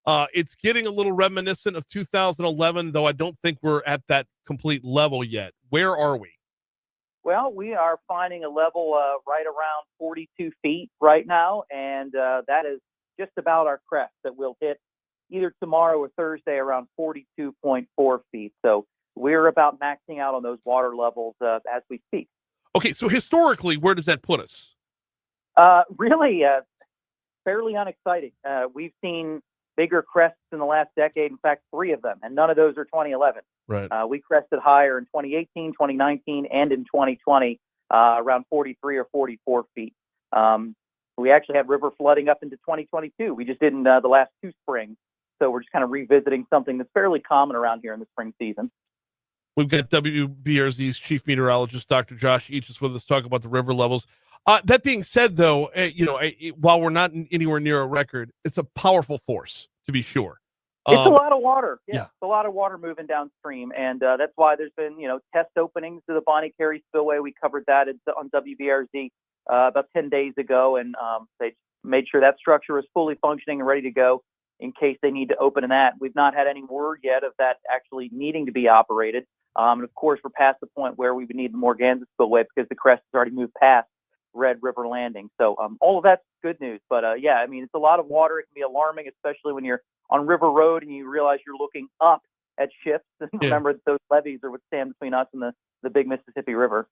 It's getting a little reminiscent of 2011, though I don't think we're at that complete level yet. Where are we? Well, we are finding a level right around 42 feet right now, and that is just about our crest that we'll hit either tomorrow or Thursday around 42.4 feet. So we're about maxing out on those water levels as we speak. Okay, so historically, where does that put us? Really fairly unexciting. We've seen bigger crests in the last decade, in fact, 3 of them, and none of those are 2011. Right. We crested higher in 2018, 2019, and in 2020, around 43 or 44 feet. We actually had river flooding up into 2022. We just didn't the last 2 springs. So we're just kind of revisiting something that's fairly common around here in the spring season. We've got WBRZ's chief meteorologist, Dr. Josh Eachus, with us, talk about the river levels. That being said, though, while we're not anywhere near a record, it's a powerful force, to be sure. It's a lot of water. Yeah. It's a lot of water moving downstream. And that's why there's been, test openings to the Bonnie Carey Spillway. We covered that on WBRZ about 10 days ago. And they made sure that structure was fully functioning and ready to go in case they need to open that. We've not had any word yet of that actually needing to be operated. And of course, we're past the point where we would need the Morganza Spillway because the crest has already moved past Red River Landing. So all of that's good news. But it's a lot of water. It can be alarming, especially when you're on River Road and you realize you're looking up at ships. And remember, those levees are what stand between us and the big Mississippi River.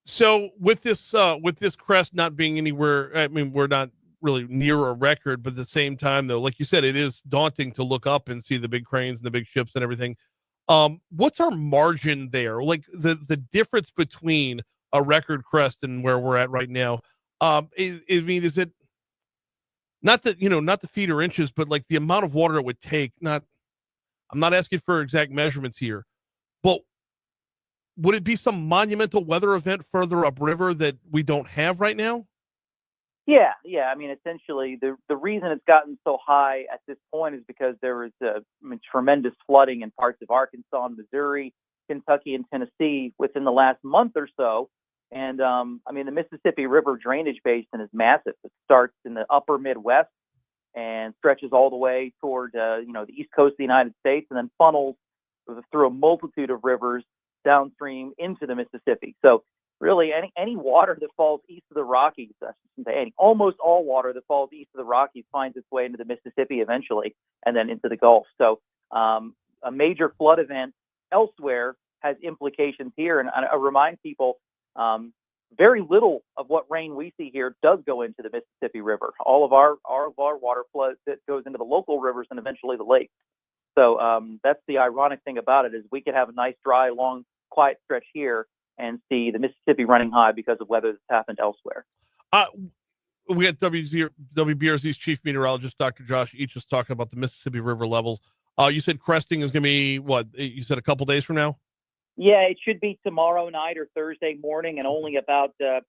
So with this crest not being anywhere, we're not really near a record, but at the same time, though, like you said, it is daunting to look up and see the big cranes and the big ships and everything. What's our margin there? Like the difference between a record crest and where we're at right now? Is it not that, not the feet or inches, but like the amount of water it would take? I'm not asking for exact measurements here, but would it be some monumental weather event further upriver that we don't have right now? Yeah. I mean, essentially, the reason it's gotten so high at this point is because there was tremendous flooding in parts of Arkansas and Missouri, Kentucky, and Tennessee within the last month or so. And I mean, the Mississippi River drainage basin is massive. It starts in the upper Midwest and stretches all the way toward the east coast of the United States, and then funnels through a multitude of rivers downstream into the Mississippi. So really, any water that falls east of the Rockies, almost all water that falls east of the Rockies finds its way into the Mississippi eventually, and then into the Gulf. So a major flood event elsewhere has implications here. And I remind people, very little of what rain we see here does go into the Mississippi River. All of our water flows that goes into the local rivers and eventually the lakes. So that's the ironic thing about it, is we could have a nice, dry, long, quiet stretch here and see the Mississippi running high because of weather that's happened elsewhere. We got WBRZ's chief meteorologist, Dr. Josh Eachus, talking about the Mississippi River levels. You said cresting is going to be what? You said a couple days from now? Yeah, it should be tomorrow night or Thursday morning, and only about a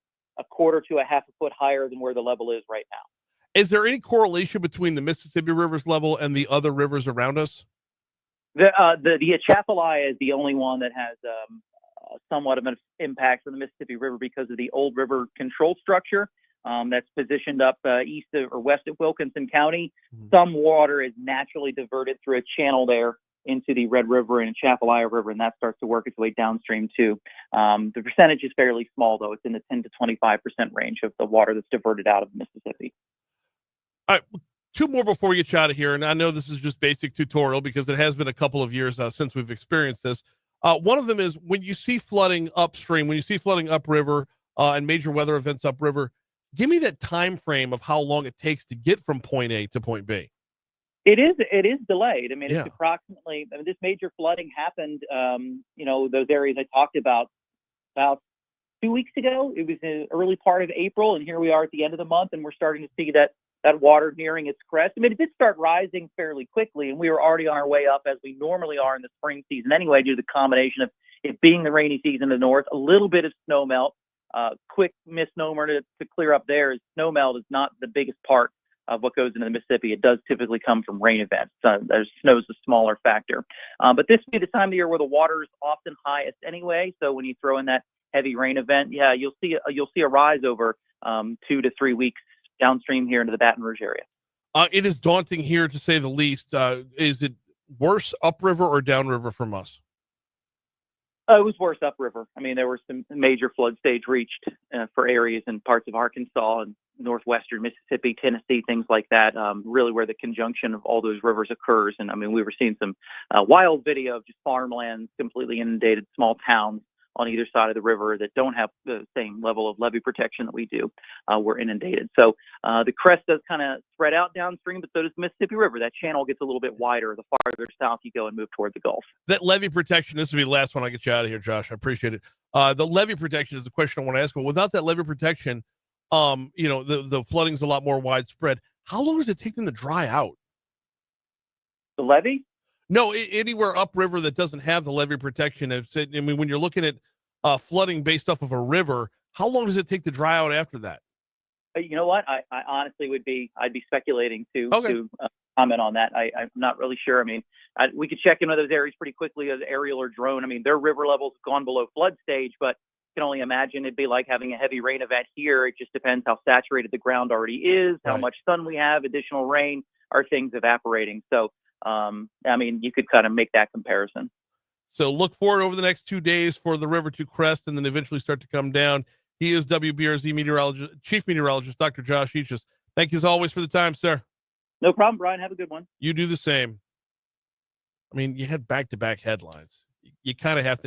quarter to a half a foot higher than where the level is right now. Is there any correlation between the Mississippi River's level and the other rivers around us? The Atchafalaya is the only one that has somewhat of an impact from the Mississippi River because of the old river control structure that's positioned up east or west of Wilkinson County. Mm-hmm. Some water is naturally diverted through a channel there into the Red River and Atchafalaya River, and that starts to work its way downstream too. The percentage is fairly small, though. It's in the 10 to 25% range of the water that's diverted out of Mississippi. All right, two more before we get you out of here, and I know this is just basic tutorial because it has been a couple of years since we've experienced this. One of them is when you see flooding upstream, when you see flooding upriver and major weather events upriver, give me that time frame of how long it takes to get from point A to point B. It is delayed. I mean, it's approximately, this major flooding happened, those areas I talked about 2 weeks ago. It was in the early part of April, and here we are at the end of the month, and we're starting to see that water nearing its crest. I mean, it did start rising fairly quickly, and we were already on our way up as we normally are in the spring season anyway, due to the combination of it being the rainy season in the north, a little bit of snow melt. Quick misnomer to clear up there is snow melt is not the biggest part of what goes into the Mississippi. It does typically come from rain events. Snow is a smaller factor. But this will be the time of the year where the water is often highest anyway. So when you throw in that heavy rain event, yeah, you'll see a rise over 2 to 3 weeks downstream here into the Baton Rouge area. It is daunting here, to say the least. Is it worse upriver or downriver from us? It was worse upriver. I mean, there were some major flood stage reached for areas in parts of Arkansas and northwestern Mississippi, Tennessee, things like that, really where the conjunction of all those rivers occurs. And I mean, we were seeing some wild video of just farmlands completely inundated, small towns on either side of the river that don't have the same level of levee protection that we do. Were inundated. So the crest does kind of spread out downstream, but so does the Mississippi River. That channel gets a little bit wider the farther south you go and move toward the Gulf. That levee protection, this will be the last one. I'll get you out of here, Josh. I appreciate it. The levee protection is the question I want to ask, but without that levee protection, the flooding's a lot more widespread. How long does it take them to dry out? The levee? No, anywhere upriver that doesn't have the levee protection. When you're looking at flooding based off of a river, how long does it take to dry out after that? You know what? I honestly I'd be speculating to comment on that. I'm not really sure. I mean, we could check into those areas pretty quickly as aerial or drone. I mean, their river levels have gone below flood stage, but you can only imagine it'd be like having a heavy rain event here. It just depends how saturated the ground already is, how much sun we have, additional rain, are things evaporating. So, I mean, you could kind of make that comparison. So look forward over the next 2 days for the river to crest and then eventually start to come down. He is WBRZ Chief Meteorologist, Dr. Josh Eachus. Thank you as always for the time, sir. No problem, Brian. Have a good one. You do the same. I mean, you had back-to-back headlines. You kind of have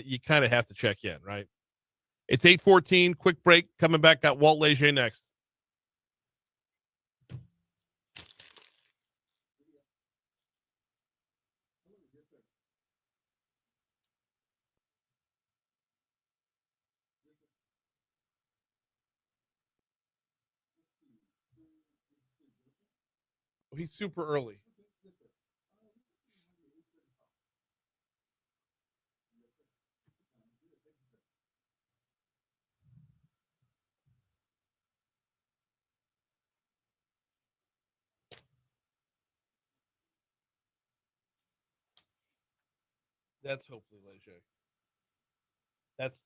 to check in, right? It's 8:14. Quick break. Coming back. Got Walt Leger next. He's super early. That's hopefully Leger. That's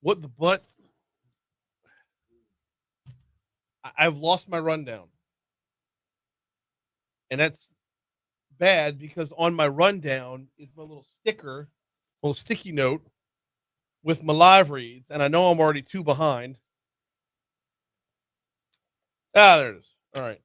what the butt. I've lost my rundown. And that's bad because on my rundown is my little sticker, little sticky note with my live reads. And I know I'm already 2 behind. Ah, there it is. All right.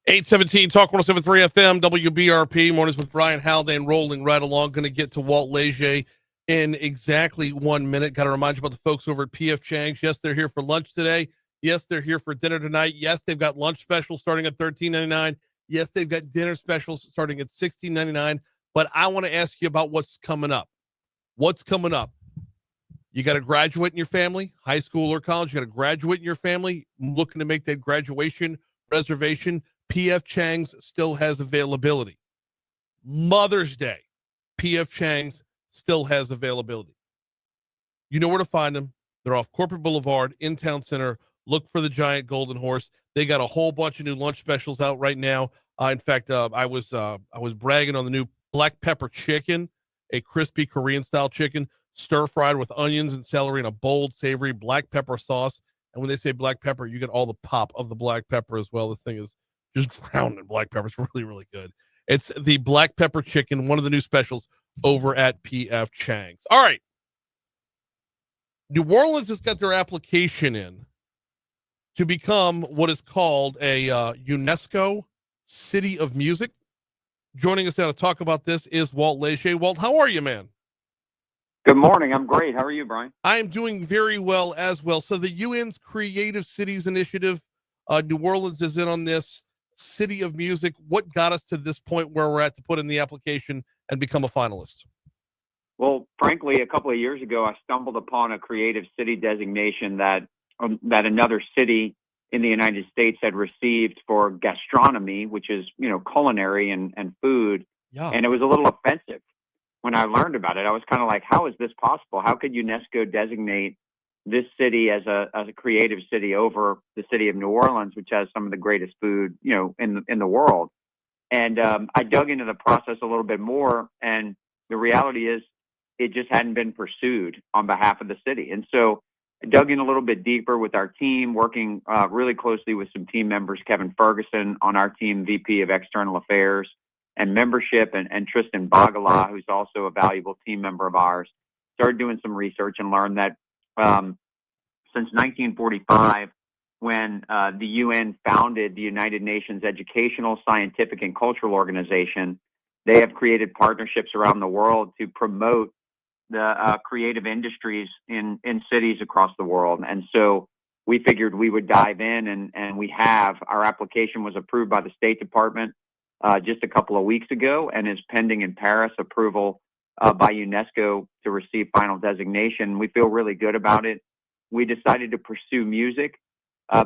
$817 Talk 107.3 FM WBRP mornings with Brian Haldane rolling right along. Going to get to Walt Leger in exactly 1 minute. Got to remind you about the folks over at PF Chang's. Yes, they're here for lunch today. Yes, they're here for dinner tonight. Yes, they've got lunch specials starting at $13.99. Yes, they've got dinner specials starting at $16.99. But I want to ask you about what's coming up. What's coming up? You got to graduate in your family, high school or college. You got to graduate in your family. Looking to make that graduation reservation. PF Chang's still has availability. Mother's Day, PF Chang's still has availability. You know where to find them. They're off Corporate Boulevard in Town Center. Look for the Giant Golden Horse. They got a whole bunch of new lunch specials out right now. In fact, I was bragging on the new black pepper chicken, a crispy Korean style chicken, stir fried with onions and celery in a bold, savory black pepper sauce. And when they say black pepper, you get all the pop of the black pepper as well. This thing is just drowned in black pepper. It's really, really good. It's the black pepper chicken, one of the new specials over at PF Chang's. All right. New Orleans has got their application in to become what is called a UNESCO City of Music. Joining us now to talk about this is Walt Leger. Walt, how are you, man? Good morning. I'm great. How are you, Brian? I am doing very well as well. So the UN's Creative Cities Initiative, New Orleans is in on this. City of Music. What got us to this point where we're at to put in the application and become a finalist? Well, frankly, a couple of years ago, I stumbled upon a creative city designation that another city in the United States had received for gastronomy, which is, culinary and food. Yeah. And it was a little offensive. When I learned about it, I was kind of like, how is this possible? How could UNESCO designate this city as a creative city over the city of New Orleans, which has some of the greatest food, in the world? And I dug into the process a little bit more, and the reality is it just hadn't been pursued on behalf of the city. And so I dug in a little bit deeper with our team, working really closely with some team members, Kevin Ferguson on our team, VP of External Affairs and Membership, and Tristan Bagala, who's also a valuable team member of ours, started doing some research and learned that since 1945, when the UN founded the United Nations Educational, Scientific, and Cultural Organization, they have created partnerships around the world to promote the creative industries in cities across the world. And so we figured we would dive in, and we have. Our application was approved by the State Department just a couple of weeks ago and is pending in Paris approval by UNESCO to receive final designation. We feel really good about it. We decided to pursue music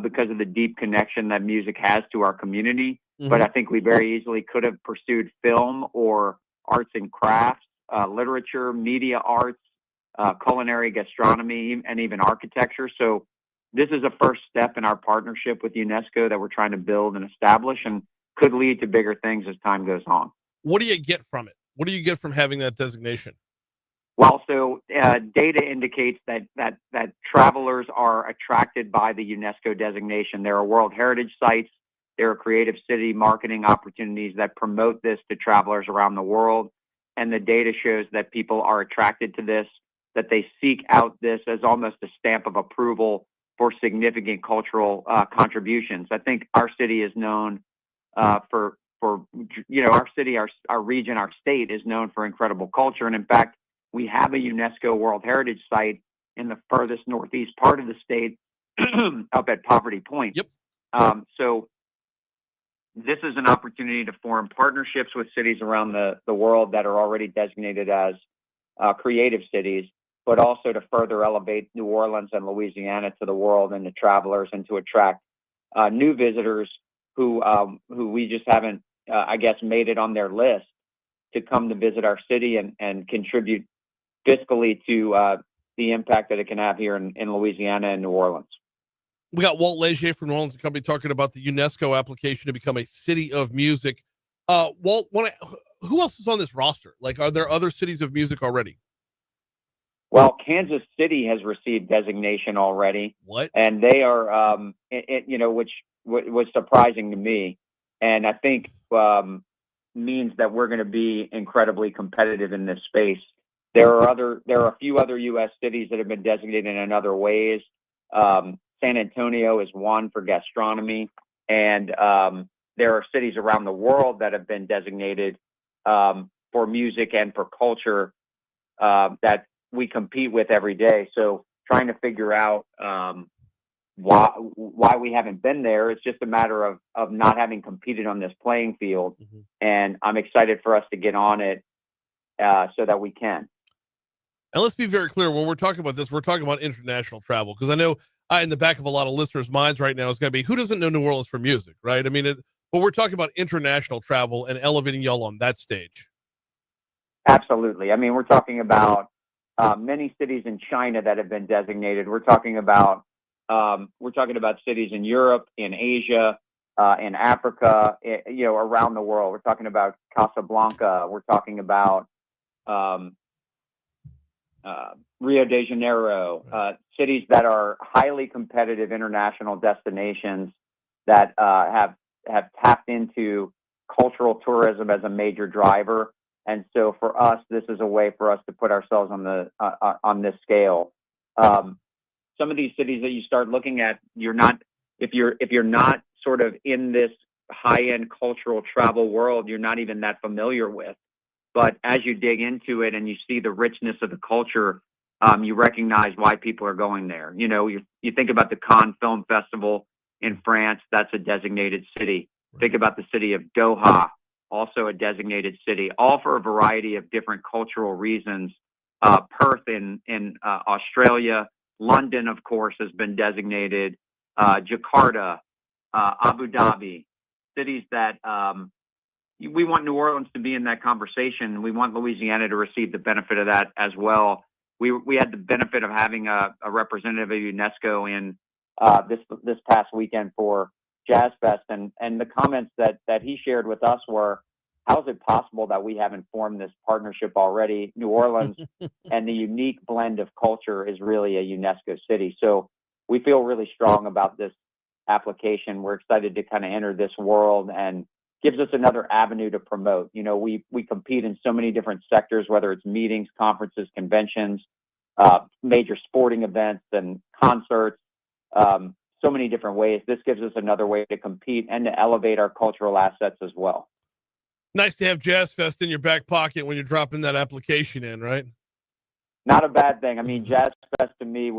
because of the deep connection that music has to our community. Mm-hmm. But I think we very easily could have pursued film or arts and crafts, literature, media arts, culinary, gastronomy, and even architecture. So this is a first step in our partnership with UNESCO that we're trying to build and establish, and could lead to bigger things as time goes on. What do you get from it? What do you get from having that designation? Well, so data indicates that travelers are attracted by the UNESCO designation. There are World Heritage Sites. There are creative city marketing opportunities that promote this to travelers around the world. And the data shows that people are attracted to this, that they seek out this as almost a stamp of approval for significant cultural contributions. I think our city is known for our city, our region, our state is known for incredible culture. And in fact, we have a UNESCO World Heritage Site in the furthest northeast part of the state up at Poverty Point. Yep. So this is an opportunity to form partnerships with cities around the world that are already designated as creative cities, but also to further elevate New Orleans and Louisiana to the world and to travelers, and to attract new visitors who we just haven't, made it on their list to come to visit our city and contribute fiscally to the impact that it can have here in Louisiana and New Orleans. We got Walt Leger from New Orleans Company talking about the UNESCO application to become a city of music. Walt, who else is on this roster? Like, are there other cities of music already? Well, Kansas City has received designation already. What? And they are, which was surprising to me, and I think means that we're going to be incredibly competitive in this space. There are a few other U.S. cities that have been designated in other ways. San Antonio is one for gastronomy, and there are cities around the world that have been designated for music and for culture that we compete with every day. So trying to figure out why we haven't been there, it's just a matter of not having competed on this playing field. Mm-hmm. And I'm excited for us to get on it so that we can. And let's be very clear, when we're talking about this, we're talking about international travel, because I know in the back of a lot of listeners' minds right now is going to be, who doesn't know New Orleans for music, right? I mean, but we're talking about international travel and elevating y'all on that stage. Absolutely. I mean, we're talking about many cities in China that have been designated. We're talking about cities in Europe, in Asia, in Africa, around the world. We're talking about Casablanca. We're talking about Rio de Janeiro, cities that are highly competitive international destinations that have tapped into cultural tourism as a major driver. And so for us, this is a way for us to put ourselves on this scale. Some of these cities that you start looking at, if you're not sort of in this high-end cultural travel world, you're not even that familiar with. But as you dig into it and you see the richness of the culture, you recognize why people are going there. You think about the Cannes Film Festival in France, that's a designated city. Think about the city of Doha, also a designated city, all for a variety of different cultural reasons. Perth in Australia, London, of course, has been designated, Jakarta, Abu Dhabi, cities that we want New Orleans to be in that conversation. We want Louisiana to receive the benefit of that as well. We had the benefit of having a representative of UNESCO in this past weekend for Jazz Fest, and the comments that he shared with us were, how is it possible that we haven't formed this partnership already? New Orleans and the unique blend of culture is really a UNESCO city. So we feel really strong about this application. We're excited to kind of enter this world, and gives us another avenue to promote. We compete in so many different sectors, whether it's meetings, conferences, conventions. major sporting events and concerts, so many different ways. This gives us another way to compete and to elevate our cultural assets as well. Nice to have Jazz Fest in your back pocket when you're dropping that application in, right? Not a bad thing. I mean, Jazz Fest to me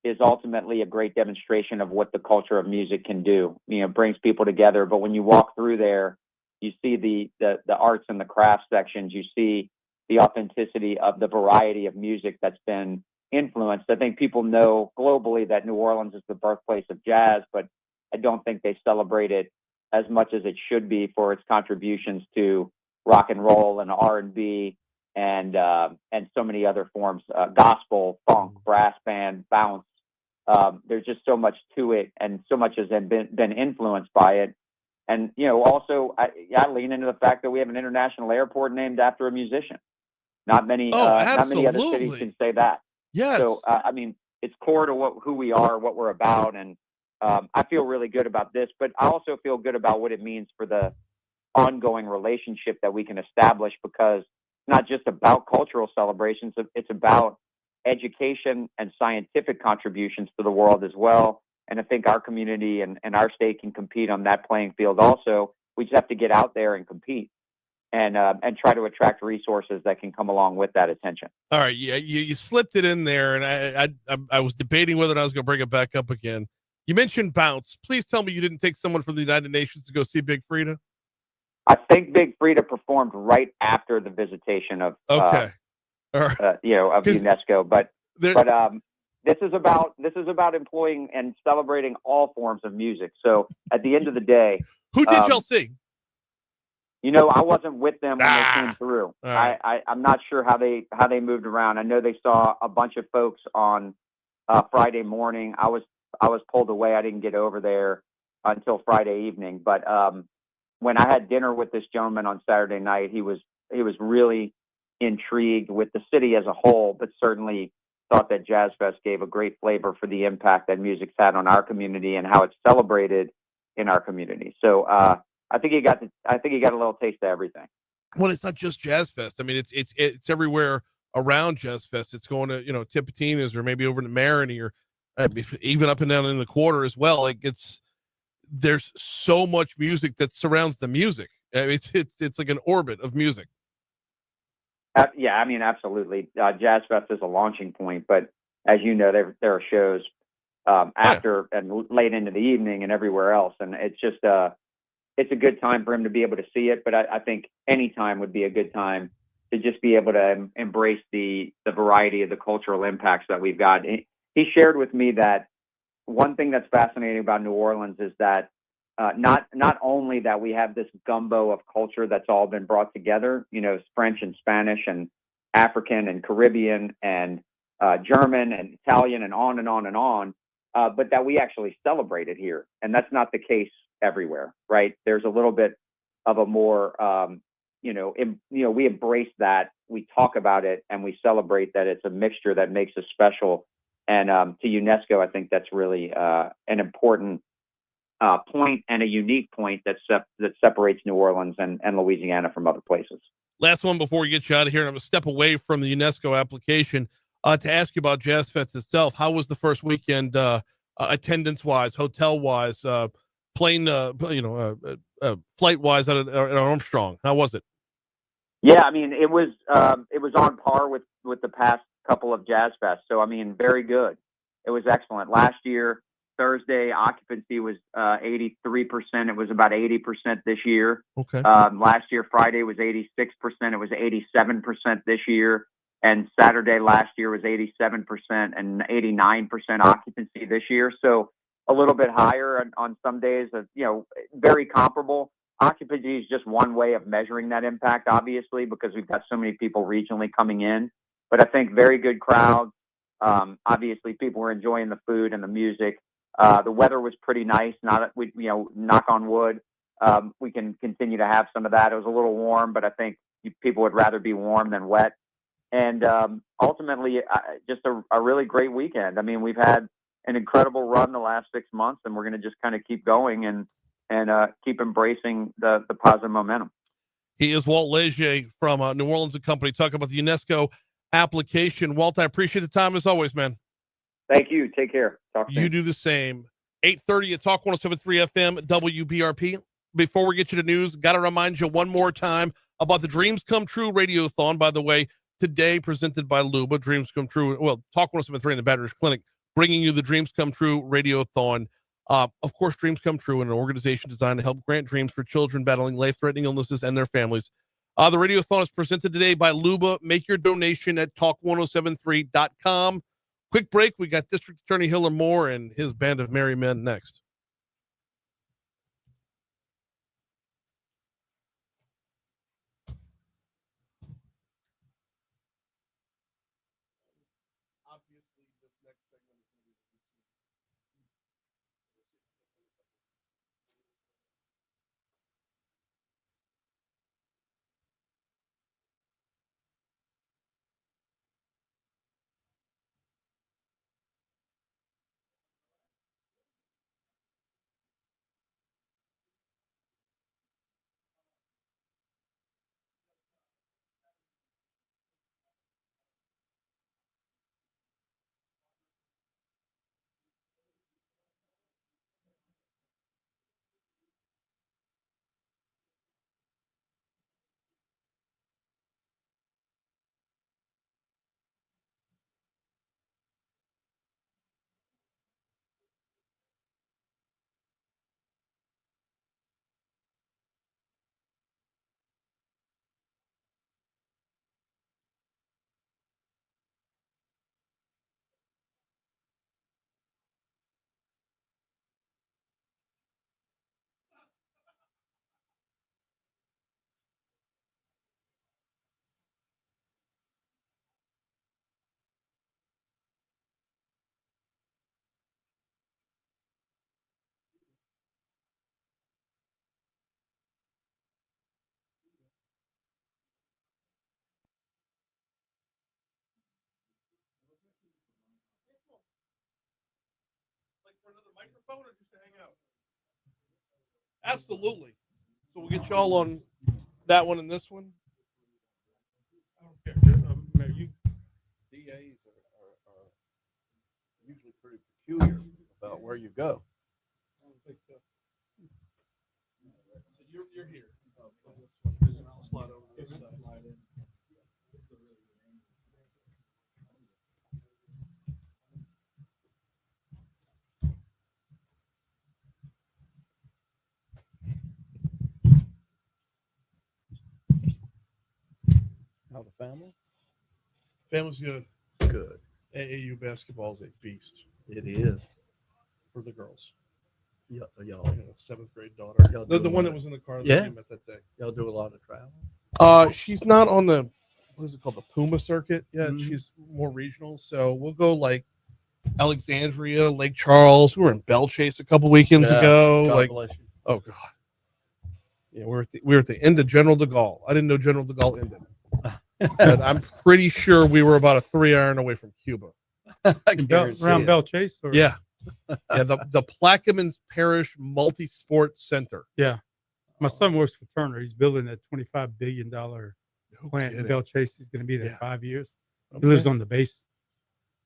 is ultimately a great demonstration of what the culture of music can do. You know, it brings people together. But when you walk through there, you see the arts and the crafts sections. You see the authenticity of the variety of music that's been influenced. I think people know globally that New Orleans is the birthplace of jazz, but I don't think they celebrate it as much as it should be for its contributions to rock and roll and R&B and so many other forms, gospel, funk, brass band, bounce. There's just so much to it, and so much has been influenced by it. And, you know, also I lean into the fact that we have an international airport named after a musician. Not many other cities can say that. Yes. So, I mean, it's core to who we are, what we're about. And I feel really good about this, but I also feel good about what it means for the ongoing relationship that we can establish, because it's not just about cultural celebrations. It's about education and scientific contributions to the world as well. And I think our community and our state can compete on that playing field also. We just have to get out there and compete and try to attract resources that can come along with that attention. All right. Yeah. You slipped it in there, and I was debating whether I was going to bring it back up again. You mentioned bounce. Please tell me you didn't take someone from the United Nations to go see Big Frida. I think Big Frida performed right after the visitation of of UNESCO, but this is about employing and celebrating all forms of music. So at the end of the day, who did y'all see? You know, I wasn't with them when they came through. Right. I'm not sure how they moved around. I know they saw a bunch of folks on Friday morning. I was pulled away. I didn't get over there until Friday evening. But when I had dinner with this gentleman on Saturday night, he was really intrigued with the city as a whole, but certainly thought that Jazz Fest gave a great flavor for the impact that music's had on our community and how it's celebrated in our community. So I think he got a little taste of everything. Well, it's not just Jazz Fest. I mean, it's everywhere around Jazz Fest. It's going to, Tipitina's or maybe over to Marigny or even up and down in the Quarter as well. Like there's so much music that surrounds the music. I mean, it's like an orbit of music. Yeah, I mean, absolutely. Jazz Fest is a launching point, but as you know, there are shows after and late into the evening and everywhere else, and it's just it's a good time for him to be able to see it. But I think any time would be a good time to just be able to embrace the variety of the cultural impacts that we've got. He shared with me that one thing that's fascinating about New Orleans is that not only that we have this gumbo of culture that's all been brought together, French and Spanish and African and Caribbean and German and Italian and on and on and on, but that we actually celebrate it here. And that's not the case everywhere, right? There's a little bit of a more, we embrace that, we talk about it, and we celebrate that it's a mixture that makes us special. And to UNESCO, I think that's really an important point and a unique point that separates New Orleans and Louisiana from other places. Last one before we get you out of here, and I'm going to step away from the UNESCO application to ask you about Jazz Fest itself. How was the first weekend, attendance-wise, hotel-wise, plane, flight-wise at Armstrong? How was it? Yeah, I mean, it was on par with the past couple of Jazz Fests. So, I mean, very good. It was excellent. Last year, Thursday, occupancy was 83%. It was about 80% this year. Okay. Last year, Friday was 86%. It was 87% this year. And Saturday last year was 87% and 89% occupancy this year. So a little bit higher on some days, very comparable. Occupancy is just one way of measuring that impact, obviously, because we've got so many people regionally coming in. But I think very good crowds. Obviously, people were enjoying the food and the music. The weather was pretty nice. Knock on wood, we can continue to have some of that. It was a little warm, but I think people would rather be warm than wet. And ultimately, just a really great weekend. I mean, we've had an incredible run the last 6 months, and we're going to just kind of keep going and keep embracing the positive momentum. He is Walt Leger from New Orleans & Company, talking about the UNESCO application. Walt, I appreciate the time as always, man. Thank you. Take care. Talk soon. You do the same. 8:30 at Talk 107.3 FM WBRP. Before we get you to news, got to remind you one more time about the Dreams Come True Radiothon. By the way, today presented by Luba, Dreams Come True. Well, Talk 107.3 in the Baton Rouge Clinic, bringing you the Dreams Come True Radiothon. Of course, Dreams Come True, an organization designed to help grant dreams for children battling life-threatening illnesses and their families. The Radiothon is presented today by Luba. Make your donation at talk1073.com. Quick break. We got District Attorney Hillar Moore and his band of merry men next. Microphone or just to hang out? Absolutely. So we'll get y'all on that one and this one. I don't care. You DAs are usually pretty peculiar about where you go. I don't think so. So you're here. And I'll slide over this side. How the family? Family's good. Good. AAU basketball is a beast. It is. For the girls. Y'all, I have a 7th grade daughter. Y'all The do a one lot that was in the car that Yeah. we met that day. y'all do a lot of travel. She's not on the, what is it called, the Puma circuit yet. Mhm. She's more regional. So we'll go like Alexandria, Lake Charles. We were in Bell Chase a couple weekends Yeah. ago. God like, bless you. oh god. Yeah, we were at the end of General de Gaulle. I didn't know General de Gaulle ended. But I'm pretty sure we were about a 3-iron away from Cuba. Around Bell Chase? Or? Yeah. Yeah, the Plaquemines Parish Multi-Sport Center. Yeah. My son works for Turner. He's building a $25 billion plant in kidding. Bell Chase. He's going to be there Yeah. 5 years. Okay. He lives on the base.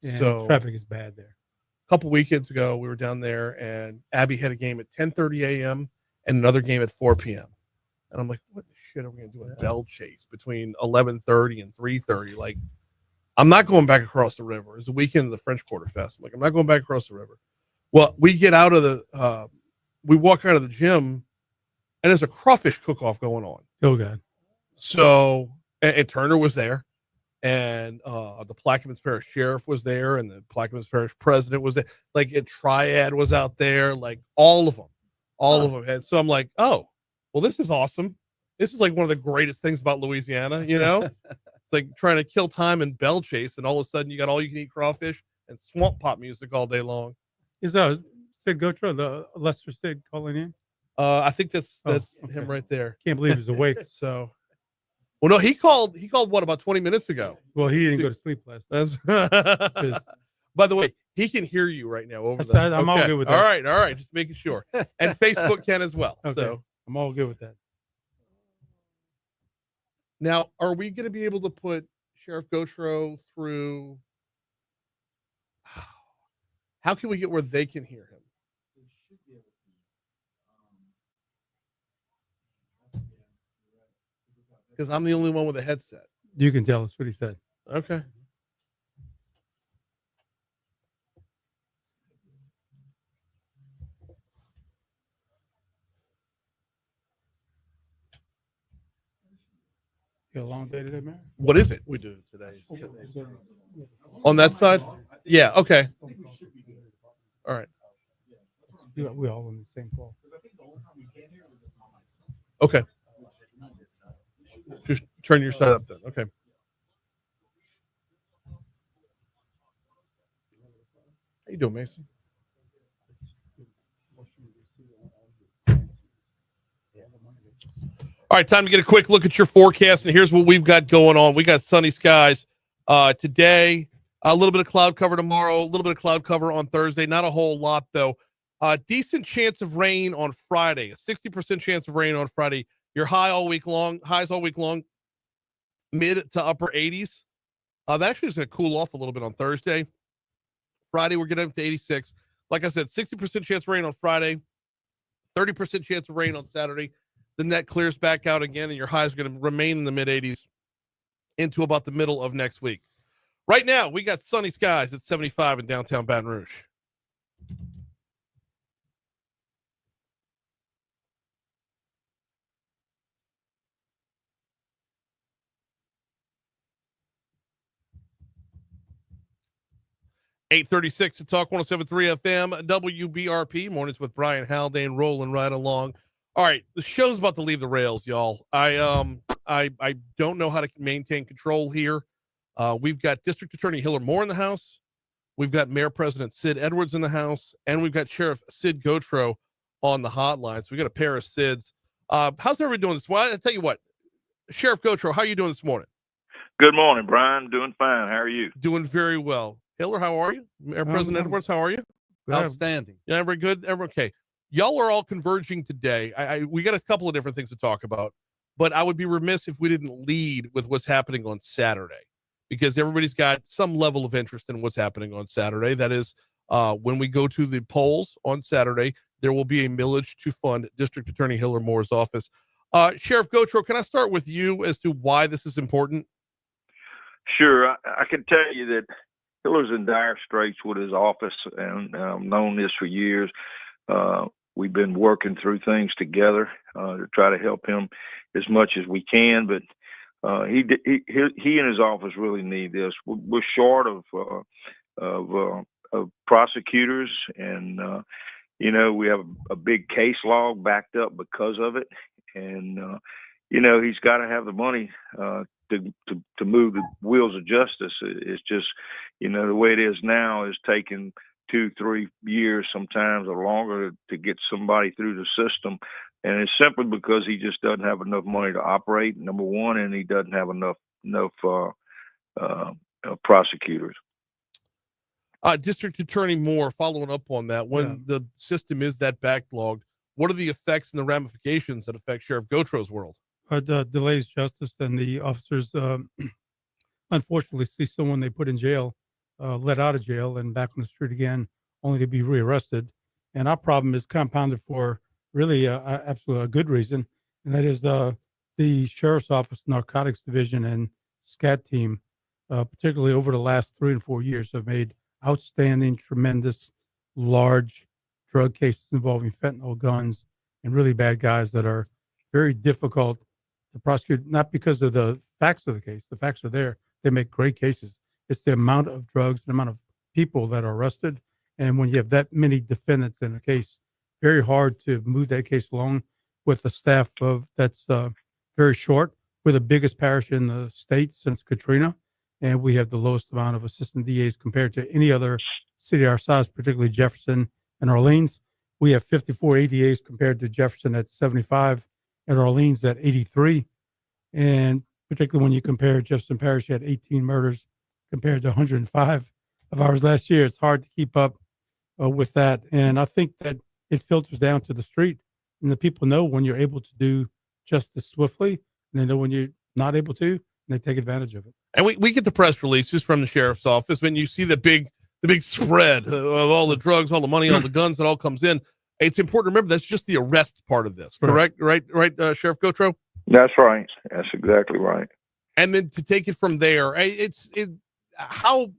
And So- traffic is bad there. A couple weekends ago, we were down there, and Abby had a game at 10:30 a.m. and another game at 4 p.m. And I'm like, what the shit are we going to do in Bell Chase between 11:30 and 3:30? Like, I'm not going back across the river. It's the weekend of the French Quarter Fest. I'm like, I'm not going back across the river. Well, we get out of the, we walk out of the gym, and there's a crawfish cook-off going on. Oh, God. So, and Turner was there, and the Plaquemines Parish Sheriff was there, and the Plaquemines Parish President was there. Like, a Triad was out there, like, all of them. And so I'm like, oh, well, this is awesome. This is like one of the greatest things about Louisiana, you know? It's like trying to kill time in Bell Chase, and all of a sudden you got all you can eat crawfish and swamp pop music all day long. Is Sid Gautreaux, the Lester Sid calling in? I think that's okay. him right there. Can't believe he's awake. So, well, no, he called what, about 20 minutes ago? Well, he didn't go to sleep last night. That's by the way, he can hear you right now over there. I'm all good with that. All right, just making sure. And Facebook can as well. Okay. So I'm all good with that. now, are we going to be able to put Sheriff Gautreaux through. How can we get where they can hear him? Because I'm the only one with a headset. You can tell us what he said. Okay. You got a long day today, man? What is it? We do today. On that side? Yeah. Okay. All right. We all on the same call. Okay. Just turn your side up then. Okay. How you doing, Mason? All right, time to get a quick look at your forecast, and here's what we've got going on. We got sunny skies today, a little bit of cloud cover tomorrow, a little bit of cloud cover on Thursday. Not a whole lot, though. Decent chance of rain on Friday, a 60% chance of rain on Friday. Your highs all week long, mid to upper 80s. That actually is going to cool off a little bit on Thursday. Friday, we're getting up to 86. Like I said, 60% chance of rain on Friday, 30% chance of rain on Saturday. Then that clears back out again, and your highs are going to remain in the mid 80s into about the middle of next week. Right now, we got sunny skies at 75 in downtown Baton Rouge. .836 at Talk 107.3 FM, WBRP. Mornings with Brian Haldane rolling right along. All right, the show's about to leave the rails, y'all. I don't know how to maintain control here. We've got District Attorney Hillar Moore in the house. We've got Mayor President Sid Edwards in the house, and we've got Sheriff Sid Gautreaux on the hotline. So we got a pair of Sids. How's everybody doing this morning? I tell you what, Sheriff Gautreaux, how are you doing this morning? Good morning, Brian. Doing fine. How are you? Doing very well. Hillar, how are you? Mayor President Edwards, how are you? Outstanding. Yeah, we're good. Okay. Y'all are all converging today. We got a couple of different things to talk about, but I would be remiss if we didn't lead with what's happening on Saturday, because everybody's got some level of interest in what's happening on Saturday. That is, when we go to the polls on Saturday, there will be a millage to fund District Attorney Hillar Moore's office. Sheriff Gautreaux, can I start with you as to why this is important? Sure. I can tell you that Hillar's in dire straits with his office, and I've known this for years. We've been working through things together to try to help him as much as we can, but he and his office really need this. We're short of prosecutors, and we have a big case log backed up because of it, and he's got to have the money to move the wheels of justice. It's just, the way it is now is taking 2-3 years sometimes or longer to get somebody through the system. And it's simply because he just doesn't have enough money to operate, number one, and he doesn't have enough prosecutors. District Attorney Moore, following up on that, when the system is that backlogged, what are the effects and the ramifications that affect Sheriff Gautreaux's world? Delays justice, and the officers unfortunately see someone they put in jail let out of jail and back on the street again, only to be rearrested. And our problem is compounded for really absolutely a good reason, and that is the Sheriff's Office Narcotics Division and SCAT team, particularly over the last 3 and 4 years, have made outstanding, tremendous, large drug cases involving fentanyl, guns, and really bad guys that are very difficult to prosecute, not because of the facts of the case. The facts are there. They make great cases. It's the amount of drugs, the amount of people that are arrested. And when you have that many defendants in a case, very hard to move that case along with a staff that's very short. We're the biggest parish in the state since Katrina, and we have the lowest amount of assistant DAs compared to any other city our size, particularly Jefferson and Orleans. We have 54 ADAs compared to Jefferson at 75 and Orleans at 83. And particularly when you compare Jefferson Parish had 18 murders compared to 105 of ours last year, it's hard to keep up with that. And I think that it filters down to the street, and the people know when you're able to do justice swiftly, and they know when you're not able to, they take advantage of it. And we get the press releases from the sheriff's office when you see the big spread of all the drugs, all the money, all the guns that all comes in. It's important to remember that's just the arrest part of this, correct? Right, Sheriff Gautreaux? That's right. That's exactly right. And then to take it from there, how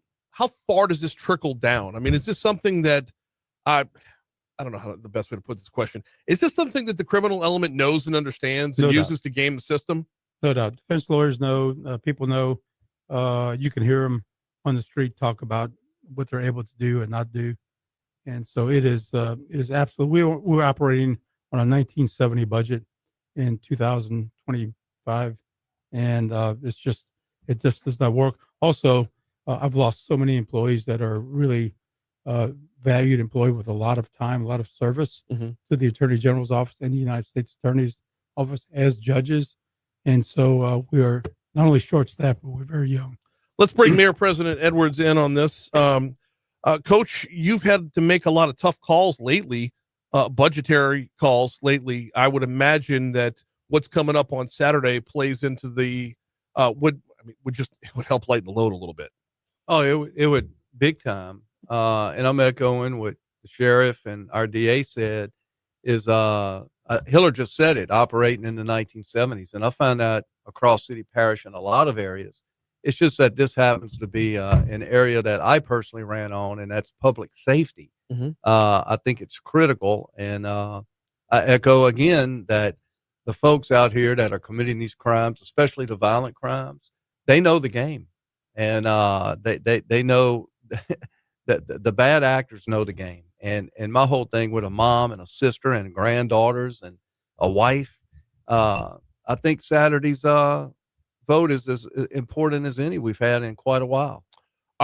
far does this trickle down? I mean, is this something that I don't know how the best way to put this question. Is this something that the criminal element knows and understands and uses to game the system? No doubt. Defense lawyers know, people know, you can hear them on the street talk about what they're able to do and not do. And so it is absolutely, we're operating on a 1970 budget in 2025. And it just does not work. Also, I've lost so many employees that are really valued employee with a lot of time, a lot of service to the Attorney General's office and the United States Attorney's office as judges. And so we are not only short-staffed, but we're very young. Let's bring Mayor President Edwards in on this. Coach, you've had to make a lot of tough calls lately, budgetary calls lately. I would imagine that what's coming up on Saturday plays into the would help lighten the load a little bit. Oh, it would big time. And I'm echoing what the sheriff and our DA said is Hillar just said it, operating in the 1970s. And I found out across City Parish in a lot of areas. It's just that this happens to be an area that I personally ran on, and that's public safety. I think it's critical. And I echo again that the folks out here that are committing these crimes, especially the violent crimes, they know the game. And they know that the bad actors know the game. And my whole thing with a mom and a sister and granddaughters and a wife, I think Saturday's vote is as important as any we've had in quite a while.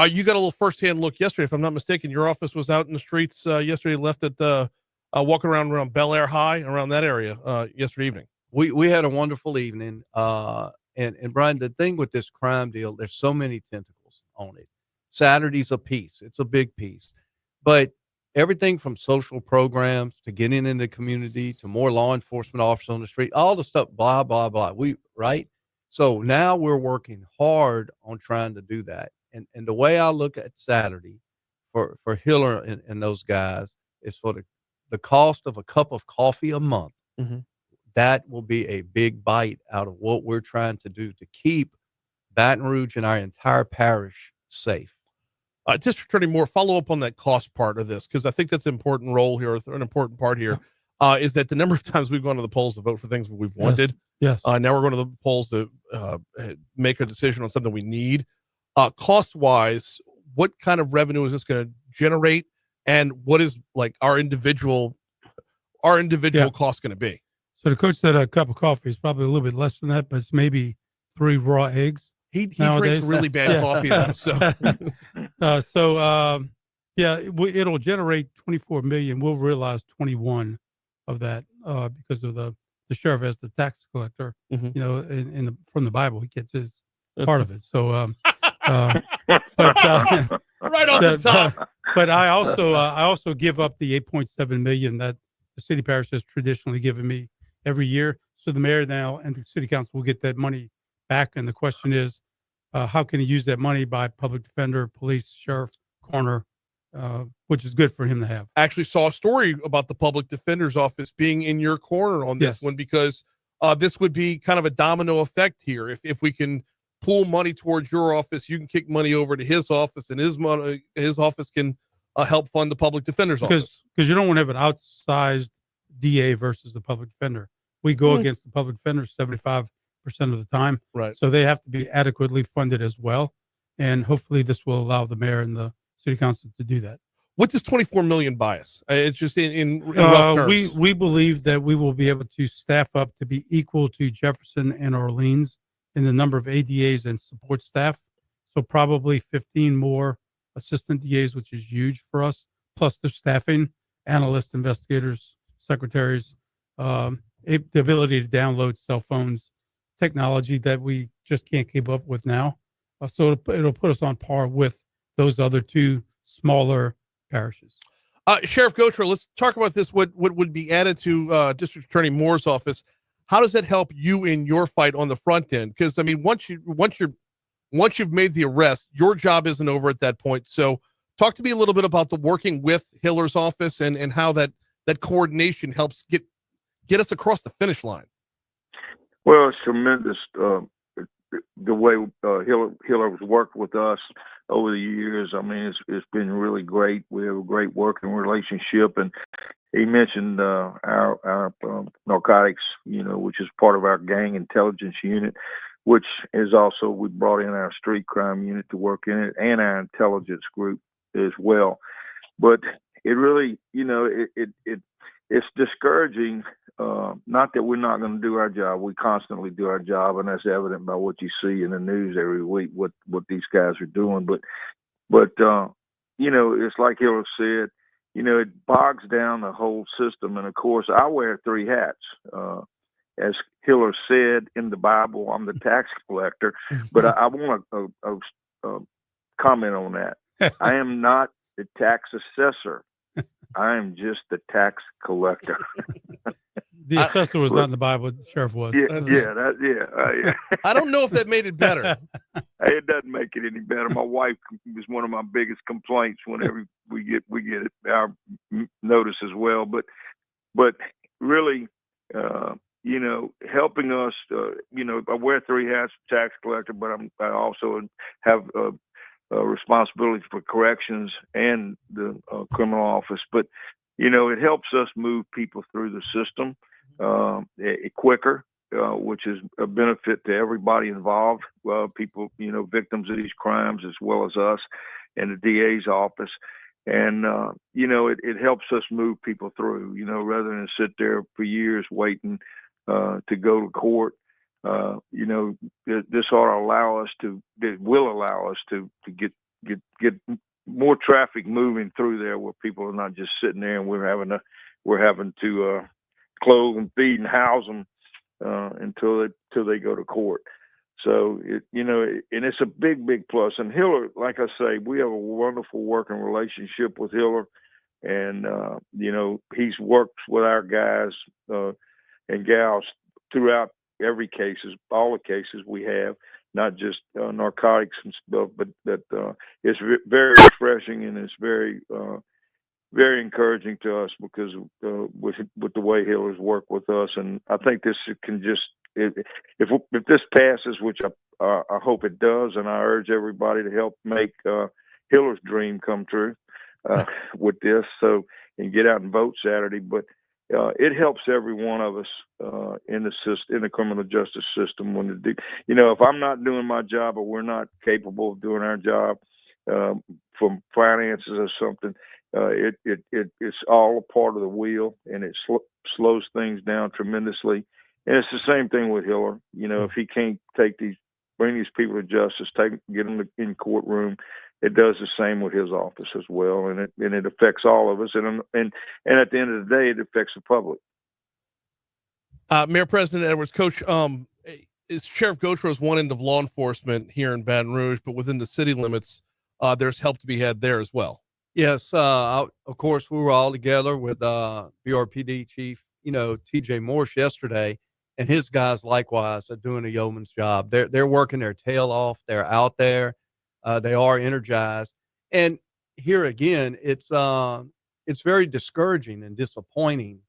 You got a little firsthand look yesterday, if I'm not mistaken. Your office was out in the streets yesterday, left at walking around Bel Air High, around that area yesterday evening. We had a wonderful evening. And Brian, the thing with this crime deal, there's so many tentacles on it. Saturday's a piece. It's a big piece. But everything from social programs to getting in the community to more law enforcement officers on the street, all the stuff, blah, blah, blah. Right? So now we're working hard on trying to do that. And the way I look at Saturday for Hillar and those guys is for the cost of a cup of coffee a month. That will be a big bite out of what we're trying to do to keep Baton Rouge and our entire parish safe. District Attorney Moore, follow up on that cost part of this, because I think that's an important role here, an important part here, is that the number of times we've gone to the polls to vote for things we've wanted. Yes. Now we're going to the polls to make a decision on something we need. Cost-wise, what kind of revenue is this going to generate, and what is like our individual cost going to be? So the coach said a cup of coffee is probably a little bit less than that, but it's maybe 3 raw eggs. He drinks really bad coffee though. So it'll generate 24 million. We'll realize 21 of that because of the sheriff as the tax collector. You know, from the Bible, he gets his part of it. So, right on the top. But I also give up the 8.7 million that the city parish has traditionally given me every year. So the mayor now and the city council will get that money back. And the question is, how can he use that money by public defender, police, sheriff, coroner, which is good for him to have. Actually saw a story about the public defender's office being in your corner on this one, because this would be kind of a domino effect here. If we can pool money towards your office, you can kick money over to his office, and his office can help fund the public defender's office. Because you don't want to have an outsized DA versus the public defender. We go against the public defender 75% of the time. Right. So they have to be adequately funded as well. And hopefully this will allow the mayor and the city council to do that. What does 24 million buy us? It's just in rough terms. We believe that we will be able to staff up to be equal to Jefferson and Orleans in the number of ADAs and support staff. So probably 15 more assistant DAs, which is huge for us, plus the staffing, analysts, investigators, secretaries, the ability to download cell phones, technology that we just can't keep up with now. So it'll put us on par with those other two smaller parishes. Sheriff Gautreaux, let's talk about this. What would be added to District Attorney Moore's office? how does that help you in your fight on the front end? Because I mean, once you've made the arrest, your job isn't over at that point. So talk to me a little bit about the working with Hillar's office and how that coordination helps get us across the finish line. Well, it's tremendous. The way Hillar has worked with us over the years. I mean, it's been really great. We have a great working relationship. And he mentioned our narcotics, which is part of our gang intelligence unit, which is also, we brought in our street crime unit to work in it, and our intelligence group as well. But it really, it's discouraging. Not that we're not going to do our job. We constantly do our job, and that's evident by what you see in the news every week, what these guys are doing. But it's like Hillar said, it bogs down the whole system. And of course, I wear 3 hats. As Hillar said in the Bible, I'm the tax collector, but I want to comment on that. I am not the tax assessor. I am just the tax collector. The assessor was not in the Bible. The sheriff was. Yeah. I don't know if that made it better. It doesn't make it any better. My wife was one of my biggest complaints whenever we get it, our notice as well. But really, helping us. I wear 3 hats, tax collector, but I also have responsibility for corrections and the criminal office. But it helps us move people through the system quicker, which is a benefit to everybody involved. People, victims of these crimes, as well as us and the DA's office. And, it helps us move people through, rather than sit there for years waiting to go to court. This ought to allow us to get more traffic moving through there, where people are not just sitting there and we're having to clothe and feed and house them until they go to court. So and it's a big plus. And Hillar, like I say, we have a wonderful working relationship with Hillar, and he's worked with our guys and gals throughout all the cases we have, not just narcotics and stuff, but that it's very refreshing, and it's very very encouraging to us because with the way Hillar's worked with us. And I think this can just, if this passes, which I hope it does, and I urge everybody to help make Hillar's dream come true with this, and get out and vote Saturday. But it helps every one of us in the criminal justice system. If I'm not doing my job, or we're not capable of doing our job from finances or something, it's all a part of the wheel, and it slows things down tremendously. And it's the same thing with Hillar. If he can't bring these people to justice, get them in courtroom, it does the same with his office as well, and it affects all of us. And at the end of the day, it affects the public. Mayor President Edwards, Coach, Sheriff Gautreaux is one end of law enforcement here in Baton Rouge, but within the city limits, there's help to be had there as well. Yes, of course, we were all together with BRPD Chief, TJ Morse yesterday, and his guys likewise are doing a yeoman's job. They're working their tail off. They're out there. They are energized. And here again, it's very discouraging and disappointing,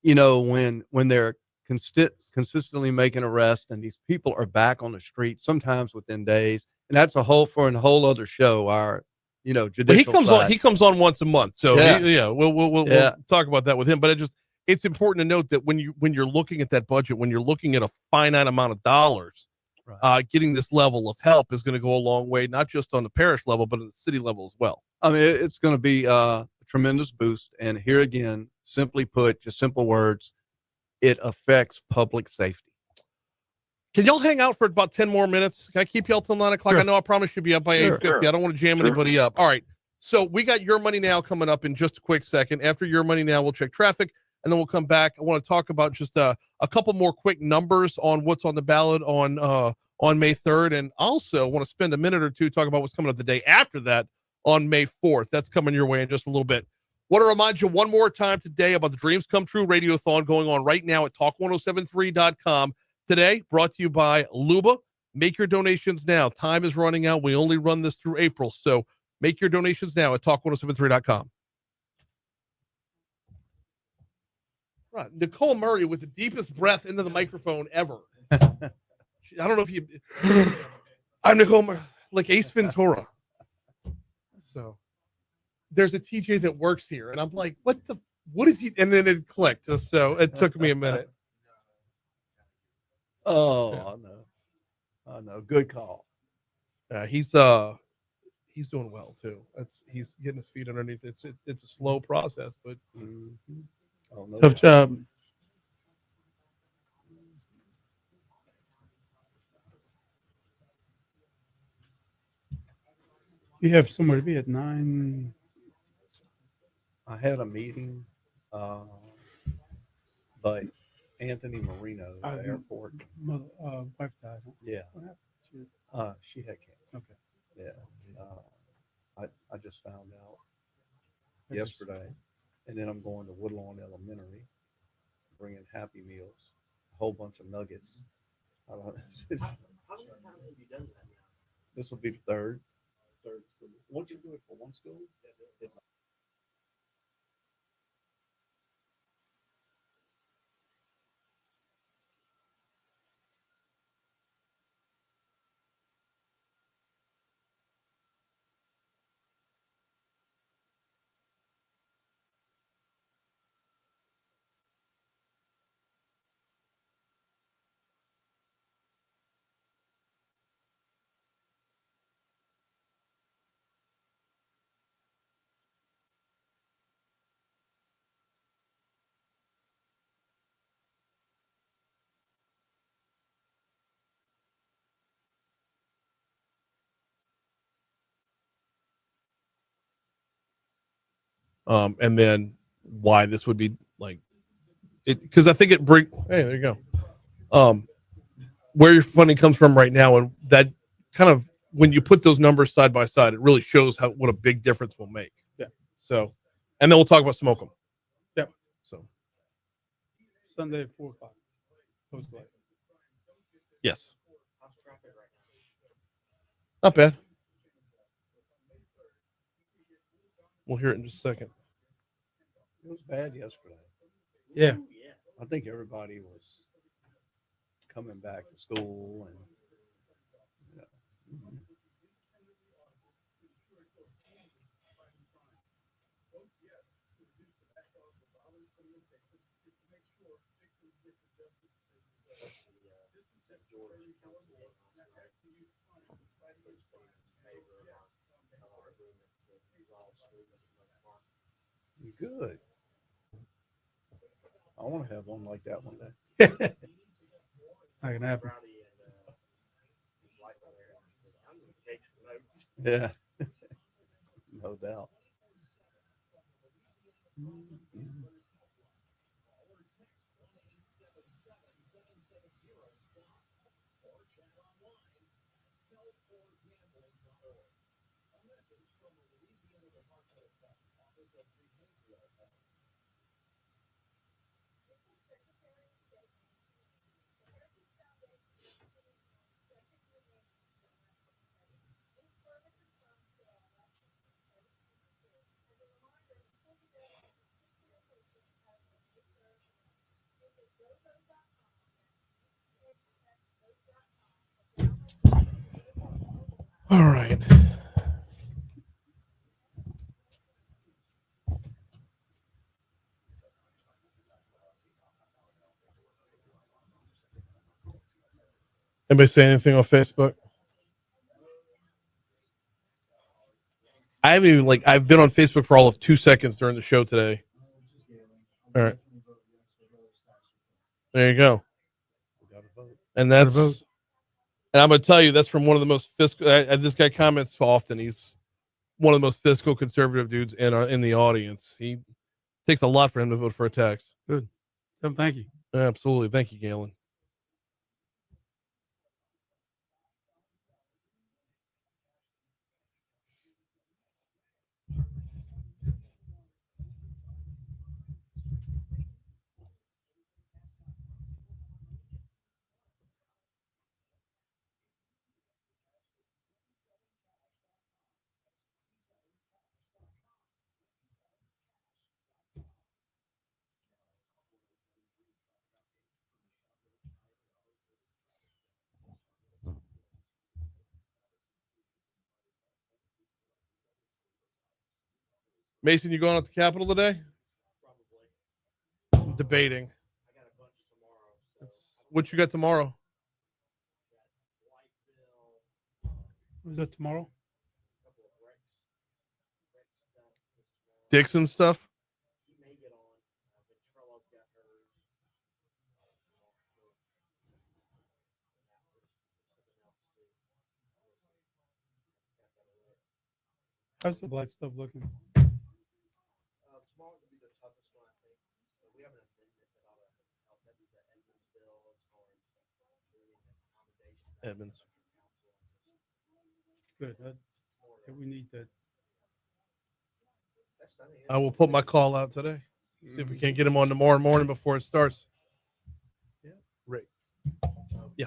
when they're consistently making arrests, and these people are back on the street, sometimes within days. And that's a whole other show. Our judicial he comes on once a month, so yeah. We'll talk about that with him. But it's important to note that when you're looking at that budget, when you're looking at a finite amount of dollars, right, getting this level of help is going to go a long way, not just on the parish level, but at the city level as well. I mean, it's going to be a tremendous boost. And here again, simply put, just simple words, it affects public safety. Can y'all hang out for about 10 more minutes? Can I keep y'all till 9 o'clock? Sure. I know I promised you'd be up by 8:50. Sure. I don't want to jam anybody up. All right. So we got Your Money Now coming up in just a quick second. After Your Money Now, we'll check traffic, and then we'll come back. I want to talk about just a couple more quick numbers on what's on the ballot on May 3rd. And also want to spend a minute or two talking about what's coming up the day after that on May 4th. That's coming your way in just a little bit. Want to remind you one more time today about the Dreams Come True Radiothon going on right now at talk1073.com. Today, brought to you by Luba. Make your donations now. Time is running out. We only run this through April, so make your donations now at talk1073.com. Right. Nicole Murray with the deepest breath into the microphone ever. I don't know if you... I'm Nicole Murray, like Ace Ventura. So... there's a TJ that works here, and I'm like, what is he? And then it clicked. So it took me a minute. Oh, I know. Good call. He's doing well too. He's getting his feet underneath. It's a slow process, but Tough job. You have somewhere to be at 9. I had a meeting, but Anthony Marino at the airport. Wife died. Huh? Yeah. What happened? She had cancer. Okay. Yeah. I just found out yesterday, and then I'm going to Woodlawn Elementary, bringing Happy Meals, a whole bunch of nuggets. I don't know. How many times have you done that now? This will be the third school. Won't you do it for one school? and then why this would be like it, because I think it bring. Hey, there you go. Where your funding comes from right now, and that kind of when you put those numbers side by side, it really shows what a big difference will make. Yeah. So, and then we'll talk about smoke 'em. Yep. So Sunday at 4:00. Post light. yes. Not bad. We'll hear it in just a second. It was bad yesterday. Yeah. I think everybody was coming back to school and good. I want to have one like that one day. Not gonna happen. Yeah. No doubt. All right. Anybody say anything on Facebook? I haven't even I've been on Facebook for all of 2 seconds during the show today. All right. There you go. And and I'm going to tell you, that's from one of the most fiscal. This guy comments often. He's one of the most fiscal conservative dudes in the audience. He takes a lot for him to vote for a tax. Good. Thank you. Absolutely. Thank you, Galen. Mason, you going up to Capitol today? Debating. What you got tomorrow? Was that tomorrow? Dixon stuff? How's the black stuff looking? Edmonds. Good. We need that. I will put my call out today. See if we can't get him on tomorrow morning before it starts. Right. Yeah.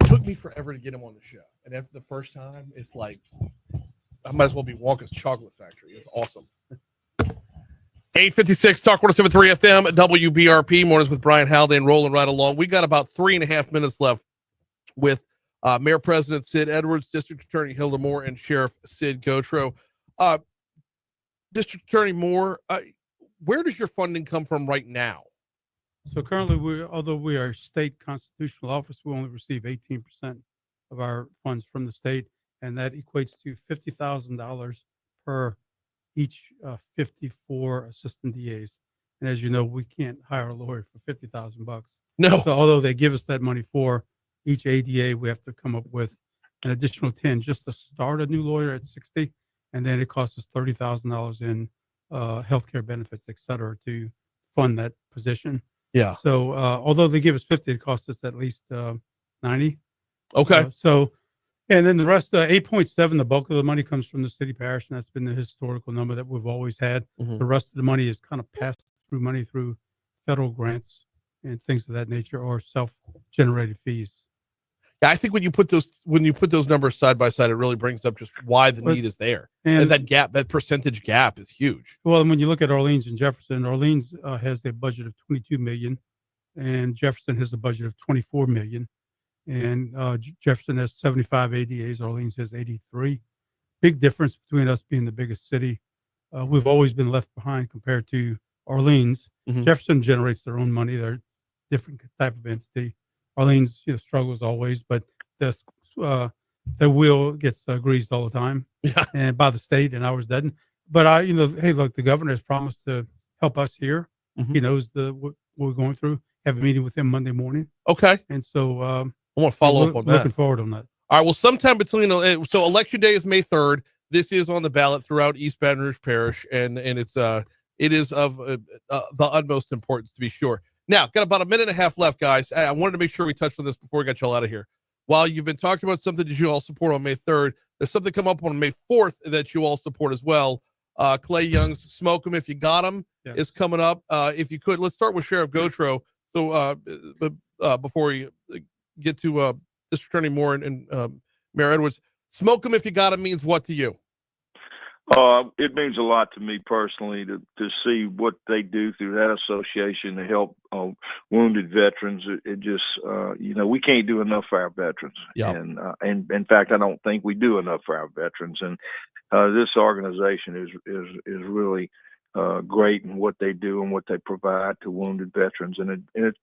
Took me forever to get him on the show. And after the first time, it's like I might as well be Wonka's Chocolate Factory. It's awesome. 8:56 Talk 107.3 FM WBRP mornings with Brian Haldane rolling right along. We got about 3.5 minutes left with Mayor President Sid Edwards, District Attorney Hillar Moore, and Sheriff Sid Gautreaux. District Attorney Moore, where does your funding come from right now? So currently, although we are a state constitutional office, we only receive 18% of our funds from the state, and that equates to $50,000 per each 54 assistant DAs. And as you know, we can't hire a lawyer for $50,000. No. So although they give us that money for each ADA, we have to come up with an additional 10 just to start a new lawyer at 60, and then it costs us $30,000 in healthcare benefits, et cetera, to fund that position. Yeah. So although they give us 50, it costs us at least 90. Okay. And then the rest, 8.7, the bulk of the money comes from the city parish, and that's been the historical number that we've always had. Mhm. The rest of the money is kind of passed through money through federal grants and things of that nature, or self-generated fees. Yeah, I think when you put those numbers side by side, it really brings up just why the need is there, and that gap, that percentage gap, is huge. Well, and when you look at Orleans and Jefferson, Orleans has a budget of $22 million, and Jefferson has a budget of $24 million. And Jefferson has 75 ADAs. Orleans has 83. Big difference between us being the biggest city. We've always been left behind compared to Orleans. Mhm. Jefferson generates their own money. They're a different type of entity. Orleans, struggles always, but their wheel gets greased all the time, and by the state, and ours doesn't. But hey, look, the governor has promised to help us here. Mhm. He knows what we're going through. Have a meeting with him Monday morning. Okay. And so I want to follow up on that. Looking forward on that. All right. Well, sometime between so election day is May 3rd. This is on the ballot throughout East Baton Rouge Parish, and it is of the utmost importance, to be sure. Now, got about a minute and a half left, guys. I wanted to make sure we touched on this before we got y'all out of here. While you've been talking about something that you all support on May 3rd, there's something come up on May 4th that you all support as well. Clay Young's "Smoke 'Em If You Got 'Em" is coming up. If you could, let's start with Sheriff Gautreaux. So before we get to District Attorney Moore and Mayor Edwards, "Smoke 'Em If You Got 'Em" means what to you? It means a lot to me personally to see what they do through that association to help wounded veterans. It just, we can't do enough for our veterans. Yeah. And in fact, I don't think we do enough for our veterans. And this organization is really great in what they do and what they provide to wounded veterans. And it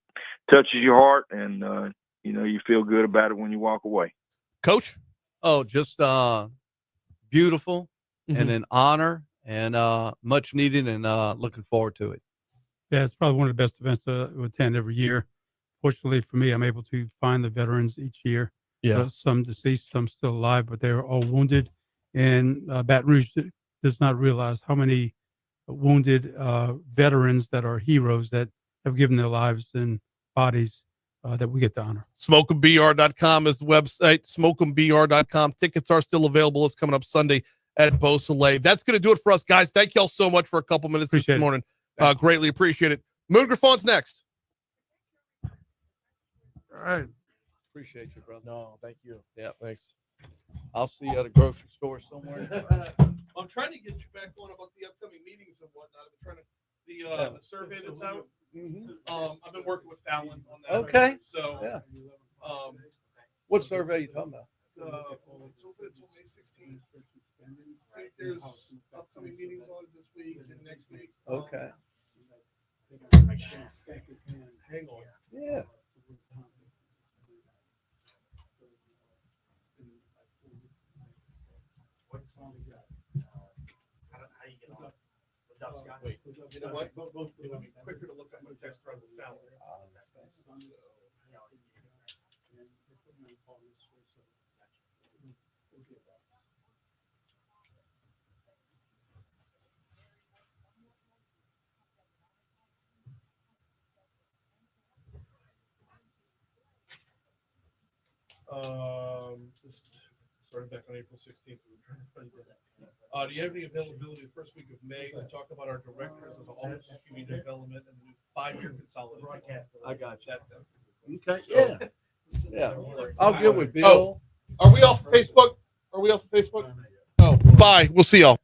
touches your heart, and, you feel good about it when you walk away. Coach? Oh, just beautiful. Mm-hmm. And an honor, and much needed, and looking forward to it. Yeah, it's probably one of the best events we attend every year. Fortunately for me, I'm able to find the veterans each year. Yeah. Some deceased, some still alive, but they are all wounded. And Baton Rouge does not realize how many wounded veterans that are heroes that have given their lives and bodies that we get to honor. Smoke'emBR.com is the website. Smoke'emBR.com. Tickets are still available. It's coming up Sunday at Beau Soleil. That's going to do it for us, guys. Thank y'all so much for a couple minutes this morning. Greatly appreciate it. Moon Griffon's next. All right. Appreciate you, brother. No, thank you. Yeah, thanks. I'll see you at a grocery store somewhere. I'm trying to get you back on about the upcoming meetings and whatnot. I'm trying to the survey that's out. I've been working with Fallon on that. Okay. So yeah. What survey are you talking about? It's open until May 16th. think there's upcoming meetings on this week and next week. Okay. Hang on. Yeah. Wait, you know what? It would be quicker to look at my text thread with Fowler. This started back on April 16th. Do you have any availability the first week of May to talk about our directors of the Office of Community Development and the new 5-year consolidation? I got you. Okay. Yeah. Yeah. I'll get with Bill. Are we off Facebook? Oh, bye. We'll see y'all.